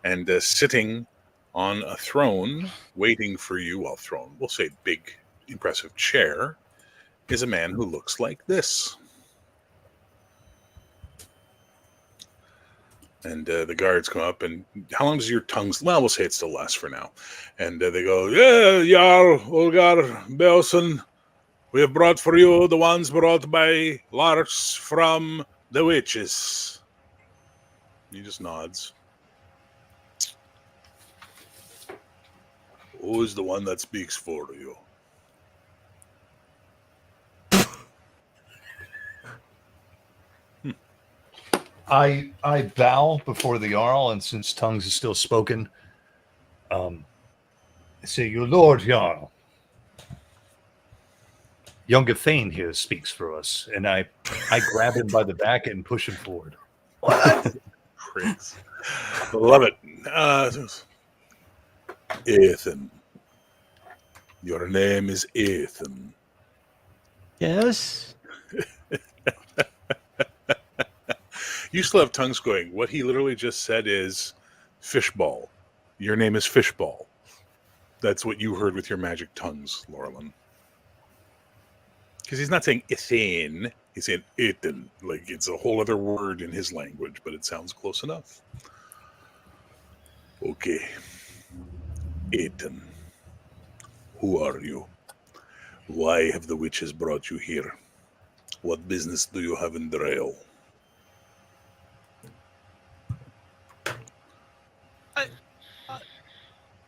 And sitting on a throne, waiting for you, we'll say big, impressive chair, is a man who looks like this. And the guards come up, and how long does your tongues... Well, we'll say it still lasts for now. And they go, "Yeah, Jarl, Olgar, Belson, we have brought for you the ones brought by Lars from the witches." He just nods. Who is the one that speaks for you? I bow before the Jarl, and since tongues is still spoken, I say, "Your Lord Jarl, younger Thane here speaks for us," and I grab him by the back and push him forward. Pricks. Love it. Ethan. Your name is Ethan. Yes. You still have tongues going. What he literally just said is fishball. Your name is Fishball. That's what you heard with your magic tongues, Laurelin. Because he's not saying Ethan, he's saying Ethan. Like it's a whole other word in his language, but it sounds close enough. Okay. Ethan. Who are you? Why have the witches brought you here? What business do you have in Drael?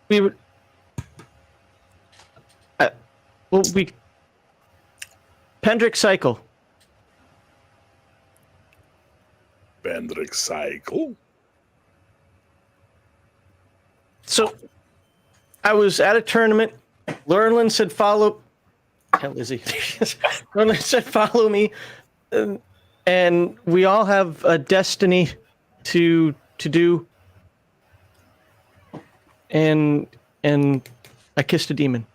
We were. We. Pendrick Cycle. Bandrick Cycle? So I was at a tournament. Lurlin said, "Follow." Hell is he? Lurlin said, "Follow me," and we all have a destiny to do. And I kissed a demon.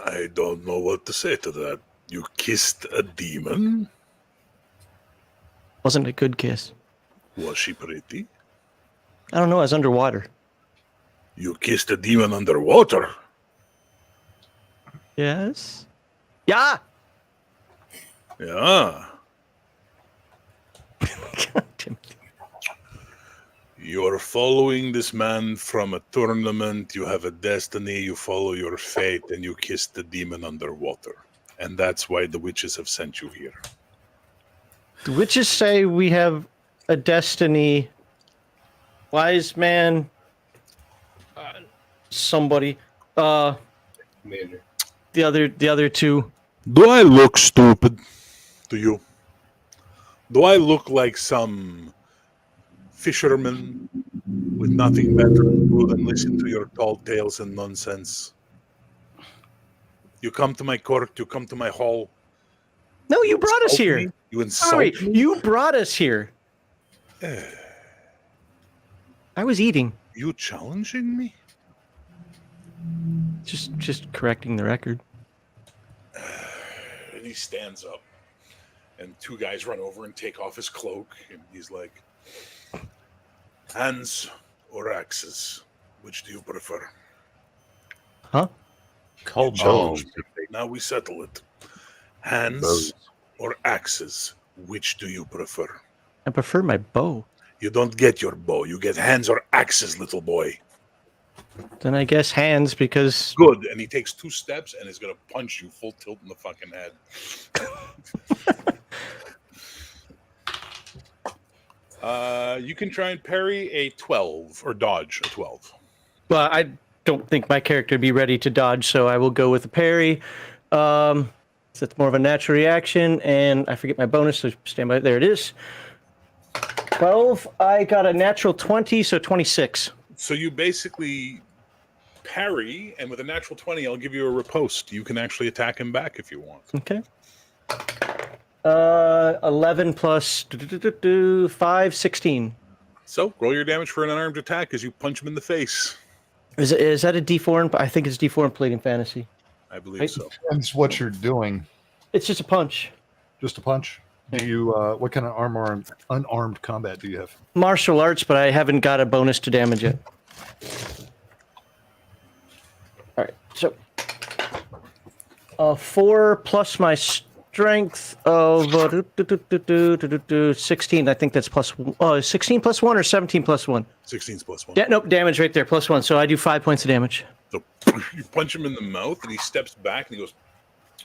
I don't know what to say to that. You kissed a demon? Wasn't a good kiss. Was she pretty? I don't know. I was underwater. You kissed a demon underwater? Yes. Yeah. Yeah. You're following this man from a tournament. You have a destiny. You follow your fate, and you kiss the demon underwater. And that's why the witches have sent you here. The witches say we have a destiny. Wise man. Somebody. Later. The other two. Do I look stupid to you? Do I look like some fisherman with nothing better to do than listen to your tall tales and nonsense? You come to my court, you come to my hall. No, you brought us insult here. me, You insult Sorry, me. you brought us here. I was eating. You challenging me? Just correcting the record. And he stands up, and two guys run over and take off his cloak, and he's like, hands or axes? Which do you prefer? Huh? Call Challenge bones. me. Now we settle it. Hands or axes? Which do you prefer? I prefer my bow. You don't get your bow. You get hands or axes, little boy. Then I guess hands because Good. And he takes 2 steps and is going to punch you full tilt in the fucking head. You can try and parry a 12 or dodge a 12. well, I don't think my character would be ready to dodge, so I will go with a parry. So it's more of a natural reaction, and I forget my bonus, so stand by. There it is. 12. I got a natural 20, so 26. So you basically parry, and with a natural 20, I'll give you a riposte. You can actually attack him back if you want. Okay. 11 plus 5, 16. So roll your damage for an unarmed attack as you punch him in the face. Is that a D4? I think it's D4 in Palladium Fantasy. I believe Right. so. Depends what you're doing. It's just a punch. Just a punch. Do you? What kind of unarmed combat do you have? Martial arts, but I haven't got a bonus to damage yet. All right, so 4 plus my strength of 16. I think that's plus 16 plus 1 or 17 plus 1. 16's plus 1. Yeah, nope, damage right there, plus 1. So I do 5 points of damage. So you punch him in the mouth, and he steps back, and he goes,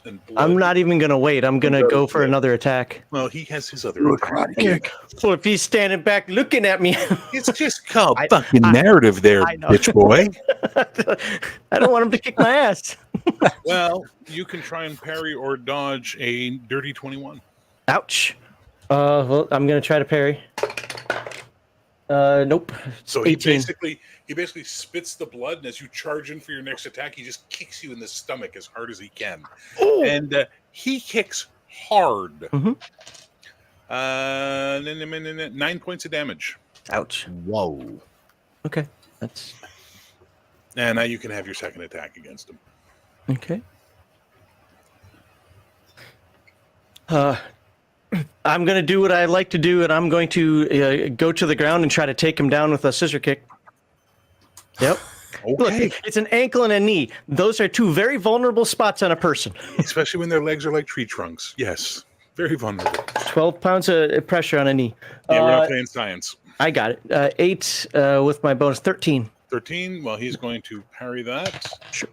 and blood. I'm not even gonna wait. I'm gonna go for another attack. Well, he has his other karate kick. So if he's standing back looking at me, It's just called I- fucking narrative there, I know. bitch boy. I don't want him to kick my ass. Well, you can try and parry or dodge a dirty 21. Ouch. Well, I'm gonna try to parry. Nope. So he 18. basically spits the blood, and as you charge in for your next attack, he just kicks you in the stomach as hard as he can. Ooh. And he kicks hard. Mhm. 9 points of damage. Ouch. Whoa. Okay, that's And now you can have your second attack against him. okay. I'm gonna do what I like to do, and I'm going to go to the ground and try to take him down with a scissor kick. Yep. Okay. Look, it's an ankle and a knee. Those are 2 very vulnerable spots on a person. Especially when their legs are like tree trunks. Yes. Very vulnerable. 12 pounds of pressure on a knee. Yeah, we're not playing science. I got it. 8 with my bonus, 13. 13. Well, he's going to parry that. Sure.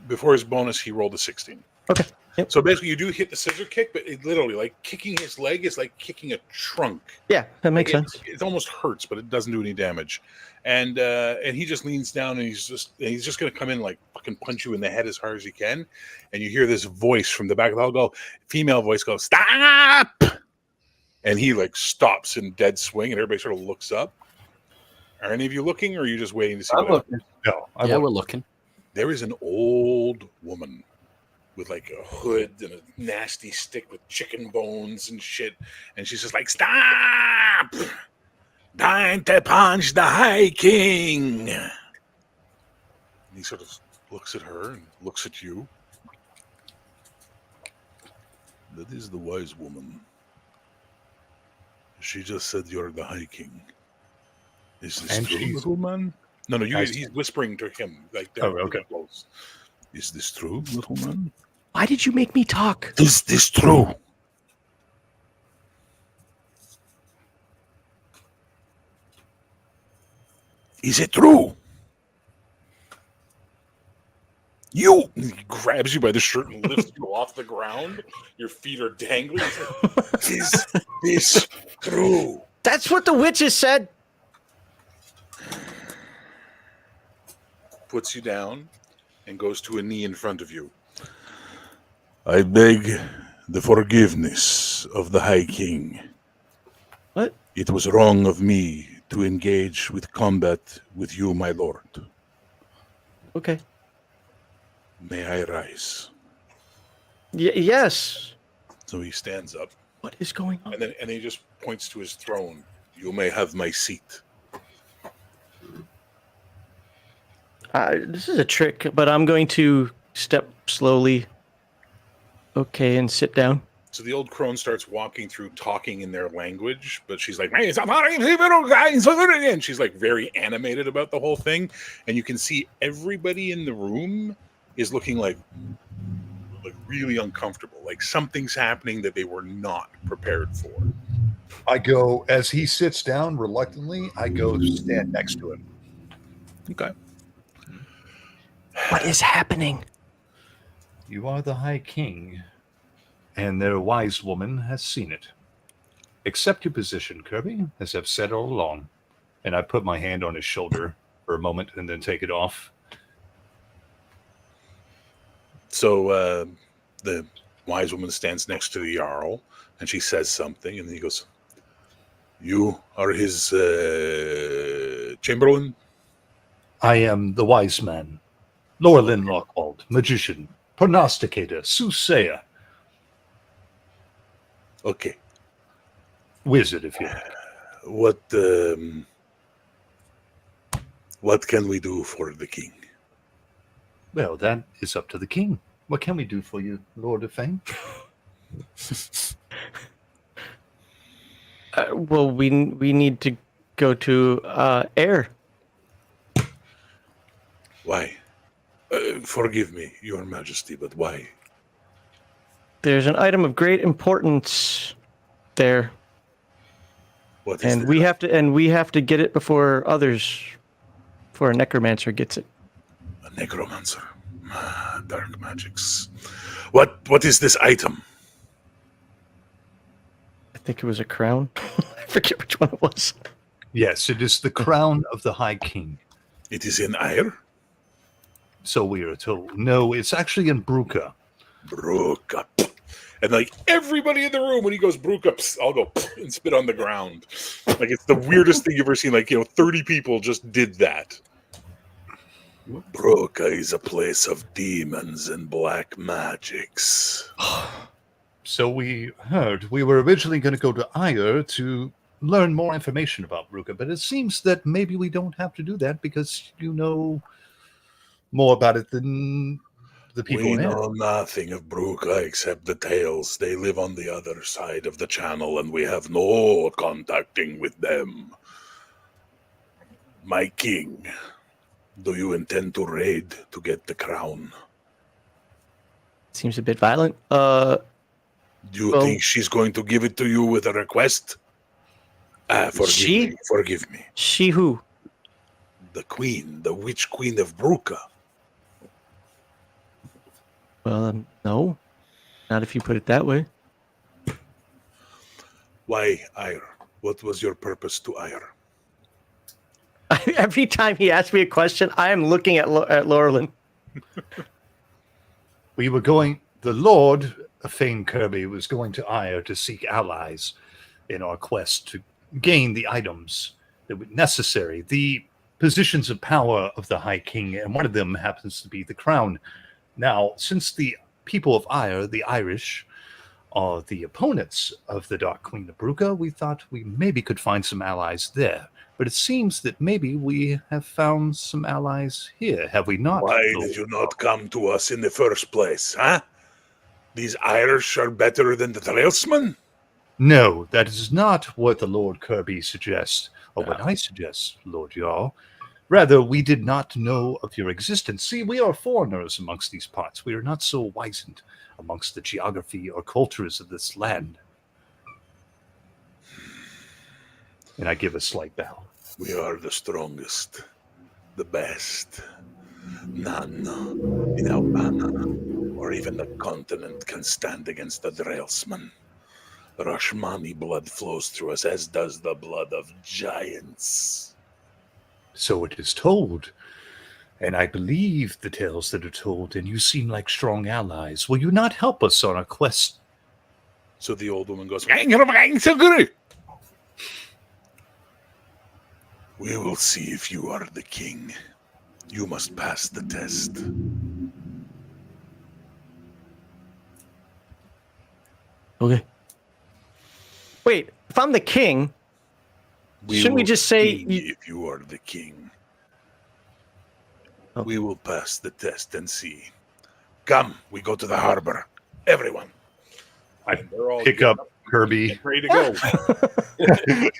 Before his bonus, he rolled a 16. Okay. Yep. So basically, you do hit the scissor kick, but it literally, like kicking his leg is like kicking a trunk. Yeah, that makes Like, sense. It almost hurts, but it doesn't do any damage. And he just leans down, and he's just going to come in and, like, fucking punch you in the head as hard as he can. And you hear this voice from the back of the hall go, female voice goes, "Stop!" And he like stops in dead swing, and everybody sort of looks up. Are any of you looking, or are you just waiting to see I'm what looking. No, Yeah, we're looking. There is an old woman with like a hood and a nasty stick with chicken bones and shit. And she's just like, stop! Time to punch the High King! And he sort of looks at her and looks at you. That is the wise woman. She just said you're the High King. Is this And true, she's- little man? No, I- he's whispering to him. Like, they're okay. close. Is this true, little man? Why did you make me talk? Is this true? Is it true? He grabs you by the shirt and lifts you off the ground. Your feet are dangling. He's like, is this true? That's what the witches said. Puts you down and goes to a knee in front of you. I beg the forgiveness of the High King. What? It was wrong of me to engage with combat with you, my lord. Okay. May I rise? Yes. So he stands up, What is going on? and he just points to his throne. You may have my seat. This is a trick, but I'm going to step slowly. Okay, and sit down. So the old crone starts walking through, talking in their language, but she's like, and she's like very animated about the whole thing. And you can see everybody in the room is looking like really uncomfortable, like something's happening that they were not prepared for. I go, as he sits down reluctantly, I go stand next to him. Okay. What is happening? You are the High King, and their wise woman has seen it. Accept your position, Kirby, as I've said all along. And I put my hand on his shoulder for a moment and then take it off. So the wise woman stands next to the Jarl, and she says something, and he goes, you are his Chamberlain? I am the wise man, Lorlin Lockwald, magician, prognosticator, soothsayer, Okay. wizard, if you like. What can we do for the king? Well, that is up to the king. What can we do for you, Lord of Fame? Well, we need to go to air. Why? Forgive me, Your Majesty, but why? There's an item of great importance there, What is and this? we have to get it before others, before a necromancer gets it. A necromancer. Dark magics. What is this item? I think it was a crown. I forget which one it was. Yes, it is the crown of the High King. It is in Ayr? So we are told. No, it's actually in Bruka. Bruka. And like everybody in the room, when he goes Bruka, I'll go and spit on the ground. Like it's the weirdest thing you've ever seen. Like, 30 people just did that. Bruka is a place of demons and black magics. So we heard we were originally going to go to Ayr to learn more information about Bruka, but it seems that maybe we don't have to do that because you know more about it than the people We in Ayr. know nothing of Bruka except the tales. They live on the other side of the channel, and we have no contacting with them. My king, do you intend to raid to get the crown? Seems a bit violent. Do you Well- think she's going to give it to you with a request? She? Forgive me. She who? The queen, the witch queen of Bruka. Well, no, not if you put it that way. Why Ayr? What was your purpose to Ayr? Every time he asks me a question, I am looking at Laurelin. We were going, the Lord of Fame Kirby was going to Ayr to seek allies. in our quest to gain the items that were necessary, the positions of power of the High King, and one of them happens to be the crown. Now, since the people of Ire, the Irish, are the opponents of the Dark Queen of Bruca, we thought we maybe could find some allies there. But it seems that maybe we have found some allies here, have we not? Why did you not come to us in the first place, huh? These Irish are better than the Trailsmen? No, that is not what the Lord Kirby suggests, or what I suggest, Lord Jarl. Rather, we did not know of your existence. See, we are foreigners amongst these parts. We are not so wizened amongst the geography or cultures of this land. And I give a slight bow. We are the strongest, the best. None in Albana or even the continent can stand against the Trailsmen. Rashmani blood flows through us, as does the blood of giants. So it is told. And I believe the tales that are told, and you seem like strong allies. Will you not help us on our quest? So the old woman goes, we will see if you are the king. You must pass the test. Okay. Wait, if I'm the king, shouldn't we will just say see if you are the king? Okay. We will pass the test and see. Come, we go to the harbor. Everyone. I And they're all pick up Kirby ready to go.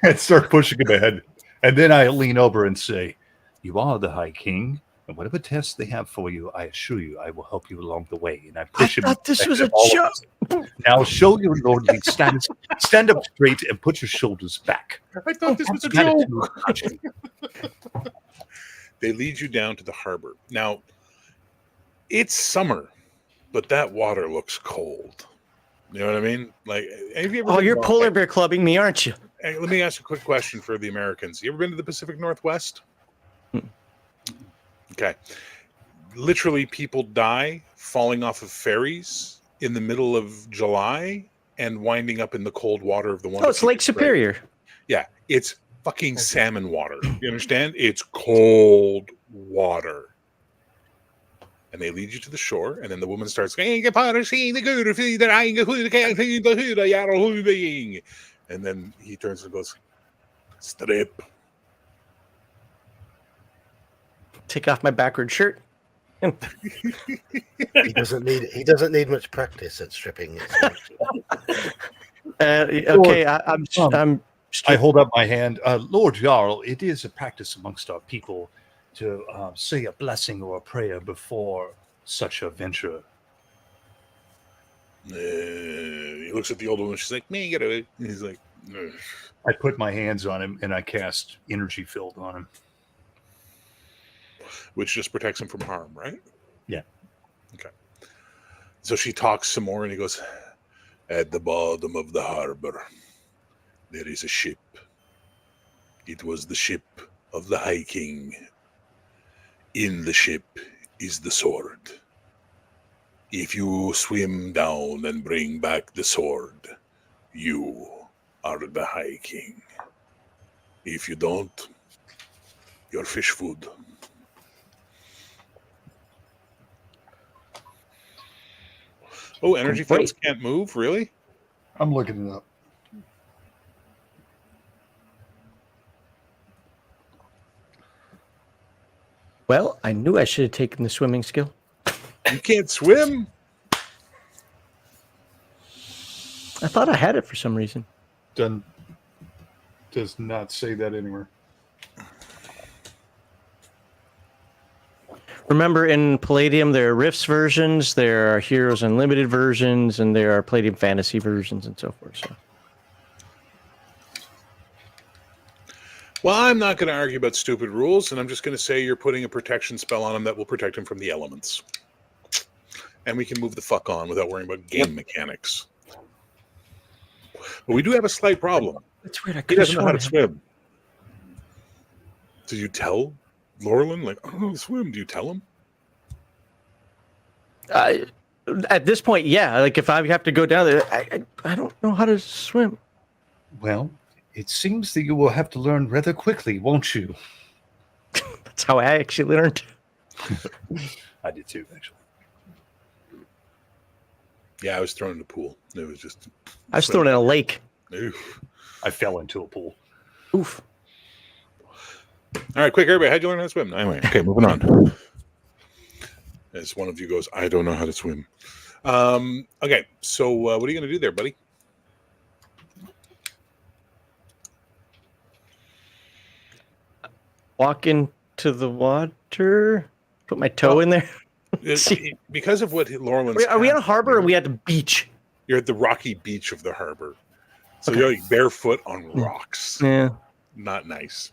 and start pushing him ahead. And then I lean over and say, you are the High King, and whatever tests they have for you, I assure you, I will help you along the way. And I I push him. thought this was a all of joke. us. Now show your lordly status. Stand up straight and put your shoulders back. I thought this was a Attitude joke. touching. They lead you down to the harbor. Now, it's summer, but that water looks cold. You know what I mean? Like, have you ever Oh, been you're to- polar bear clubbing me, aren't you? Hey, let me ask you a quick question for the Americans. You ever been to the Pacific Northwest? Okay. Literally, people die falling off of ferries in the middle of July and winding up in the cold water of the one. Oh, it's Lake Superior. Yeah, it's fucking salmon water. You understand? It's cold water. And they lead you to the shore, and then the woman starts going, and then he turns and goes, strip. Take off my backward shirt. He doesn't need much practice at stripping. Okay, I'm I hold up my hand. Lord Jarl, it is a practice amongst our people to say a blessing or a prayer before such a venture. He looks at the old woman. She's like, "Man, get away!" And he's like, "Ugh." I put my hands on him and I cast energy field on him. Which just protects him from harm, right? Yeah. Okay. So she talks some more, and he goes, "At the bottom of the harbor, there is a ship. It was the ship of the High King. In the ship is the sword. If you swim down and bring back the sword, you are the High King. If you don't, you're fish food." Oh, energy fields can't move? Really? I'm looking it up. Well, I knew I should have taken the swimming skill. You can't swim? I thought I had it for some reason. Does not say that anywhere. Remember, in Palladium, there are Rifts versions, there are Heroes Unlimited versions, and there are Palladium Fantasy versions, and so forth. So, Well, I'm not going to argue about stupid rules, and I'm just going to say you're putting a protection spell on him that will protect him from the elements. And we can move the fuck on without worrying about game mechanics. But we do have a slight problem. that's weird. I He could have doesn't know how to sworn. swim. Did you tell Laurelin, like, I don't know how to swim? Do you tell him? At this point, yeah. Like, if I have to go down there, I don't know how to swim. Well, it seems that you will have to learn rather quickly, won't you? That's how I actually learned. I did too, actually. Yeah, I was thrown in the pool. It was just. I was thrown in a lake. Oof. I fell into a pool. Oof. All right, quick, everybody. How'd you learn how to swim? Anyway, okay, moving on. As one of you goes, I don't know how to swim. Okay, so what are you going to do there, buddy? Walk into the water. Put my toe in there. Because of what Laurelyn's. Are we on a harbor or are we at the beach? You're at the rocky beach of the harbor. So you're like barefoot on rocks. Yeah. Not nice.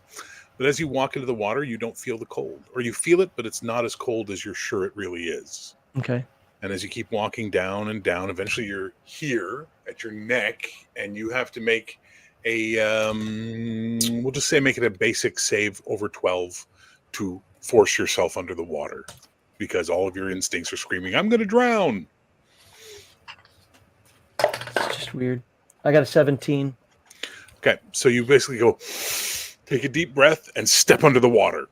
But as you walk into the water, you don't feel the cold. Or you feel it, but it's not as cold as you're sure it really is. Okay. And as you keep walking down and down, eventually you're here at your neck, and you have to make a, we'll just say make it a basic save over 12 to force yourself under the water. Because all of your instincts are screaming, I'm going to drown. It's just weird. I got a 17. Okay, so you basically go, take a deep breath and step under the water.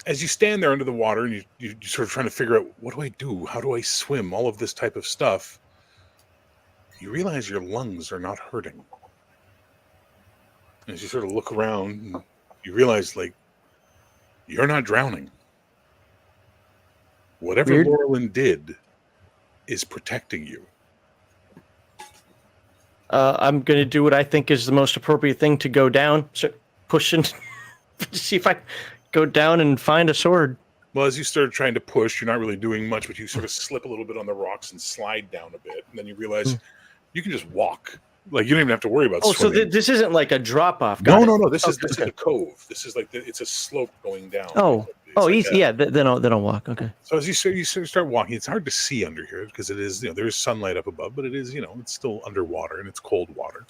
As you stand there under the water and you're sort of trying to figure out, what do I do? How do I swim? All of this type of stuff. You realize your lungs are not hurting. As you sort of look around, you realize, like, you're not drowning. Whatever Weird. Laurelyn did is protecting you. I'm going to do what I think is the most appropriate thing to go down. So push and see if I go down and find a sword. Well, as you start trying to push, you're not really doing much, but you sort of slip a little bit on the rocks and slide down a bit. And then you realize you can just walk. Like, you don't even have to worry about swimming. So this isn't like a drop off. No. This is a cove. This is like it's a slope going down. It's like easy. Yeah, then I'll walk. Okay. So as you start walking, it's hard to see under here because it is, there's sunlight up above, but it is, it's still underwater and it's cold water.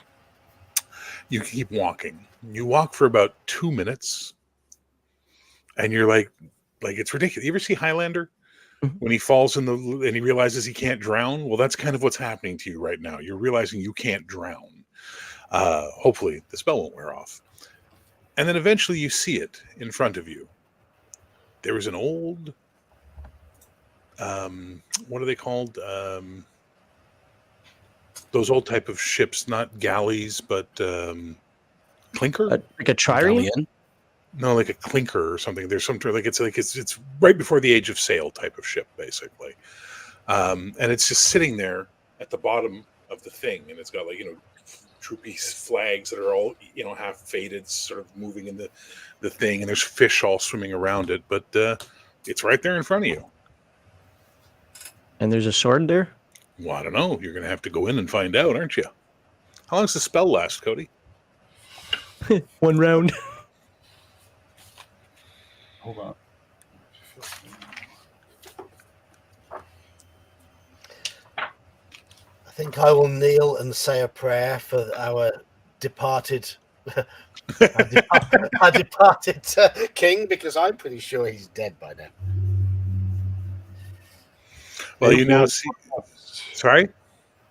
You keep walking. You walk for about 2 minutes, and you're like it's ridiculous. You ever see Highlander? When he falls and he realizes he can't drown? Well, that's kind of what's happening to you right now. You're realizing you can't drown. Hopefully the spell won't wear off. And then eventually you see it in front of you. There was an old, what are they called? Those old type of ships, not galleys, but clinker? Like a trireme? Galleon? No, like a clinker or something. There's some it's right before the age of sail type of ship, basically. And it's just sitting there at the bottom of the thing, and it's got troopy flags that are all half faded, sort of moving in the thing, and there's fish all swimming around it, but it's right there in front of you. And there's a sword there? Well, I don't know. You're going to have to go in and find out, aren't you? How long does the spell last, Cody? 1 round. Hold on. I think I will kneel and say a prayer for our departed, our departed king, because I'm pretty sure he's dead by now. Well, you now see. Sorry?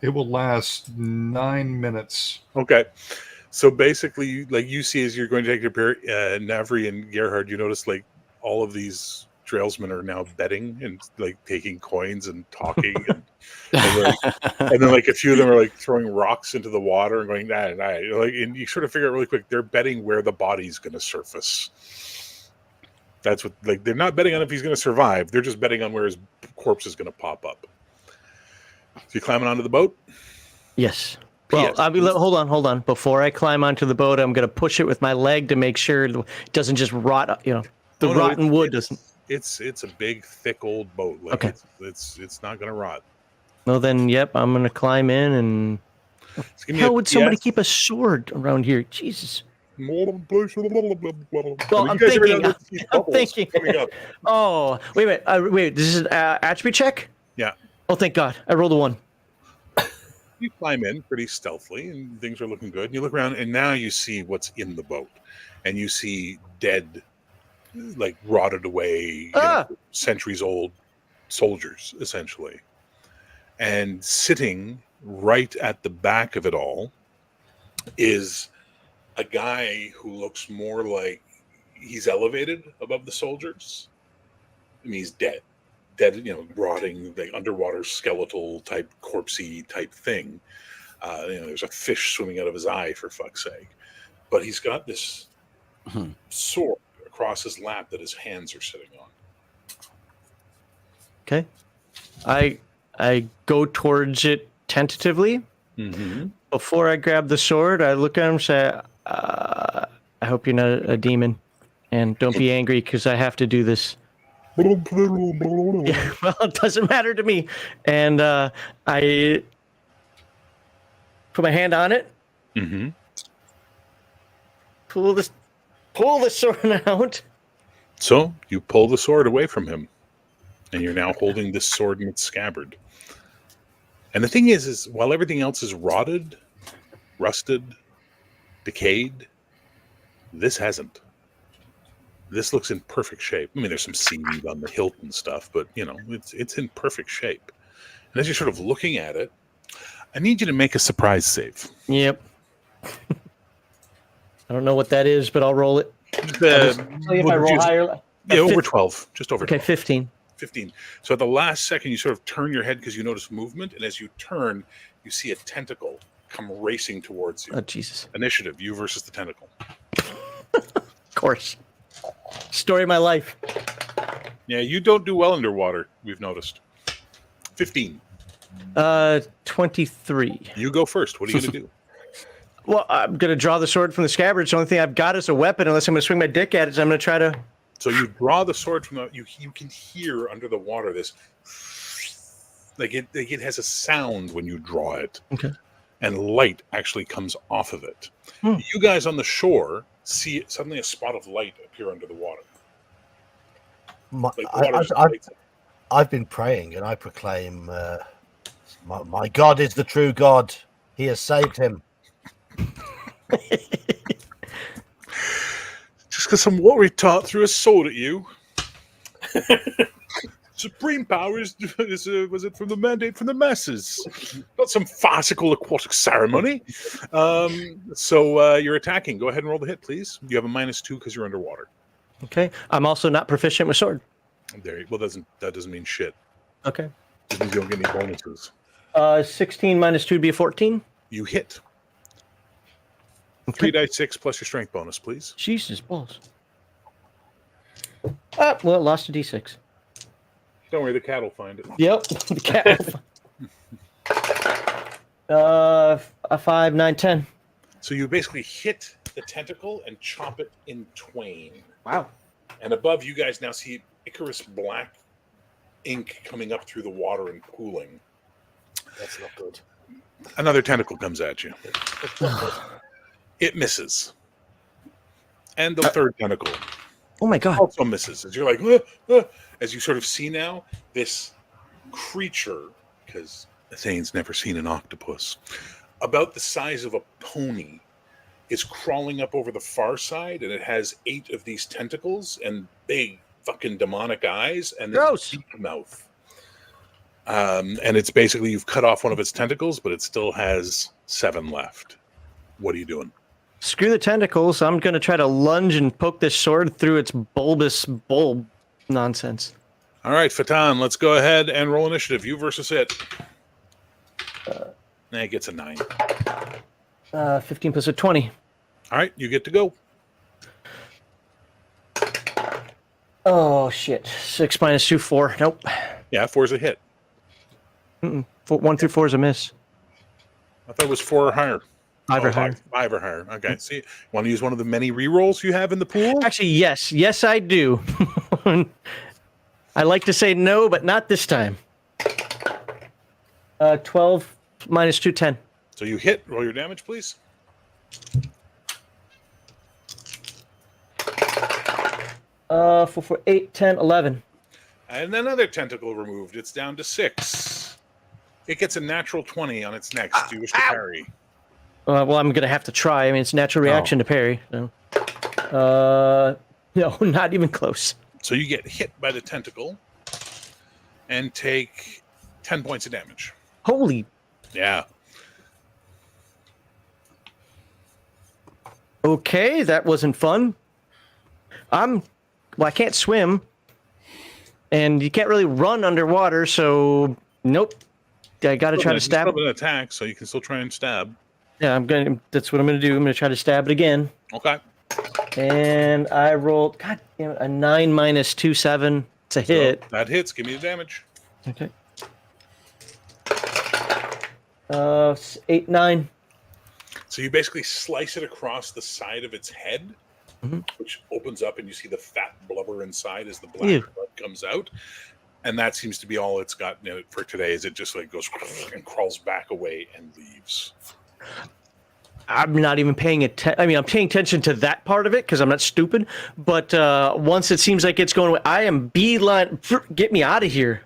It will last 9 minutes. Okay. So basically, you see as you're going to take your prayer, Navri and Gerhard, you notice all of these trailsmen are now betting and taking coins and talking and then a few of them are throwing rocks into the water and going and you sort of figure out really quick they're betting where the body's going to surface. That's what they're not betting on if he's going to survive. They're just betting on where his corpse is going to pop up. So you climbing onto the boat? Yes. Well, hold on. Before I climb onto the boat, I'm going to push it with my leg to make sure it doesn't just rot. Rotten wood doesn't. It's a big, thick old boat. Okay. It's not going to rot. Well, then, yep, I'm going to climb in and. How would somebody keep a sword around here? Jesus. Well, I'm thinking. Oh, wait a minute. Wait, this is an attribute check? Yeah. Oh, thank God. I rolled a 1. You climb in pretty stealthily, and things are looking good. And you look around, and now you see what's in the boat. And you see dead, rotted away, centuries-old soldiers, essentially. And sitting right at the back of it all is a guy who looks more like he's elevated above the soldiers. I mean, he's dead, rotting, like underwater skeletal type, corpsey type thing. There's a fish swimming out of his eye, for fuck's sake. But he's got this sword across his lap that his hands are sitting on. Okay. I go towards it tentatively. Mm-hmm. Before I grab the sword, I look at him and say, I hope you're not a demon. And don't be angry because I have to do this. Yeah, well, it doesn't matter to me. And I put my hand on it. Mm-hmm. Pull the sword out. So you pull the sword away from him. And you're now holding this sword in its scabbard. And the thing is while everything else is rotted, rusted, decayed, this hasn't. This looks in perfect shape. I mean, there's some seaweed on the hilt and stuff, but, it's in perfect shape. And as you're sort of looking at it, I need you to make a surprise save. Yep. I don't know what that is, but I'll roll it. If I roll higher. Yeah, over 12. Just over 12. Okay, 15. 15. So at the last second, you sort of turn your head because you notice movement, and as you turn, you see a tentacle come racing towards you. Oh, Jesus. Initiative, you versus the tentacle. Of course. Story of my life. Yeah, you don't do well underwater, we've noticed. 15. 23. You go first. What are you going to do? Well, I'm going to draw the sword from the scabbard. It's the only thing I've got as a weapon, unless I'm going to swing my dick at it. So I'm going to try to... So you draw the sword from you can hear under the water this, like it has a sound when you draw it. Okay. And light actually comes off of it. You guys on the shore see suddenly a spot of light appear under the water. I've been praying and I proclaim, my God is the true God. He has saved him. Just because some warrior taught threw a sword at you. Supreme power was it from the mandate from the masses, not some farcical aquatic ceremony. So you're attacking. Go ahead and roll the hit, please. You have a -2 because you're underwater. Okay. I'm also not proficient with sword. Well, that doesn't mean shit. Okay. It means you don't get any bonuses. 16 minus 2 would be a 14. You hit. Okay. 3d6 plus your strength bonus, please. Jesus balls. Well, lost a d6. Don't worry, the cat will find it. Yep. The cat. A 5, 9, 10. So you basically hit the tentacle and chop it in twain. Wow. And above, you guys now see Icarus black ink coming up through the water and pooling. That's not good. Another tentacle comes at you. It misses. And the third tentacle Oh my God. also misses. As you're like, as you sort of see now, this creature, because Thane's never seen an octopus, about the size of a pony, is crawling up over the far side, and it has 8 of these tentacles and big fucking demonic eyes and this Gross. deep mouth. And it's basically, you've cut off one of its tentacles, but it still has 7 left. What are you doing? Screw the tentacles. I'm going to try to lunge and poke this sword through its bulbous bulb nonsense. All right, Fatan, let's go ahead and roll initiative. You versus it. It gets a 9. 15 plus a 20. All right, you get to go. Oh, shit. 6 minus 2, 4. Nope. Yeah, 4's a hit. 1 through 4 is a miss. I thought it was 4 or higher. 5 or higher. 5 or higher. Okay, see, want to use one of the many rerolls you have in the pool? Actually, yes. Yes, I do. I like to say no, but not this time. 12 minus 2, 10. So you hit. Roll your damage, please. For 8, 10, 11. And another tentacle removed. It's down to 6. It gets a natural 20 on its next. Do you wish to parry? Well, I'm going to have to try. I mean, it's natural reaction to parry. So. No, not even close. So you get hit by the tentacle and take 10 points of damage. Holy Yeah. Okay, that wasn't fun. Well, I can't swim, and you can't really run underwater, so nope. I got to try to You stab. still have an attack, so you can still try and stab. Yeah, that's what I'm gonna do. I'm gonna try to stab it again. Okay. And I rolled, god damn it, a 9 minus 2, 7. It's a hit. So that hits. Give me the damage. Okay. 8, 9. So you basically slice it across the side of its head, which opens up, and you see the fat blubber inside as the black Ew. blood comes out. And that seems to be all it's got for today. Is it just like goes and crawls back away and leaves? I'm not even paying attention. I mean, I'm paying attention to that part of it because I'm not stupid. But once it seems like it's going away, I am beeline. Get me out of here.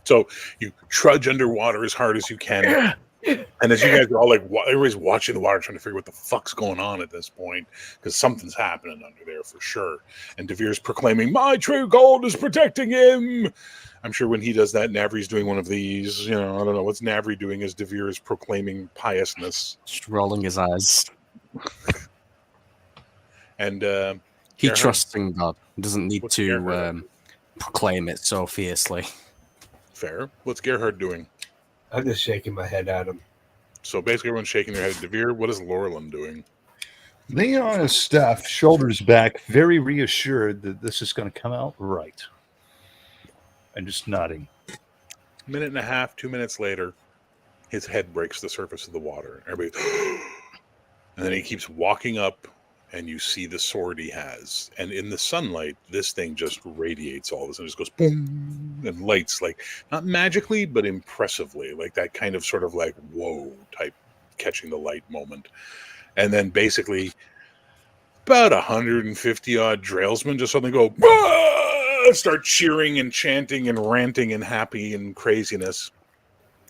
So you trudge underwater as hard as you can. And as you guys are all like, everybody's watching the water, trying to figure what the fuck's going on at this point, because something's happening under there for sure. And DeVere's proclaiming, "My true gold is protecting him." I'm sure when he does that, Navri's doing one of these. I don't know what's Navri doing as DeVere is proclaiming piousness, Just rolling his eyes. and He Gerhard? trusts in God. He doesn't need What's to Gerhard? proclaim it so fiercely. Fair. What's Gerhard doing? I'm just shaking my head at him. So basically, everyone's shaking their head at DeVere. What is Laurelin doing? Leaning on his staff, shoulders back, very reassured that this is going to come out right. And just nodding. Minute and a half, 2 minutes later, his head breaks the surface of the water. Everybody, and then he keeps walking up, and you see the sword he has. And in the sunlight, this thing just radiates all of this, and just goes boom, and lights, like not magically, but impressively, like that kind of sort of like whoa type catching the light moment. And then basically, about 150 odd Drailsmen just suddenly go, "Ah!" Start cheering and chanting and ranting and happy and craziness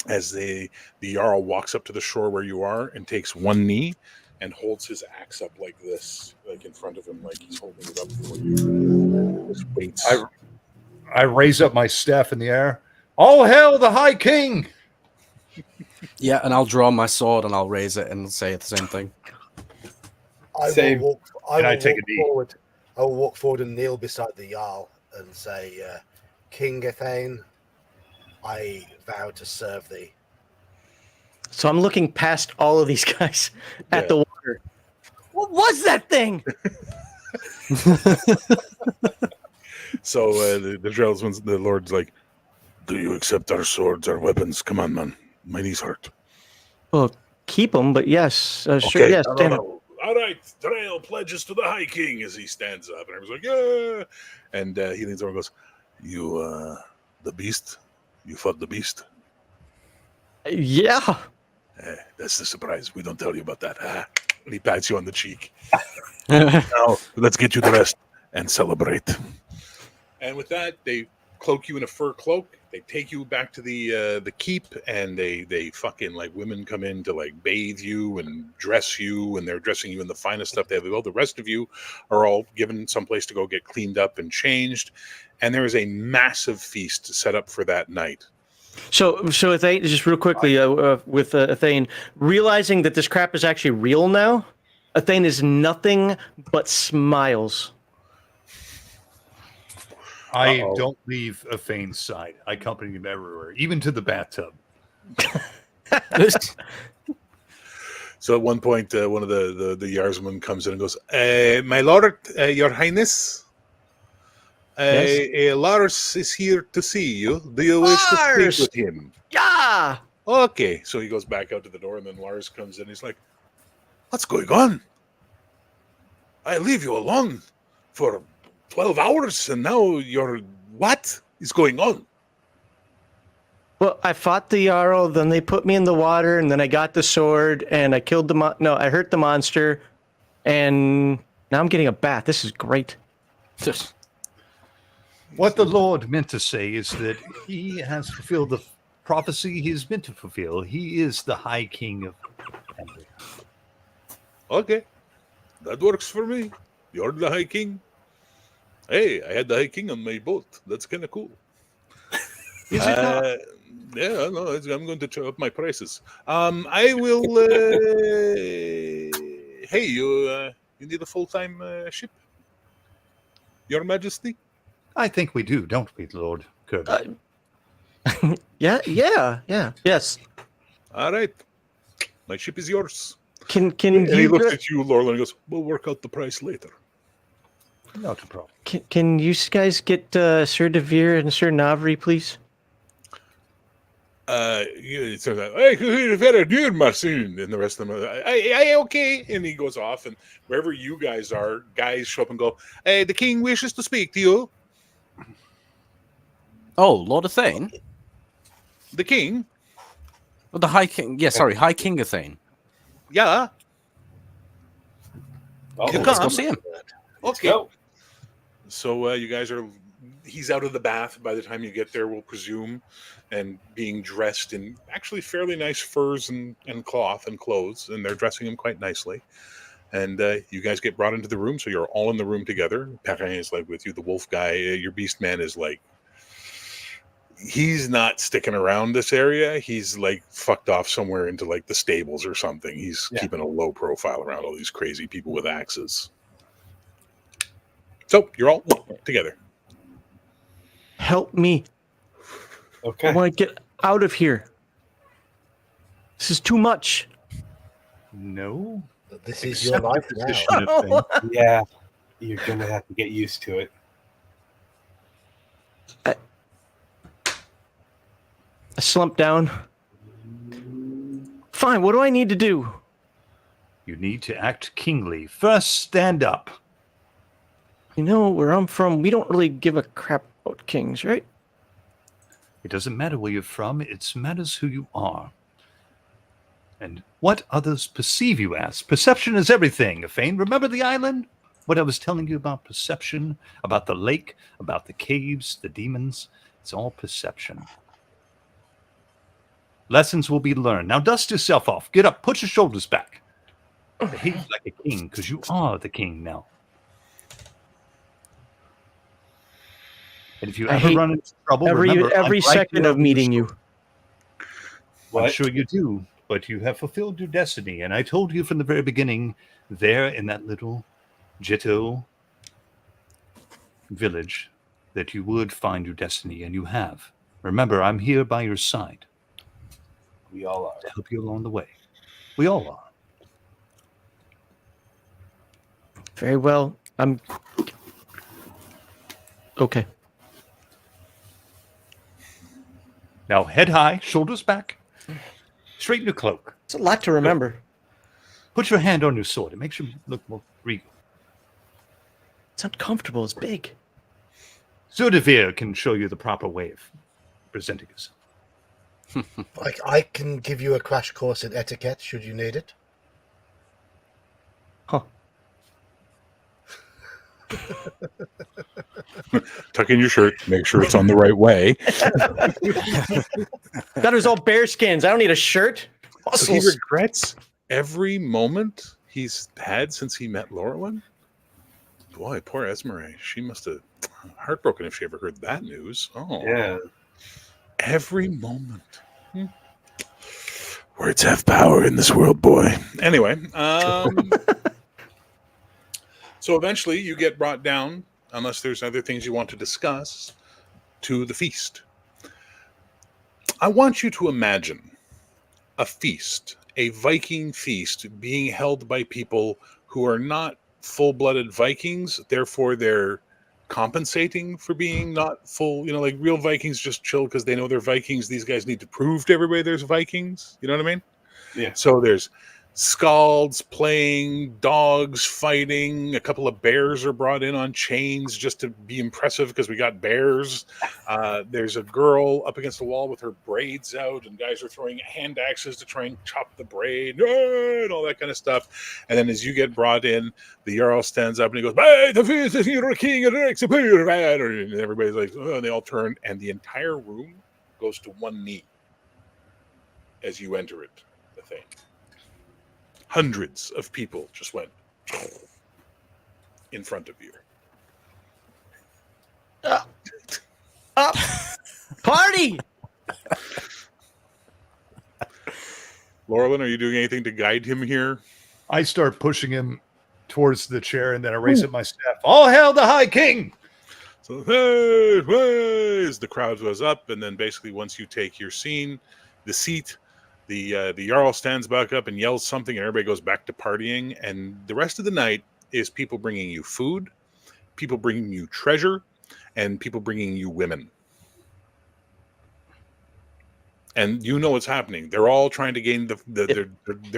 as the Jarl walks up to the shore where you are and takes one knee and holds his axe up like this, like in front of him, like he's holding it up for you. Just waits. I raise up my staff in the air. All hail the High King! Yeah, and I'll draw my sword and I'll raise it and say the same thing. I Same. will walk. And I take a knee. forward. I will walk forward and kneel beside the Jarl and say, "King Ethane, I vow to serve thee." So I'm looking past all of these guys at Yeah. the water. What was that thing? So the Drailsmen, the Lord's like, "Do you accept our swords, our weapons? Come on, man. My knees hurt." Well, keep them, but yes. Sure, yes. no, stand no, up. no. All right, Drail pledges to the High King as he stands up. And everyone's like, "Yeah." And he leans over and goes, "You, the beast? You fought the beast?" Yeah. That's the surprise. We don't tell you about that. And he pats you on the cheek. Now, let's get you the rest and celebrate. And with that, they cloak you in a fur cloak. They take you back to the keep, and they fucking, like, women come in to, like, bathe you and dress you, and they're dressing you in the finest stuff they have. Well, the rest of you are all given someplace to go get cleaned up and changed, and there is a massive feast set up for that night. So Ethane, just real quickly, with Ethane, realizing that this crap is actually real now, Ethane is nothing but smiles. I Uh-oh. don't leave Afane's side. I accompany him everywhere, even to the bathtub. So at one point, one of the Yarsman comes in and goes, "My lord, your highness, Yes? Lars is here to see you. Do you wish to Lars! speak with him?" Yeah. Okay. So he goes back out to the door, and then Lars comes in. He's like, "What's going on? I leave you alone for 12 hours, and now you're... What is going on?" Well, I fought the Jarl, then they put me in the water, and then I got the sword, and I killed I hurt the monster, and now I'm getting a bath. This is great. What the Lord meant to say is that he has fulfilled the prophecy he is meant to fulfill. He is the High King of Andria. Okay. That works for me. You're the High King. Hey, I had the High King on my boat. That's kind of cool. Is it not? Yeah, no, I'm going to turn up my prices. I will. Hey, you need a full-time ship, Your Majesty? I think we do, don't we, Lord Kirby? Yes. All right, my ship is yours. Can And he you looks at you, Laurel, and goes, "We'll work out the price later." Not a problem. can you guys get Sir Devere and Sir Navri, please? It says, "Hey, very good, Marcin," and the rest of them are, "I okay," and he goes off, and wherever you guys are, guys show up and go, "Hey, the king wishes to speak to you." Oh, Lord Athane? The king, Oh, the High King. Yeah, sorry, High King Athane. yeah, Oh, You Let's go come. see him. okay. go. So you guys are. He's out of the bath by the time you get there, we'll presume, and being dressed in actually fairly nice furs and cloth and clothes, and they're dressing him quite nicely. And you guys get brought into the room, so you're all in the room together. Perrin is like with you. The wolf guy, your beast man, is like, he's not sticking around this area. He's like fucked off somewhere into like the stables or something. He's keeping a low profile around all these crazy people with axes. So you're all together. Help me. I Okay. want to get out of here. This is too much. No. This is your Accept the life now. position of things. Yeah. You're gonna have to get used to it. I slump down. Fine, what do I need to do? You need to act kingly. First, stand up. You know, where I'm from, we don't really give a crap about kings, right? It doesn't matter where you're from, it matters who you are. And what others perceive you as. Perception is everything, Athane. Remember the island? What I was telling you about perception, about the lake, about the caves, the demons. It's all perception. Lessons will be learned. Now dust yourself off. Get up. Put your shoulders back. Behave like a king, because you are the king now. And if you I ever hate run into trouble, remember, I'm every right second here of on your meeting shoulder. you. What? I'm sure you do, but you have fulfilled your destiny. And I told you from the very beginning, there in that little Jitto village, that you would find your destiny, and you have. Remember, I'm here by your side We all are. to help you along the way. We all are. Very well. I'm okay. Now, head high, shoulders back, straighten your cloak. It's a lot to remember. Put your hand on your sword. It makes you look more regal. It's uncomfortable. It's big. Zudavir can show you the proper way of presenting yourself. I can give you a crash course in etiquette should you need it. Huh. Tuck in your shirt, make sure it's on the right way. Got his all bear skins. I don't need a shirt. So he Muscles. regrets every moment he's had since he met Laurelin. Boy, poor Esmeralda. She must have heartbroken if she ever heard that news. Oh, Yeah. every moment. Words have power in this world, boy. Anyway, so eventually you get brought down, unless there's other things you want to discuss, to the feast. I want you to imagine a feast, a Viking feast, being held by people who are not full-blooded Vikings, therefore they're compensating for being not full, like real Vikings just chill because they know they're Vikings. These guys need to prove to everybody there's Vikings. You know what I mean? Yeah. So there's scalds playing, dogs fighting, a couple of bears are brought in on chains just to be impressive because we got bears. There's a girl up against the wall with her braids out, and guys are throwing hand axes to try and chop the braid, and all that kind of stuff. And then as you get brought in, the Jarl stands up and he goes, "By the feast of your king and everybody's like, oh, and they all turn, and the entire room goes to one knee as you enter it, the thing. Hundreds of people just went in front of you. Party! Laurelin, are you doing anything to guide him here? I start pushing him towards the chair, and then I raise up my staff. All hail the High King! So, hey, hey, as the crowd goes up, and then basically once you take your seat, the Jarl stands back up and yells something, and everybody goes back to partying. And the rest of the night is people bringing you food, people bringing you treasure, and people bringing you women. And you know what's happening. They're all trying to gain they're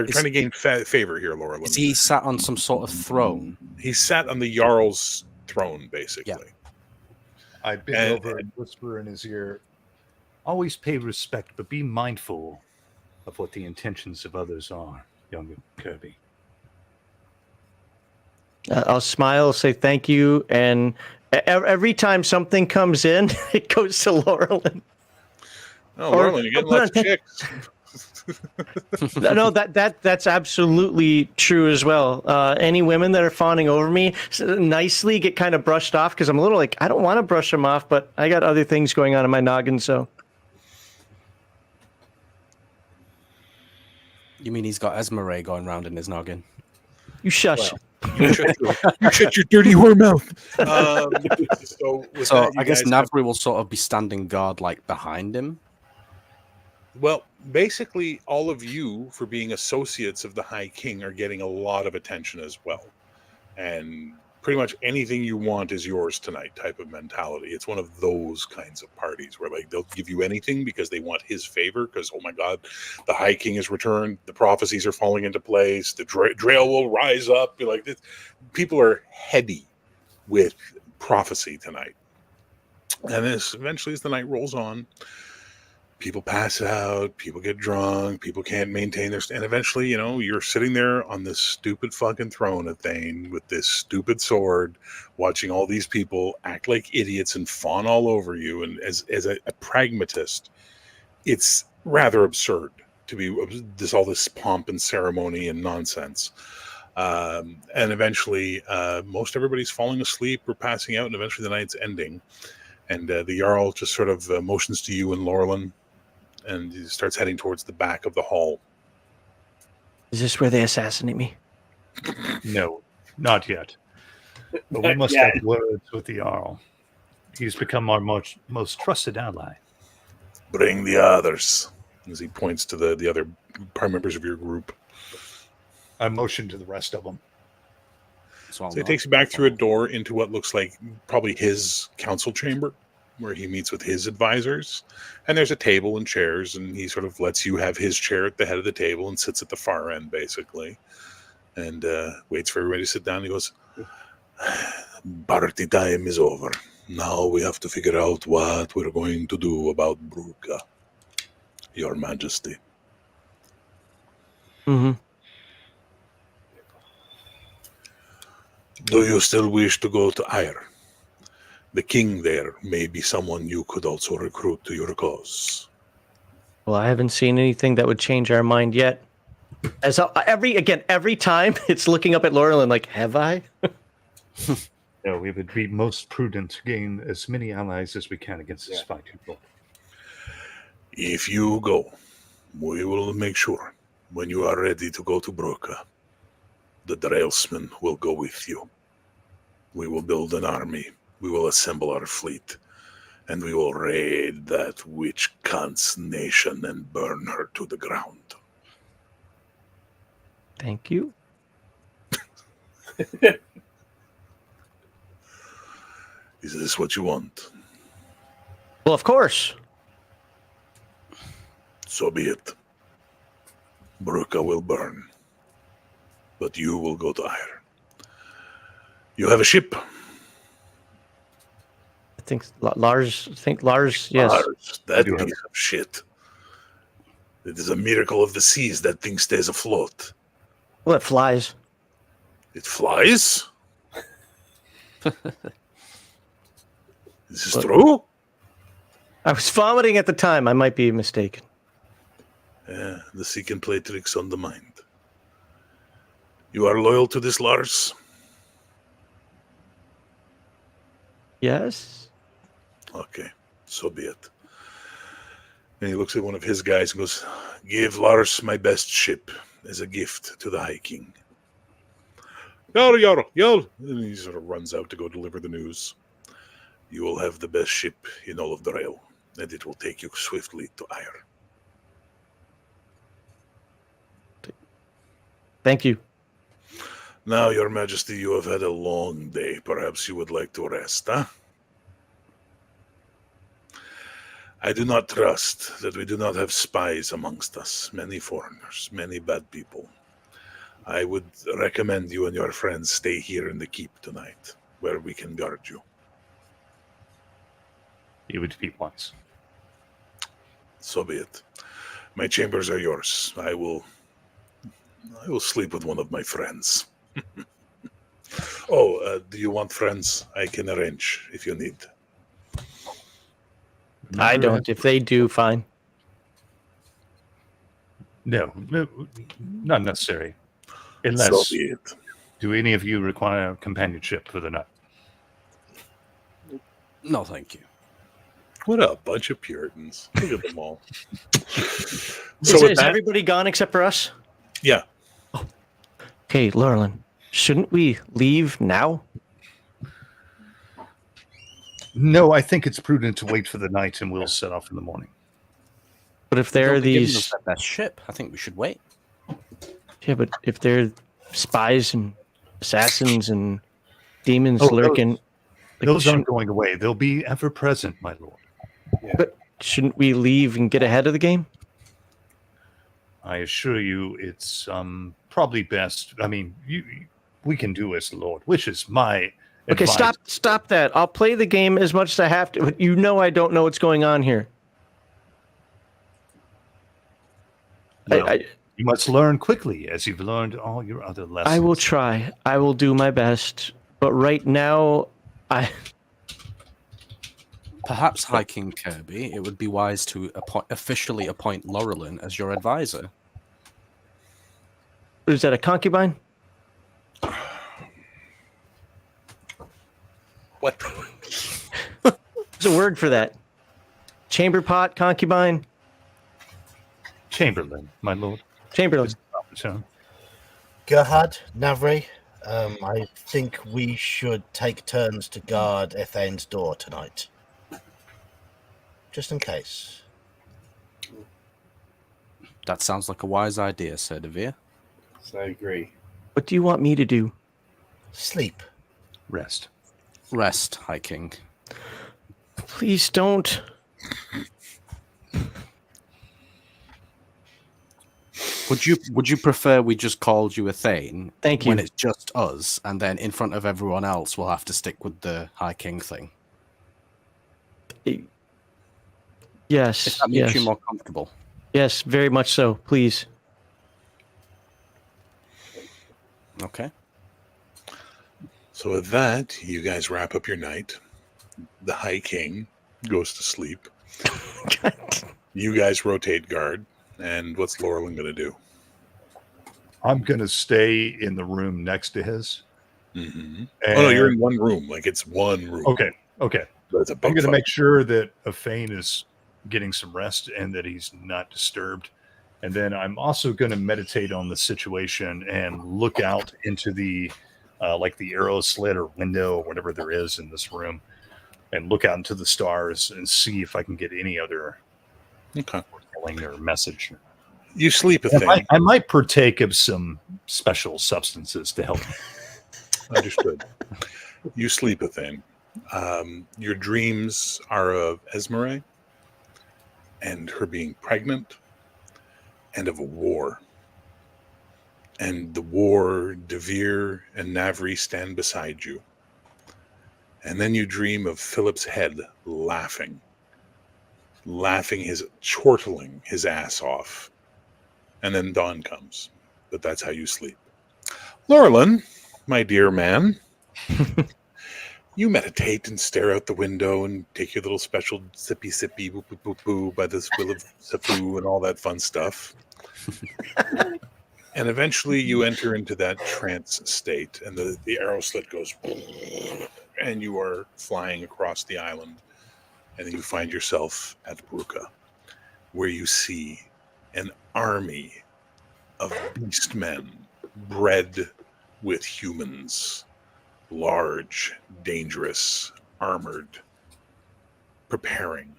trying to gain favor here, Laura. Is he sat on some sort of throne? He sat on the Jarl's throne, basically. Yeah. I bend over and whisper in his ear, always pay respect, but be mindful of what the intentions of others are, young Kirby. I'll smile, say thank you, and every time something comes in, it goes to Laurelin. Oh, Laurelin, you're getting lots of chicks. No, that's absolutely true as well. Any women that are fawning over me nicely get kind of brushed off because I'm a little like, I don't want to brush them off, but I got other things going on in my noggin, so. You mean he's got Esmeralda going round in his noggin? You shush. Well, you shut your dirty whore mouth. So I guess Navri will sort of be standing guard like behind him. Well, basically, all of you, for being associates of the High King, are getting a lot of attention as well. And pretty much anything you want is yours tonight type of mentality. It's one of those kinds of parties where like they'll give you anything because they want his favor because, oh my God, the High King has returned. The prophecies are falling into place. The Drail will rise up. You're like, people are heady with prophecy tonight. And this eventually, as the night rolls on, people pass out, people get drunk, people can't maintain their and eventually, you know, you're sitting there on this stupid fucking throne of Thane with this stupid sword, watching all these people act like idiots and fawn all over you. And as a pragmatist, it's rather absurd to be all this pomp and ceremony and nonsense. And eventually, most everybody's falling asleep or passing out, and eventually the night's ending. And the Jarl just sort of motions to you and Laurelin, and he starts heading towards the back of the hall. Is this where they assassinate me? No, not yet. But we must have words with the Jarl. He's become our most trusted ally. Bring the others, as he points to the other members of your group. I motion to the rest of them. So he takes you back through a door into what looks like probably his council chamber, where he meets with his advisors. And there's a table and chairs, and he sort of lets you have his chair at the head of the table and sits at the far end, basically, and waits for everybody to sit down. He goes, party time is over. Now we have to figure out what we're going to do about Bruca, Your Majesty. Mm-hmm. Do you still wish to go to Ayr? The king there may be someone you could also recruit to your cause. Well, I haven't seen anything that would change our mind yet. As every time it's looking up at Laurelin like, have I? No, we would be most prudent to gain as many allies as we can against this fight. If you go, we will make sure when you are ready to go to Bruca, the Drailsmen will go with you. We will build an army. We will assemble our fleet, and we will raid that witch cunt's nation and burn her to the ground. Thank you. Is this what you want? Well, of course. So be it. Bruca will burn, but you will go to Ayr. You have a ship. I think Lars, yes. Lars, that piece of shit. It is a miracle of the seas that thing stays afloat. Well, it flies. It flies? Is this true? I was vomiting at the time. I might be mistaken. Yeah, the sea can play tricks on the mind. You are loyal to this, Lars? Yes. Okay, so be it. And he looks at one of his guys and goes, "Give Lars my best ship as a gift to the High King." Yar, yar, yar. And he sort of runs out to go deliver the news. "You will have the best ship in all of the rail, and it will take you swiftly to Ayr." Thank you. "Now, Your Majesty, you have had a long day. Perhaps you would like to rest, huh? I do not trust that we do not have spies amongst us, many foreigners, many bad people. I would recommend you and your friends stay here in the keep tonight, where we can guard you." You would be wise. "So be it. My chambers are yours. I will sleep with one of my friends." Do you want friends? I can arrange if you need. I don't. If they do, fine. No, not necessary. So Unless, be it. do any of you require companionship for the night? No, thank you. What a bunch of Puritans. Look at them all. Is everybody gone except for us? Yeah. Okay, Laurelin, shouldn't we leave now? No, I think it's prudent to wait for the night, and we'll set off in the morning. But if there are They'll be giving us these, that best ship, I think we should wait. yeah, but if there are spies and assassins and demons Oh, lurking, like, Those aren't going away. They'll be ever present, my lord. but shouldn't we leave and get ahead of the game? I assure you, it's probably best. I mean, we can do as the Lord wishes. My Okay, advice. stop that. I'll play the game as much as I have to, but you know I don't know what's going on here. Well, you must learn quickly, as you've learned all your other lessons. I will try. I will do my best. But right now, Perhaps, High King Kirby, it would be wise to officially appoint Laurelin as your advisor. is that a concubine? What? There's a word for that. Chamber pot, concubine, Chamberlain, my lord. Chamberlain. So, Gerhard, Navri, I think we should take turns to guard Ethane's door tonight. Just in case. That sounds like a wise idea, Sir Devere. So I agree. What do you want me to do? Sleep. rest. Rest, High King. Please don't. Would you prefer we just called you a Thane? Thank you. When it's just us, and then in front of everyone else, we'll have to stick with the High King thing. Yes. If that makes yes. you more comfortable. Yes, very much so. Please. Okay. So with that, you guys wrap up your night. The High King goes to sleep. You guys rotate guard. And what's Laurelin going to do? I'm going to stay in the room next to his. Mm-hmm. Oh, no, you're in one room. Like, it's one room. Okay. So it's a big I'm going to fight. make sure that Afane is getting some rest and that he's not disturbed. And then I'm also going to meditate on the situation and look out into the, like the arrow slit or window or whatever there is in this room, and look out into the stars and see if I can get any other feeling or message. You sleep a thing. I might partake of some special substances to help. Understood. You sleep a thing. Your dreams are of Esmeralda and her being pregnant and of a war. And the war, Devere and Navri stand beside you. And then you dream of Philip's head laughing, chortling his ass off. And then dawn comes. But that's how you sleep. Laurelin, my dear man, you meditate and stare out the window and take your little special sippy, boop, boop, boop, boo by the swill of Safu and all that fun stuff. And eventually you enter into that trance state, and the arrow slit goes, and you are flying across the island, and then you find yourself at Bruka. where you see an army of beast men bred with humans, large, dangerous, armored, preparing.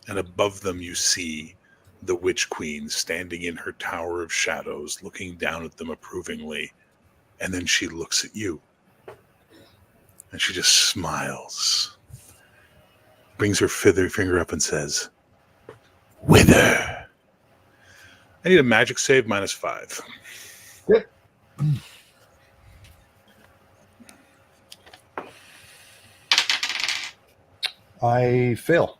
And above them you see the Witch Queen standing in her tower of shadows, looking down at them approvingly. And then she looks at you. And she just smiles, brings her finger up and says, "Wither." I need a magic save -5. Yep. I fail.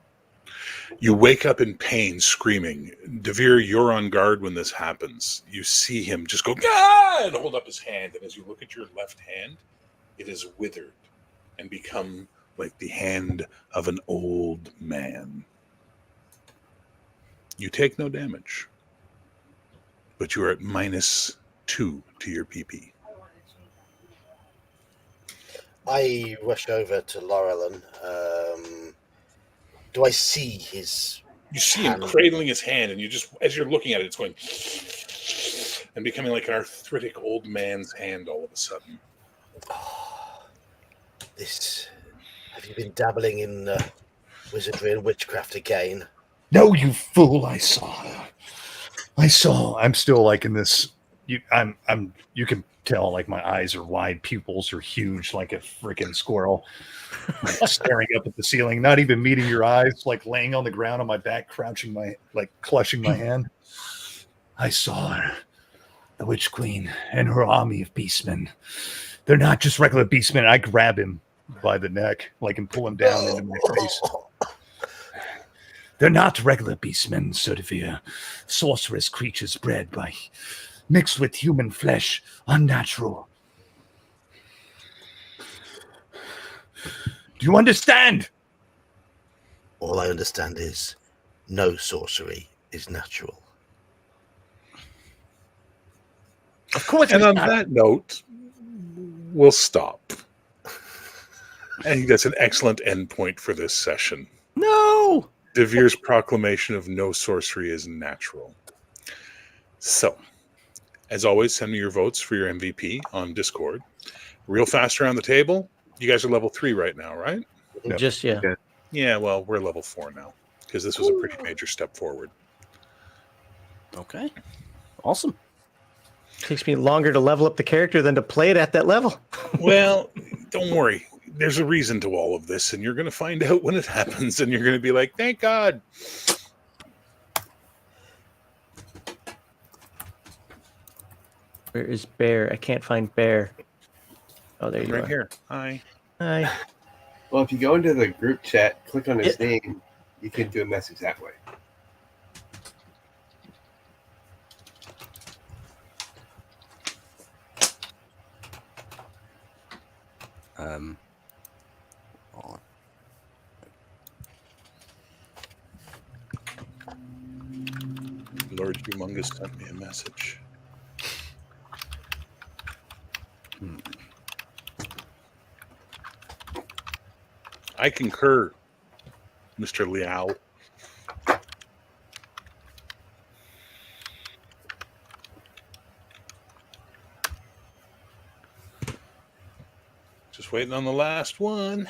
You wake up in pain, screaming. Devere, you're on guard when this happens. You see him just go, "Ah!" and hold up his hand. And as you look at your left hand, it is withered and become like the hand of an old man. You take no damage, but you are at -2 to your PP. I rush over to Laurelin. Do I see his? You see him cradling his hand, and you just, as you're looking at it, it's going and becoming like an arthritic old man's hand all of a sudden. Oh, this. Have you been dabbling in wizardry and witchcraft again? No, you fool! I saw. I'm still like in this. You can tell like my eyes are wide, pupils are huge, like a freaking squirrel, like, staring up at the ceiling, not even meeting your eyes, like laying on the ground on my back, crouching clutching my hand. I saw her, the Witch Queen, and her army of beastmen. They're not just regular beastmen. I grab him by the neck, and pull him down into my face. They're not regular beastmen, Sir Devere. Sorcerous creatures bred by, mixed with human flesh, unnatural. Do you understand? All I understand is no sorcery is natural. Of course. And on that note, we'll stop. I think that's an excellent endpoint for this session. No! Devere's proclamation of no sorcery is natural. So, as always, send me your votes for your MVP on Discord. Real fast around the table. You guys are level 3 right now, right? No. Just, yeah. Okay. Yeah, well, we're level 4 now because this was a pretty major step forward. Okay. Awesome. Takes me longer to level up the character than to play it at that level. Well, don't worry. There's a reason to all of this, and you're going to find out when it happens, and you're going to be like, thank God. Where is Bear? I can't find Bear. Oh, there you Right are. here. Hi. Hi. Well, if you go into the group chat, click on his name, you can do a message that way. Lord Humongous sent me a message. I concur, Mr. Liao. Just waiting on the last one.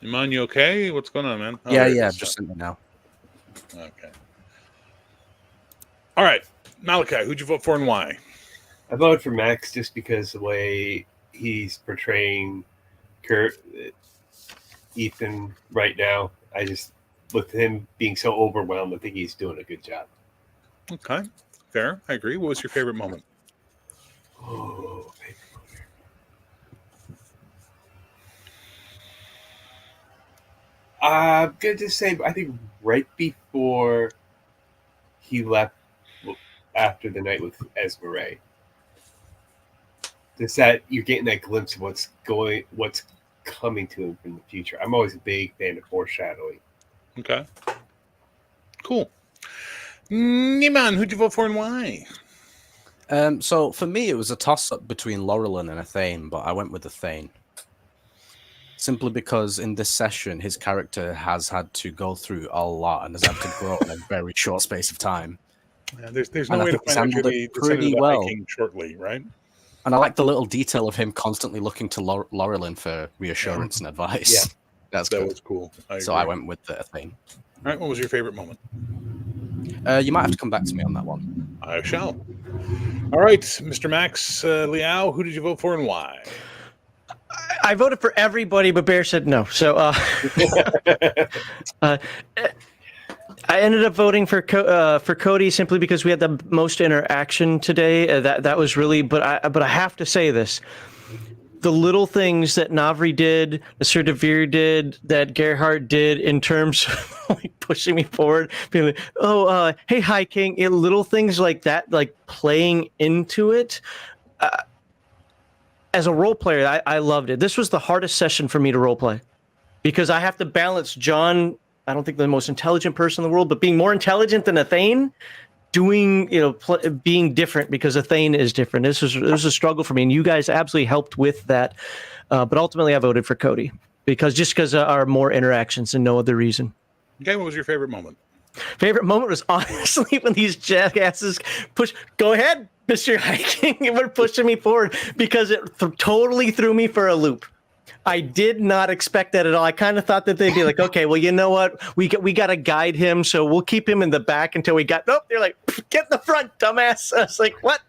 Iman, you okay? What's going on, man? Oh, yeah, there it yeah. is. Just sent it now. Okay. All right. Malachi, who'd you vote for and why? I voted for Max just because the way he's portraying Ethan right now. I just, with him being so overwhelmed, I think he's doing a good job. Okay. Fair. I agree. What was your favorite moment? Oh, I'm going to say, I think right before he left after the night with Esmeralda. Just that you're getting that glimpse of what's coming to him from the future. I'm always a big fan of foreshadowing. Okay. Cool. Niman, who'd you vote for and why? So for me, it was a toss-up between Laurelin and a Thane, but I went with the Thane. simply because in this session his character has had to go through a lot and has had to grow in a very short space of time. Yeah, there's And no I way to think he's find out you're handled the it descendant pretty of the well. High King shortly, right? And I like the little detail of him constantly looking to Laurelin for reassurance and advice. Yeah. That's That good. was cool. So I went with the thing. All right, what was your favorite moment? You might have to come back to me on that one. I shall. All right, Mr. Max Liao, who did you vote for and why? I voted for everybody, but Bear said no. So I ended up voting for Cody simply because we had the most interaction today. That was really, but I have to say this: the little things that Navri did, that Sir Devere did, that Gerhardt did in terms of like pushing me forward, being like, "Oh, hey, High King," little things like that, like playing into it. As a role player, I loved it. This was the hardest session for me to role play because I have to balance John. I don't think the most intelligent person in the world, but being more intelligent than Athane, doing, being different because Athane is different. This was a struggle for me, and you guys absolutely helped with that. But ultimately, I voted for Cody because our more interactions and no other reason. Okay, what was your favorite moment? Favorite moment was honestly when these jackasses go ahead, Mr. Hiking, and were pushing me forward because it totally threw me for a loop. I did not expect that at all. I kind of thought that they'd be like, okay, well, you know what? We got to guide him, so we'll keep him in the back until we got. Nope, they're like, get in the front, dumbass. I was like, what?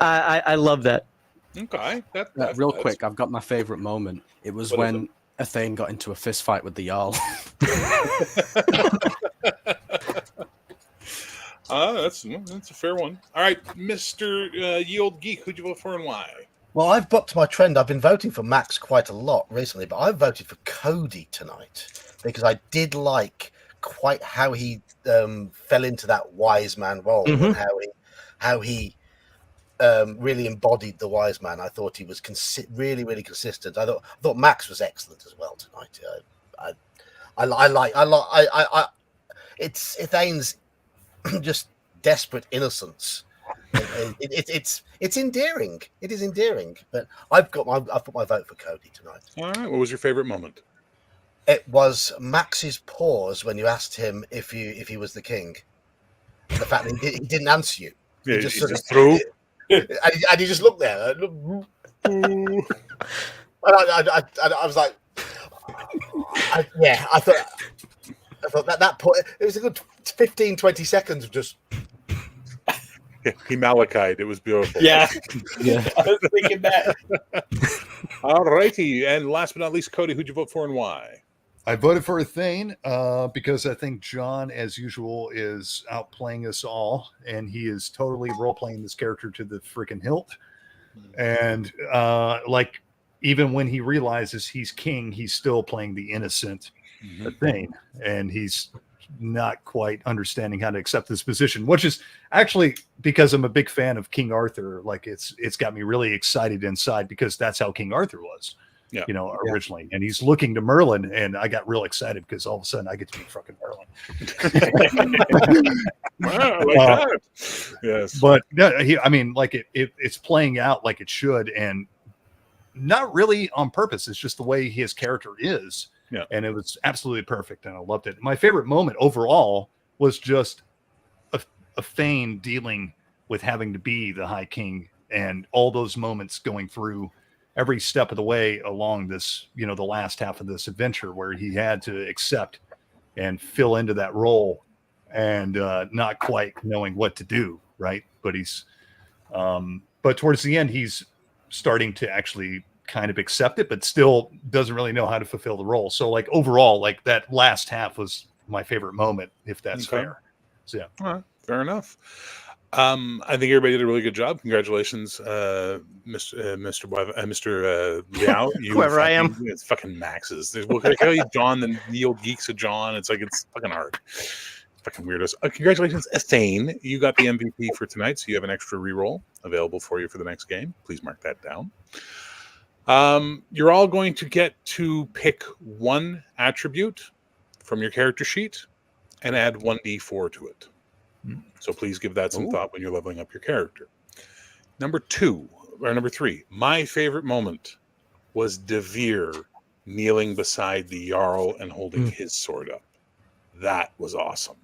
I love that. Okay, real quick, I've got my favorite moment. It was when Athane got into a fist fight with the Jarl. That's a fair one. All right, Mr. Ye Old Geek, who'd you vote for and why? Well, I've bucked my trend. I've been voting for Max quite a lot recently, but I've voted for Cody tonight because I did like quite how he fell into that wise man role and how he really embodied the wise man. I thought he was really, really consistent. I thought Max was excellent as well tonight. It's Ithane's just desperate innocence. It's endearing. It is endearing. But I've put my vote for Cody tonight. All right. What was your favorite moment? It was Max's pause when you asked him if he was the king. The fact that he didn't answer you. Yeah, he just sort of threw. and he just looked there. And I was like, I thought that point. It was a good 15, 20 seconds of just. Yeah, he Malachite. It was beautiful. Yeah. Yeah. I was thinking that. All righty. And last but not least, Cody, who'd you vote for and why? I voted for Athane because I think John, as usual, is outplaying us all, and he is totally role-playing this character to the freaking hilt. And even when he realizes he's king, he's still playing the innocent Athane, and he's not quite understanding how to accept this position, which is actually because I'm a big fan of King Arthur. Like it's got me really excited inside because that's how King Arthur was. Yeah. Originally. And he's looking to Merlin, and I got real excited because all of a sudden I get to be fucking Merlin. Wow, like that. Yes. But it's playing out like it should, and not really on purpose. It's just the way his character is. Yeah. And it was absolutely perfect, and I loved it. My favorite moment overall was just a Thane dealing with having to be the High King, and all those moments going through every step of the way along this, the last half of this adventure where he had to accept and fill into that role and not quite knowing what to do. Right. But but towards the end, he's starting to actually kind of accept it, but still doesn't really know how to fulfill the role. So overall, that last half was my favorite moment, if that's fair. So yeah. All right. Fair enough. I think everybody did a really good job. Congratulations, Mr. Liao. Whoever I am. It's fucking Max's. We'll call you John, the Neil Geeks of John. It's fucking hard. Fucking weirdos. Congratulations, Athane. You got the MVP for tonight, so you have an extra reroll available for you for the next game. Please mark that down. You're all going to get to pick one attribute from your character sheet and add 1d4 to it. So please give that some thought when you're leveling up your character. Number 3, my favorite moment was Devere kneeling beside the Jarl and holding his sword up. That was awesome,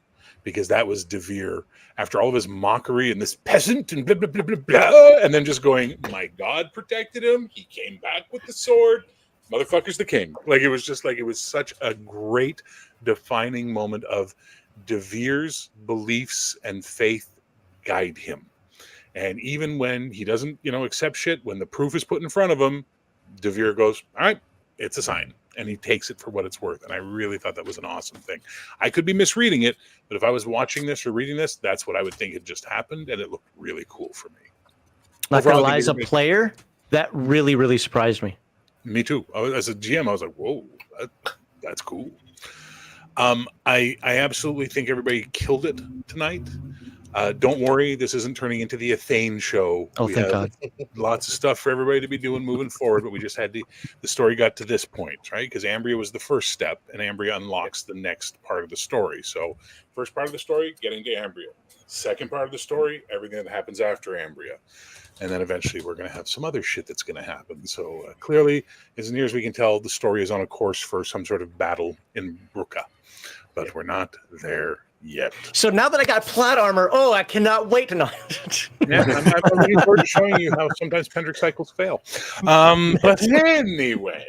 because that was Devere after all of his mockery and this peasant and blah, blah, blah, blah, blah, and then just going, my God protected him. He came back with the sword. Motherfucker's the king. Like, it was just like, it was such a great defining moment of Devere's beliefs and faith guide him. And even when he doesn't, accept shit, when the proof is put in front of him, Devere goes, all right, it's a sign. And he takes it for what it's worth. And I really thought that was an awesome thing. I could be misreading it, but if I was watching this or reading this, that's what I would think had just happened. And it looked really cool for me. Not gonna lie, as a player, that really, really surprised me. Me too. As a GM, I was like, whoa, that's cool. I absolutely think everybody killed it tonight. Don't worry, this isn't turning into the Athane show. Oh, thank God. Lots of stuff for everybody to be doing moving forward, but we just had the story got to this point, right? Because Ambria was the first step, and Ambria unlocks the next part of the story. So, first part of the story, getting to Ambria. Second part of the story, everything that happens after Ambria. And then eventually we're going to have some other shit that's going to happen. So, clearly, as near as we can tell, the story is on a course for some sort of battle in Bruka. But we're not there yet. So now that I got plot armor, I cannot wait to know. Yeah, I'm looking forward to showing you how sometimes Pendrick cycles fail. But anyway,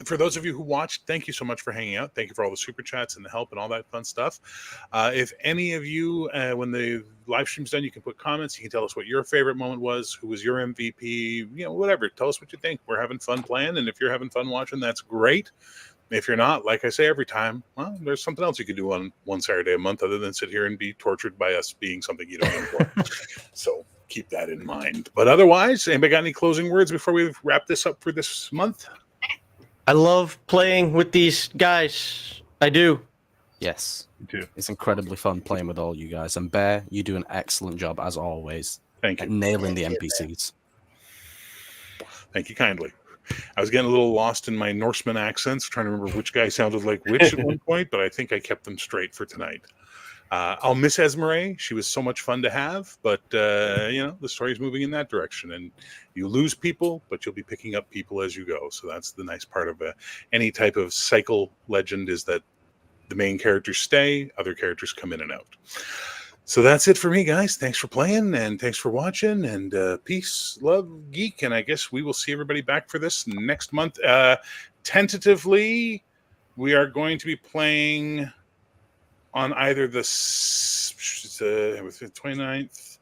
for those of you who watched, thank you so much for hanging out. Thank you for all the super chats and the help and all that fun stuff. If any of you, when the live stream's done, you can put comments. You can tell us what your favorite moment was, who was your MVP, whatever. Tell us what you think. We're having fun playing, and if you're having fun watching, that's great. If you're not, like I say every time, well, there's something else you could do on one Saturday a month other than sit here and be tortured by us being something you don't enjoy. So keep that in mind. But otherwise, anybody got any closing words before we wrap this up for this month? I love playing with these guys. I do. Yes. Me too. It's incredibly fun playing with all you guys. And Bear, you do an excellent job, as always, Thank you. at nailing the NPCs. Thank you kindly. I was getting a little lost in my Norseman accents, trying to remember which guy sounded like which at one point, but I think I kept them straight for tonight. I'll miss Esmeralda. She was so much fun to have, but the story's moving in that direction, and you lose people, but you'll be picking up people as you go. So that's the nice part of any type of cycle legend, is that the main characters stay, other characters come in and out. So that's it for me, guys. Thanks for playing, and thanks for watching, and peace, love, geek, and I guess we will see everybody back for this next month. Tentatively, we are going to be playing on either the 29th,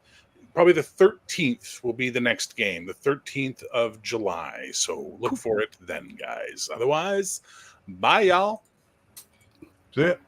probably the 13th will be the next game, the 13th of July. So look for it then, guys. Otherwise, bye, y'all. That's it.